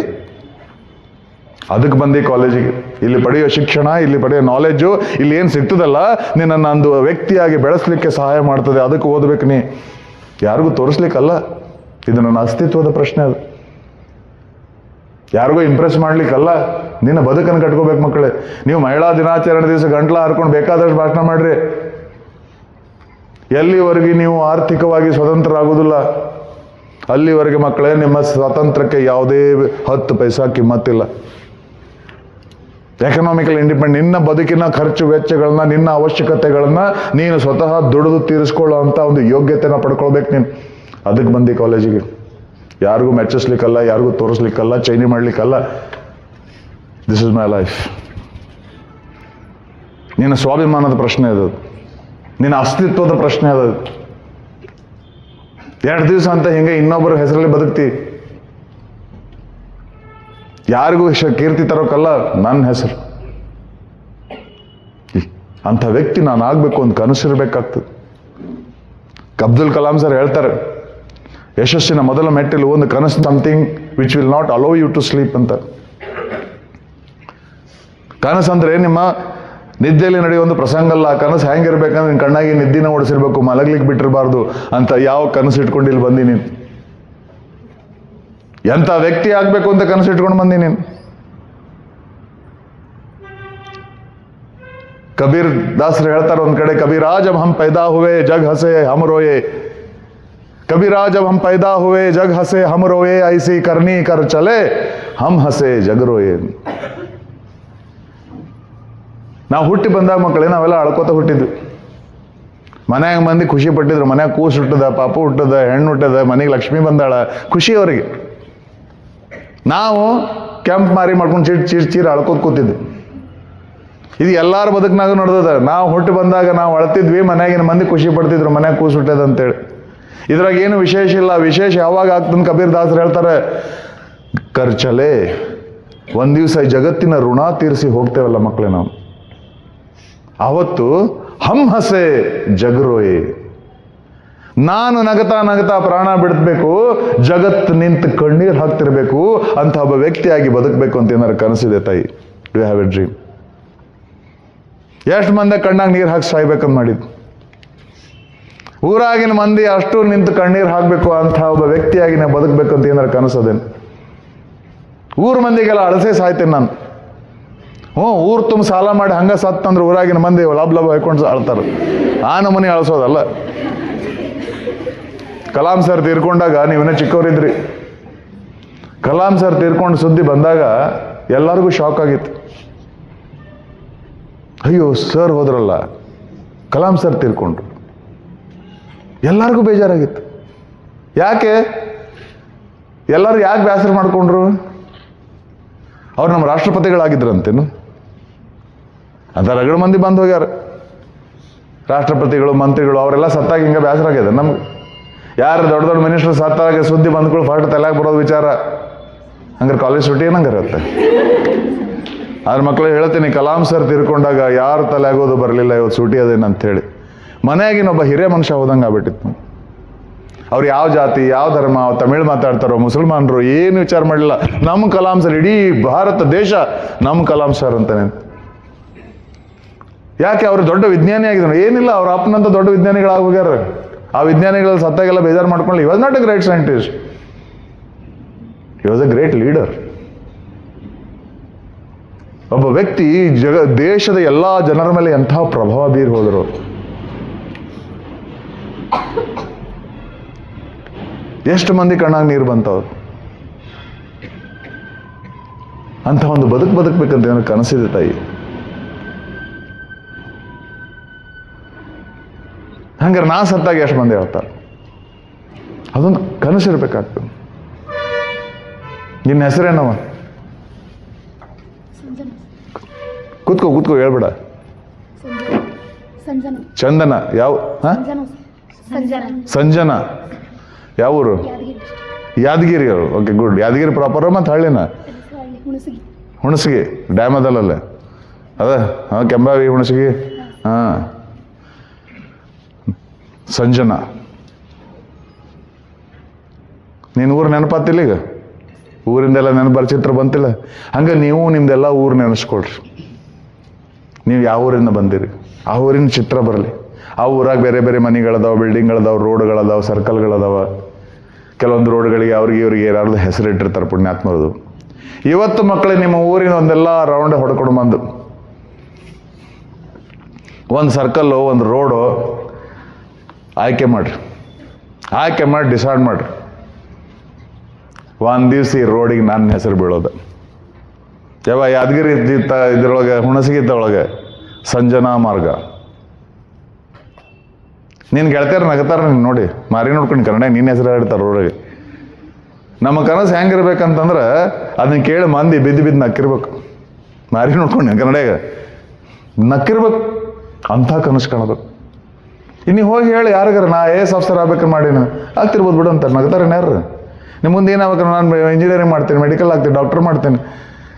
ಅದಕ್ಕೆ ಬಂದು ಕಾಲೇಜಿಗೆ. ಇಲ್ಲಿ ಪಡೆಯೋ ಶಿಕ್ಷಣ, ಇಲ್ಲಿ ಪಡೆಯೋ ನಾಲೆಡ್ಜು, ಇಲ್ಲಿ ಏನು ಸಿಗ್ತದಲ್ಲ, ನಿನ್ನನ್ನು ಒಂದು ವ್ಯಕ್ತಿಯಾಗಿ ಬೆಳೆಸಲಿಕ್ಕೆ ಸಹಾಯ ಮಾಡ್ತದೆ. ಅದಕ್ಕೆ ಓದಬೇಕು ನೀ, ಯಾರಿಗೂ ತೋರಿಸ್ಲಿಕ್ಕಲ್ಲ. ಇದು ನನ್ನ ಅಸ್ತಿತ್ವದ ಪ್ರಶ್ನೆ. ಅದು ಯಾರಿಗೂ ಇಂಪ್ರೆಸ್ ಮಾಡ್ಲಿಕ್ಕಲ್ಲ. ನಿನ್ನ ಬದುಕನ್ನು ಕಟ್ಕೋಬೇಕು ಮಕ್ಕಳೇ. ನೀವು ಮಹಿಳಾ ದಿನಾಚರಣೆ ದಿವಸ ಗಂಟ್ಲ ಹರ್ಕೊಂಡು ಬೇಕಾದಷ್ಟು ಭಾಷಣ ಮಾಡ್ರಿ. ಎಲ್ಲಿವರೆಗೆ ನೀವು ಆರ್ಥಿಕವಾಗಿ ಸ್ವತಂತ್ರರಾಗುವುದಿಲ್ಲ ಅಲ್ಲಿವರೆಗೆ ಮಕ್ಕಳೇ ನಿಮ್ಮ ಸ್ವಾತಂತ್ರ್ಯಕ್ಕೆ ಯಾವುದೇ 10 ಪೈಸಾ ಕಿಮ್ಮತ್ತಿಲ್ಲ. ಎಕನಾಮಿಕಲ್ ಇಂಡಿಪೆಂಡೆಂಟ್, ನಿನ್ನ ಬದುಕಿನ ಖರ್ಚು ವೆಚ್ಚಗಳನ್ನ, ನಿನ್ನ ಅವಶ್ಯಕತೆಗಳನ್ನ ನೀನು ಸ್ವತಃ ದುಡಿದು ತೀರಿಸ್ಕೊಳ್ಳೋ ಅಂತ ಒಂದು ಯೋಗ್ಯತೆನ ಪಡ್ಕೊಳ್ಬೇಕು ನೀನು. ಅದಕ್ಕೆ ಬಂದು ಕಾಲೇಜಿಗೆ. ಯಾರಿಗೂ ಮೆಚ್ಚಿಸ್ಲಿಕ್ಕಲ್ಲ, ಯಾರಿಗೂ ತೋರಿಸ್ಲಿಕ್ಕಲ್ಲ, ಚೈನಿ ಮಾಡ್ಲಿಕ್ಕಲ್ಲ. This is my life. ನಿನ್ನ ಸ್ವಾಭಿಮಾನದ ಪ್ರಶ್ನೆ ಅದು, ನಿನ್ನ ಅಸ್ತಿತ್ವದ ಪ್ರಶ್ನೆ ಅದು. 2 ದಿವಸ ಅಂತ ಹಿಂಗೆ ಇನ್ನೊಬ್ಬರ ಹೆಸರಲ್ಲಿ ಬದುಕ್ತಿ. ಯಾರಿಗೂ ಕೀರ್ತಿ ತರೋಕ್ಕಲ್ಲ, ನನ್ನ ಹೆಸರು. ಅಂಥ ವ್ಯಕ್ತಿ ನಾನು ಆಗ್ಬೇಕು ಅಂತ ಕನಸಿರ್ಬೇಕಾಗ್ತದೆ. ಅಬ್ದುಲ್ ಕಲಾಂ ಸರ್ ಹೇಳ್ತಾರೆ, ಯಶಸ್ಸಿನ ಮೊದಲ ಮೆಟ್ಟಿಲು ಒಂದು ಕನಸು, something which will not allow you to sleep ಅಂತ. ಕನಸು ಅಂದ್ರೆ ನಿಮ್ಮ ನಿದ್ದೆಯಲ್ಲಿ ನಡೆಯೋ ಒಂದು ಪ್ರಸಂಗ ಅಲ್ಲ. ಕನಸು ಹೆಂಗಿರ್ಬೇಕಂದ್ರೆ ನಿನ್ನ ಕಣ್ಣಾಗಿ ನಿದ್ದಿನ ಓಡಿಸಿರ್ಬೇಕು, ಮಲಗ್ಲಿಕ್ಕೆ ಬಿಟ್ಟಿರಬಾರ್ದು ಅಂತ ಯಾವ ಕನಸು ಇಟ್ಕೊಂಡು ಇಲ್ಲಿ ಬಂದಿ ನೀನು? ಎಂಥ ವ್ಯಕ್ತಿ ಆಗ್ಬೇಕು ಅಂತ ಕನಸು ಇಟ್ಕೊಂಡು ಬಂದಿ ನೀನು? ಕಬೀರ್ ದಾಸರು ಹೇಳ್ತಾರೆ ಒಂದ್ ಕಡೆ, ಕಬೀರಾ ಜಬ್ ಹಮ್ ಪೈದಾ ಹುವೆ ಜಗ್ ಹಸೆ ಹಮ್ ರೋಯೆ, ಕಬೀರಾ ಜಬ್ ಹಮ್ ಪೈದಾ ಹುವೆ ಜಗ್ ಹಸೆ ಹಮ್ ರೋಯೆ, ಐಸಿ ಕರ್ನಿ ಕರ್ ಚಲೆ ಹಮ್ ಹಸೆ ಜಗ್ ರೋಯೆ. ನಾವು ಹುಟ್ಟಿ ಬಂದಾಗ ಮಕ್ಕಳೇ ನಾವೆಲ್ಲ ಅಳ್ಕೋತ ಹುಟ್ಟಿದ್ವಿ. ಮನ್ಯಾಗ ಮಂದಿ ಖುಷಿ ಪಟ್ಟಿದ್ರು, ಮನ್ಯಾಗ ಕೂಸು ಹುಟ್ಟದ, ಪಾಪು ಹುಟ್ಟದ, ಹೆಣ್ಣು ಹುಟ್ಟದ, ಮನೆಗೆ ಲಕ್ಷ್ಮಿ ಬಂದಾಳ, ಖುಷಿ ಅವರಿಗೆ. ನಾವು ಕೆಂಪು ಮಾರಿ ಮಾಡ್ಕೊಂಡು ಚೀರ್ ಅಳ್ಕೋತ ಕೂತಿದ್ವಿ. ಇದು ಎಲ್ಲಾರ ಬದುಕಿನಾಗ ನಡೆದದ. ನಾವು ಹುಟ್ಟಿ ಬಂದಾಗ ನಾವು ಅಳ್ತಿದ್ವಿ, ಮನ್ಯಾಗಿನ ಮಂದಿ ಖುಷಿ ಪಡ್ತಿದ್ರು, ಮನ್ಯಾಗ ಕೂಸು ಹುಟ್ಟದ ಅಂತೇಳಿ. ಇದ್ರಾಗ ಏನು ವಿಶೇಷ ಇಲ್ಲ. ವಿಶೇಷ ಯಾವಾಗ ಆಗ್ತಂದು ಕಬೀರ್ ದಾಸರು ಹೇಳ್ತಾರೆ, ಖರ್ಚಲೆ. ಒಂದ್ ದಿವಸ ಈ ಜಗತ್ತಿನ ಋಣ ತೀರಿಸಿ ಹೋಗ್ತೇವಲ್ಲ ಮಕ್ಕಳೇ ನಾವು, ಅವತ್ತು ಹಮ್ ಹಸೆ ಜಗರೋಯೆ, ನಾನು ನಗತಾ ನಗತಾ ಪ್ರಾಣ ಬಿಡಬೇಕು, ಜಗತ್ತು ನಿಂತು ಕಣ್ಣೀರು ಹಾಕ್ತಿರ್ಬೇಕು ಅಂತ ಒಬ್ಬ ವ್ಯಕ್ತಿಯಾಗಿ ಬದುಕಬೇಕು ಅಂತ ಏನಾರು ಕನಸಿದೆ ತಾಯಿ? Do have A dream? ಎಷ್ಟು ಮಂದಿ ಕಣ್ಣಾಗ ನೀರು ಹಾಕಿ ಸಾಯ್ಬೇಕಂತ ಮಾಡಿದ್ದು? ಊರಾಗಿನ ಮಂದಿ ಅಷ್ಟು ನಿಂತು ಕಣ್ಣೀರು ಹಾಕಬೇಕು ಅಂತ ಒಬ್ಬ ವ್ಯಕ್ತಿಯಾಗಿ ನಾ ಬದುಕಬೇಕು ಅಂತ ಏನಾರು ಕನಸದೇನು? ಊರ್ ಮಂದಿಗೆಲ್ಲ ಅಳಸೆ ಸಾಯ್ತೇನೆ ನಾನು. ಊರು ತುಂಬ ಸಾಲ ಮಾಡಿ ಹಂಗ ಸತ್ತಂದ್ರೆ ಊರಾಗಿನ ಮಂದಿ ಲಾಭ ಹಾಕೊಂಡು ಅಳ್ತಾರೆ. ಆ ನಮೂನಿ ಅಳಿಸೋದಲ್ಲ. ಕಲಾಂ ಸರ್ ತೀರ್ಕೊಂಡಾಗ ನೀವೇನೋ ಚಿಕ್ಕವರಿದ್ರಿ. ಕಲಾಂ ಸರ್ ತೀರ್ಕೊಂಡು ಸುದ್ದಿ ಬಂದಾಗ ಎಲ್ಲರಿಗೂ ಶಾಕ್ ಆಗಿತ್ತು. ಅಯ್ಯೋ ಸರ್ ಹೋದ್ರಲ್ಲ, ಕಲಾಂ ಸರ್ ತೀರ್ಕೊಂಡ್ರು. ಎಲ್ಲರಿಗೂ ಬೇಜಾರಾಗಿತ್ತು. ಯಾಕೆ? ಎಲ್ಲರೂ ಯಾಕೆ ಬೇಸರ ಮಾಡ್ಕೊಂಡ್ರು? ಅವ್ರು ನಮ್ಮ ರಾಷ್ಟ್ರಪತಿಗಳಾಗಿದ್ರಂತೇನು? ಅಂತ ರಗಡ ಮಂದಿ ಬಂದು ಹೋಗ್ಯಾರ. ರಾಷ್ಟ್ರಪತಿಗಳು, ಮಂತ್ರಿಗಳು ಅವರೆಲ್ಲ ಸತ್ತಾಗ ಹಿಂಗೆ ಬೇಸರ ಆಗಿದೆ ನಮ್ಗೆ. ಯಾರು ದೊಡ್ಡ ದೊಡ್ಡ ಮಿನಿಸ್ಟರ್ ಸತ್ತಾಗ ಸುದ್ದಿ ಬಂದ್ಗಳು ಫಸ್ಟ್ ತಲೆಯಾಗ ಬರೋದು ವಿಚಾರ, ಹಂಗಾರೆ ಕಾಲೇಜ್ ಸುಟ್ಟಿ ಏನಂಗಾರೆ ಇರುತ್ತೆ. ಅದ್ರ ಮಕ್ಕಳು ಹೇಳ್ತೀನಿ, ಕಲಾಂ ಸರ್ ತೀರ್ಕೊಂಡಾಗ ಯಾರು ತಲೆ ಆಗೋದು ಬರಲಿಲ್ಲ, ಇವತ್ತು ಸೂಟಿ ಅದೇನು ಅಂತೇಳಿ. ಮನೆಯಾಗಿನೊಬ್ಬ ಹಿರಿಯ ಮನುಷ್ಯ ಹೋದಂಗೆ ಆಗ್ಬಿಟ್ಟಿತ್ತು. ಅವ್ರು ಯಾವ ಜಾತಿ, ಯಾವ ಧರ್ಮ, ತಮಿಳ್ ಮಾತಾಡ್ತಾರೋ, ಮುಸಲ್ಮಾನರು ಏನು ವಿಚಾರ ಮಾಡಲಿಲ್ಲ. ನಮ್ಮ ಕಲಾಂ ಸರ್, ಇಡೀ ಭಾರತ ದೇಶ ನಮ್ಮ ಕಲಾಂ ಸರ್ ಅಂತಾನೆ. ಯಾಕೆ? ಅವರು ದೊಡ್ಡ ವಿಜ್ಞಾನಿ ಆಗಿದ್ರು? ಏನಿಲ್ಲ, ಅವ್ರ ಅಪ್ಪನಂತ ದೊಡ್ಡ ವಿಜ್ಞಾನಿಗಳಾಗಿ ಹೋಗ್ಯಾರ. ಆ ವಿಜ್ಞಾನಿಗಳಲ್ಲಿ ಸತ್ತಾಗೆಲ್ಲ ಬೇಜಾರು ಮಾಡ್ಕೊಳ್ಳಿ. ಈ was not A great scientist, he was A great leader. ಒಬ್ಬ ವ್ಯಕ್ತಿ ದೇಶದ ಎಲ್ಲ ಜನರ ಮೇಲೆ ಎಂಥ ಪ್ರಭಾವ ಬೀರಿ ಹೋದರು. ಎಷ್ಟು ಮಂದಿ ಕಣ್ಣಾಗ ನೀರು ಬಂತವ್ರು. ಅಂತ ಒಂದು ಬದುಕಬೇಕಂತ ಏನೋ ಕನಸಿದೆ ತಾಯಿ. ಹಂಗಾರೆ ನಾ ಸತ್ತಾಗ ಎಷ್ಟು ಮಂದಿ ಹೇಳ್ತಾರೆ? ಅದೊಂದು ಕನಸಿರ್ಬೇಕಾಗ್ತದೆ. ನಿನ್ನ ಹೆಸರೇನವ? ಕೂತ್ಕೋ ಹೇಳ್ಬೇಡ. ಚಂದನ. ಯಾವ? ಸಂಜನಾ. ಯಾವ ಊರು? ಯಾದಗಿರಿ ಅವರು. Okay, good. ಯಾದಗಿರಿ ಪ್ರಾಪರ್ ಮತ್ತು ಹಳ್ಳಿನ? ಹುಣಸಗಿ ಡ್ಯಾಮ್ ಅದಲ್ಲಲ್ಲ ಅದ? ಹಾಂ, ಕೆಂಬಾವಿ, ಹುಣಸಗಿ. ಹಾಂ, ಸಂಜನಾ. ನೀನು ಊರು ನೆನಪಾತಿಲ್ಲ ಈಗ? ಊರಿಂದೆಲ್ಲ ನೆನಪು ಚಿತ್ರ ಬಂತಿಲ್ಲ? ಹಂಗೆ ನೀವು ನಿಮ್ದೆಲ್ಲ ಊರು ನೆನೆಸ್ಕೊಳ್ರಿ. ನೀವು ಯಾವ ಊರಿಂದ ಬಂದಿರಿ ಆ ಊರಿನ ಚಿತ್ರ ಬರಲಿ. ಆ ಊರಾಗ ಬೇರೆ ಬೇರೆ ಮನೆಗಳದಾವ, ಬಿಲ್ಡಿಂಗ್ಗಳದಾವ, ರೋಡ್ಗಳದಾವ, ಸರ್ಕಲ್ಗಳದಾವ. ಕೆಲವೊಂದು ರೋಡ್ಗಳಿಗೆ ಅವ್ರಿಗೆ ಇವ್ರಿಗೆ ಯಾರಾದ್ರು ಹೆಸರಿಟ್ಟಿರ್ತಾರೆ ಪುಣ್ಯಾತ್ಮರದು. ಇವತ್ತು ಮಕ್ಕಳಿಗೆ ನಿಮ್ಮ ಊರಿನ ಒಂದೆಲ್ಲ ರೌಂಡ್ ಹೊಡ್ಕೊಂಡು ಬಂದು ಒಂದು ಸರ್ಕಲ್ಲು, ಒಂದು ರೋಡು ಆಯ್ಕೆ ಮಾಡಿರಿ. ಆಯ್ಕೆ ಮಾಡಿ ಡಿಸೈಡ್ ಮಾಡಿರಿ, ಒಂದು ದಿವ್ಸ ಈ ರೋಡಿಗೆ ನನ್ನ ಹೆಸರು ಬೀಳೋದು. ಯಾವ? ಯಾದಗಿರಿ ಇದ್ರೊಳಗೆ, ಹುಣಸಗಿ ಇದ್ದೊಳಗೆ ಸಂಜನಾ ಮಾರ್ಗ. ನೀನು ಗೆಳತಿಯರು ನಗತಾರ ನೀನು ನೋಡಿ, ಮಾರಿ ನೋಡ್ಕೊಂಡು ಕನ್ನಡ ನಿನ್ನ ಹೆಸರು ಹೇಳ್ತಾರೆ ಊರಿಗೆ. ನಮ್ಮ ಕನಸು ಹೆಂಗಿರ್ಬೇಕಂತಂದ್ರೆ ಅದನ್ನ ಕೇಳಿ ಮಂದಿ ಬಿದ್ದು ನಕ್ಕಿರ್ಬೇಕು. ಮಾರಿ ನೋಡ್ಕೊಂಡು ಕನ್ನಡಿಗ ನಕ್ಕಿರ್ಬೇಕು, ಅಂಥ ಕನಸು ಕಾಣಬೇಕು. ಇನ್ನು ಹೋಗಿ ಹೇಳಿ ಯಾರಿಗಾರ, ನಾ AS ಆಫೀಸರ್ ಆಗ್ಬೇಕು ಮಾಡೀನಿ, ಆಗ್ತಿರ್ಬೋದು ಬಿಡು ಅಂತಾರೆ. ನಗ್ತಾರೆ ಯಾರು? ನಿಮ್ಮ ಮುಂದೆ ಏನಾಗಬೇಕು? ನಾನು ಇಂಜಿನಿಯರಿಂಗ್ ಮಾಡ್ತೀನಿ, ಮೆಡಿಕಲ್ ಆಗ್ತೀನಿ, ಡಾಕ್ಟರ್ ಮಾಡ್ತೀನಿ,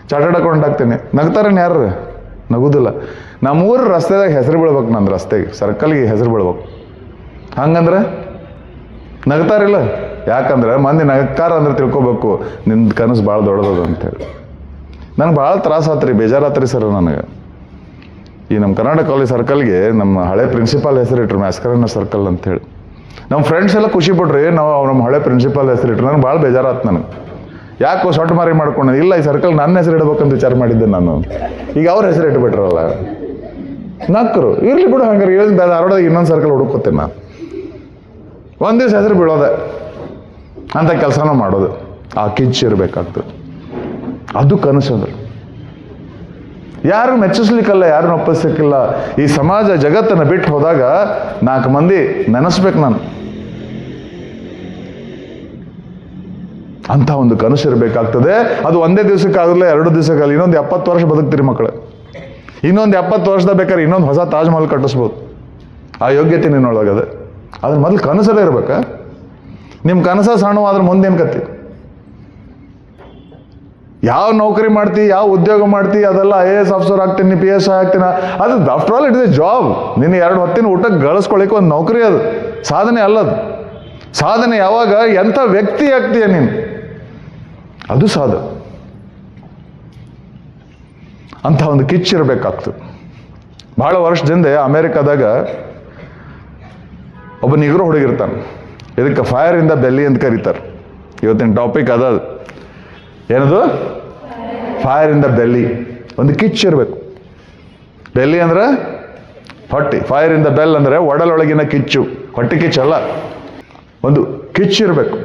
ಚಾರ್ಟರ್ಡ್ ಅಕೌಂಟ್ ಆಗ್ತೀನಿ. ನಗ್ತಾರೇನು ಯಾರು? ನಗುದಿಲ್ಲ. ನಮ್ಮೂರು ರಸ್ತೆದಾಗ ಹೆಸರು ಬೀಳ್ಬೇಕು, ನನ್ನ ರಸ್ತೆಗೆ, ಸರ್ಕಲ್ಗೆ ಹೆಸರು ಬೀಳ್ಬೇಕು. ಹಂಗಂದ್ರೆ ನಗ್ತಾರಿಲ್ಲ. ಯಾಕಂದ್ರೆ ಮಂದಿ ನಗ್ತಾರ ಅಂದ್ರೆ ತಿಳ್ಕೊಬೇಕು ನಿನ್ನ ಕನಸು ಭಾಳ ದೊಡ್ಡದು ಅಂತೇಳಿ. ನನಗೆ ಭಾಳ ತ್ರಾಸ ಆತ್ರಿ, ಬೇಜಾರಾತ್ರಿ ಸರ್ ನನಗೆ. ಈ ನಮ್ಮ ಕರ್ನಾಟಕ ಕಾಲೇಜ್ ಸರ್ಕಲ್ಗೆ ನಮ್ಮ ಹಳೆ ಪ್ರಿನ್ಸಿಪಾಲ್ ಹೆಸರಿಟ್ರು, ಮ್ಯಾಸ್ಕರನ್ನ ಸರ್ಕಲ್ ಅಂತೇಳಿ. ನಮ್ಮ ಫ್ರೆಂಡ್ಸ್ ಎಲ್ಲ ಖುಷಿ ಪಟ್ರಿ, ನಾವು ನಮ್ಮ ಹಳೆ ಪ್ರಿನ್ಸಿಪಾಲ್ ಹೆಸರಿಟ್ರು. ನನಗೆ ಭಾಳ ಬೇಜಾರಾತು ನನಗೆ. ಯಾಕೋ ಸೊಟ್ಟು ಮಾರಿ ಮಾಡ್ಕೊಂಡೆ. ಇಲ್ಲ, ಈ ಸರ್ಕಲ್ ನನ್ನ ಹೆಸರು ಇಡ್ಬೇಕಂತ ವಿಚಾರ ಮಾಡಿದ್ದೆ ನಾನು. ಈಗ ಅವ್ರ ಹೆಸರು ಇಟ್ಬಿಟ್ರಲ್ಲ, ನಕ್ಕರು. ಇರ್ಲಿ ಬಿಡು, ಹಂಗಾರೆ ಧಾರವಾಡದಾಗ ಇನ್ನೊಂದು ಸರ್ಕಲ್ ಹುಡುಕೋತೀನಿ ನಾನು. ಒಂದು ದಿವಸ ಹೆಸರು ಬೀಳೋದೆ ಅಂತ ಕೆಲಸನೂ ಮಾಡೋದು. ಆ ಕಿಚ್ಚಿರ್ಬೇಕಾಗ್ತದೆ. ಅದು ಕನಸು. ಅಂದ್ರೆ ಯಾರು ಮೆಚ್ಚಿಸ್ಲಿಕ್ಕಲ್ಲ, ಯಾರನ್ನ ಒಪ್ಪಿಸ್ಲಿಕ್ಕಿಲ್ಲ. ಈ ಸಮಾಜ ಜಗತ್ತನ್ನು ಬಿಟ್ಟು ಹೋದಾಗ 4 ಮಂದಿ ನೆನೆಸ್ಬೇಕು ನಾನು. ಅಂತ ಒಂದು ಕನಸು ಇರಬೇಕಾಗ್ತದೆ. ಅದು ಒಂದೇ ದಿವಸಕ್ಕಾಗಲ್ಲ, 2 ದಿವಸಕ್ಕಾಗಲ್ಲ. ಇನ್ನೊಂದು 70 ವರ್ಷ ಬದುಕ್ತೀರಿ ಮಕ್ಕಳು. ಇನ್ನೊಂದು 70 ವರ್ಷದ ಬೇಕಾದ್ರೆ ಇನ್ನೊಂದು ಹೊಸ ತಾಜ್ ಮಹಲ್ ಕಟ್ಟಿಸ್ಬೋದು. ಆ ಯೋಗ್ಯತೆ ನಿನ್ನೊಳಗದೆ. ಅದ್ರ ಮೊದಲು ಕನಸಲ್ಲೇ ಇರ್ಬೇಕಾ? ನಿಮ್ಮ ಕನಸ ಸಣ್ಣವಾದ್ರೆ ಮುಂದೇನು ಕತ್ತಿ? ಯಾವ ನೌಕರಿ ಮಾಡ್ತಿ, ಯಾವ ಉದ್ಯೋಗ ಮಾಡ್ತಿ, ಅದೆಲ್ಲ AS ಆಫೀಸರ್ ಆಗ್ತೀನಿ, PSI ಆಗ್ತೀನಿ, ಅದು after all it is A job. ನಿನ್ನ 2 ಹೊತ್ತಿನ ಊಟಕ್ಕೆ ಗಳಿಸ್ಕೊಳ್ಳಿಕ್ಕೆ ಒಂದು ನೌಕರಿ. ಅದು ಸಾಧನೆ ಅಲ್ಲದು. ಸಾಧನೆ ಯಾವಾಗ ಎಂಥ ವ್ಯಕ್ತಿ ಆಗ್ತೀಯ ನೀನು, ಅದು ಸಾಧನೆ. ಅಂತ ಒಂದು ಕಿಚ್ಚಿರಬೇಕಾಗ್ತದೆ. ಭಾಳ ವರ್ಷದಿಂದ ಅಮೇರಿಕಾದಾಗ ಒಬ್ಬ ನಿಗ್ರೋ ಹುಡುಗಿರ್ತಾನೆ. ಇದಕ್ಕೆ ಫೈರ್ ಇನ್ ದ ಬೆಲ್ಲಿ ಅಂತ ಕರೀತಾರೆ. ಇವತ್ತಿನ ಟಾಪಿಕ್ ಅದ. ಏನದು? Fire in the belly. ಒಂದು ಕಿಚ್ಚಿರ್ಬೇಕು. ಬೆಲ್ಲಿ ಅಂದ್ರೆ ಹೊಟ್ಟೆ, ಫೈರ್ ಇನ್ ದ ಬೆಲ್ ಅಂದರೆ ಒಡಲೊಳಗಿನ ಕಿಚ್ಚು, ಹೊಟ್ಟೆ ಕಿಚ್ಚಲ್ಲ. ಒಂದು ಕಿಚ್ಚಿರ್ಬೇಕು.